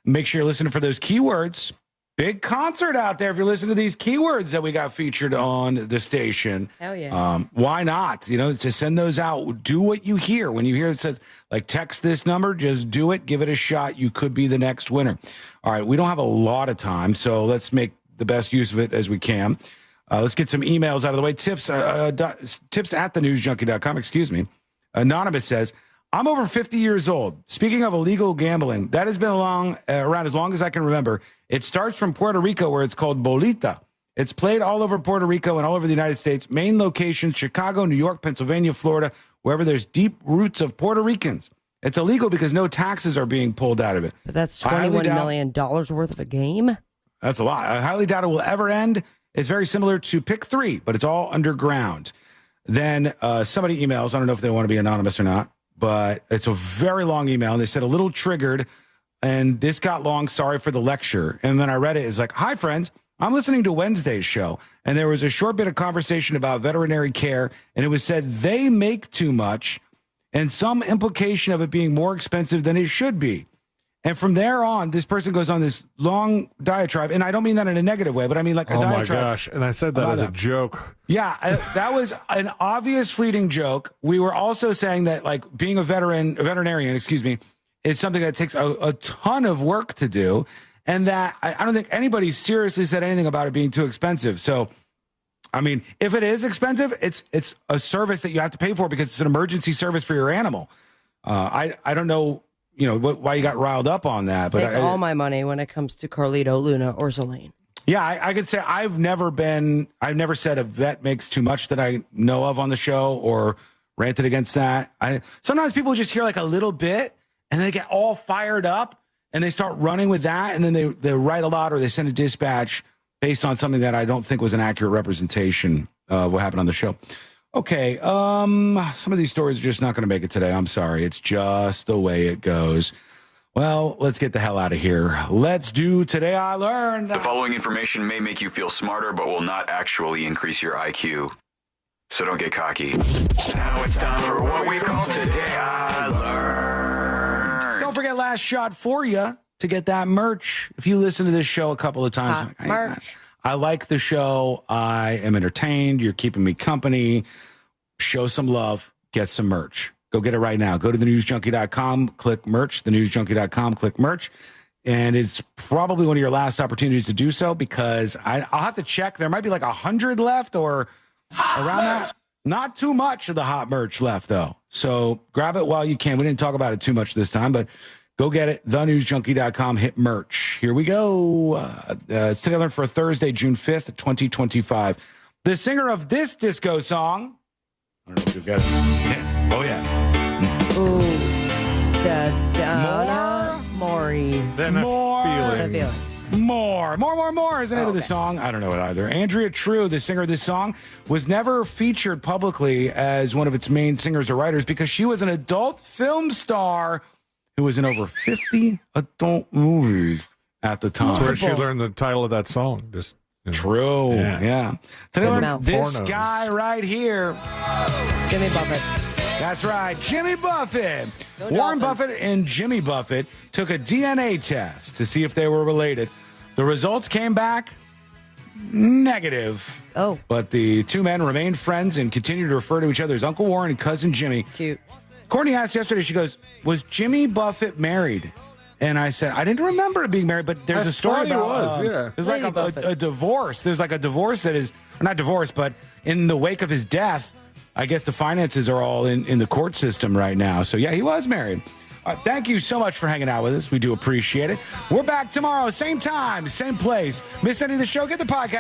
Make sure you're listening for those keywords. Big concert out there if you're listening to these keywords that we got featured on the station. Hell yeah. Why not? You know, to send those out. Do what you hear. When you hear it says, like, text this number, just do it. Give it a shot. You could be the next winner. All right, we don't have a lot of time, so let's make the best use of it as we can. Let's get some emails out of the way. Tips at thenewsjunkie.com, excuse me. Anonymous says, I'm over 50 years old. Speaking of illegal gambling, that has been around as long as I can remember. It starts from Puerto Rico, where it's called bolita. It's played all over Puerto Rico and all over the United States. Main locations, Chicago, New York, Pennsylvania, Florida, wherever there's deep roots of Puerto Ricans. It's illegal because no taxes are being pulled out of it. But that's $21 million worth of a game? That's a lot. I highly doubt it will ever end. It's very similar to Pick 3, but it's all underground. Then somebody emails. I don't know if they want to be anonymous or not, but it's a very long email. And they said, a little triggered, and this got long. Sorry for the lecture. And then I read it. It's like, hi, friends. I'm listening to Wednesday's show, and there was a short bit of conversation about veterinary care, and it was said they make too much and some implication of it being more expensive than it should be. And from there on, this person goes on this long diatribe, and I don't mean that in a negative way, but I mean like a diatribe. Oh, my gosh. And I said that as a joke. Yeah, that was an obvious fleeting joke. We were also saying that, like, being a veterinarian, is something that takes a ton of work to do, and that I don't think anybody seriously said anything about it being too expensive. So, I mean, if it is expensive, it's a service that you have to pay for because it's an emergency service for your animal. I don't know, why you got riled up on that. But Take all my money when it comes to Carlito, Luna, or Zelene. Yeah, I could say I've never said a vet makes too much that I know of on the show or ranted against that. Sometimes people just hear like a little bit and they get all fired up and they start running with that. And then they write a lot or they send a dispatch based on something that I don't think was an accurate representation of what happened on the show. Okay. Some of these stories are just not going to make it today. I'm sorry. It's just the way it goes. Well, let's get the hell out of here. Let's do Today I Learned. The following information may make you feel smarter, but will not actually increase your IQ. So don't get cocky. Now it's time for what we call Today I Learned. Don't forget last shot for you to get that merch. If you listen to this show a couple of times, merch. I like the show. I am entertained. You're keeping me company. Show some love. Get some merch. Go get it right now. Go to thenewsjunkie.com, click merch, thenewsjunkie.com, click merch. And it's probably one of your last opportunities to do so because I'll have to check. There might be like 100 left or around that. Not too much of the hot merch left, though. So grab it while you can. We didn't talk about it too much this time, but go get it. Thenewsjunkie.com, hit merch. Here we go. It's Today I Learned for Thursday, June 5th, 2025. The singer of this disco song, I don't know if you'll get it. Oh, yeah. Ooh. Maury. Then a feeling. More is the name of the song. I don't know it either. Andrea True, the singer of this song, was never featured publicly as one of its main singers or writers because she was an adult film star who was in over 50 adult movies at the time. That's where she learned the title of that song. Just True. Yeah. Today, this pornos. guy right here, Jimmy Buffett. That's right, Jimmy Buffett. Warren Buffett and Jimmy Buffett took a DNA test to see if they were related. The results came back negative. Oh. But the two men remained friends and continued to refer to each other as Uncle Warren and Cousin Jimmy. Cute. Courtney asked yesterday, she goes, was Jimmy Buffett married? And I said, I didn't remember it being married, but there's a story about there's like a divorce. There's like a divorce that is, or not divorce, but in the wake of his death, I guess the finances are all in the court system right now. So, yeah, he was married. Thank you so much for hanging out with us. We do appreciate it. We're back tomorrow, same time, same place. Miss any of the show? Get the podcast.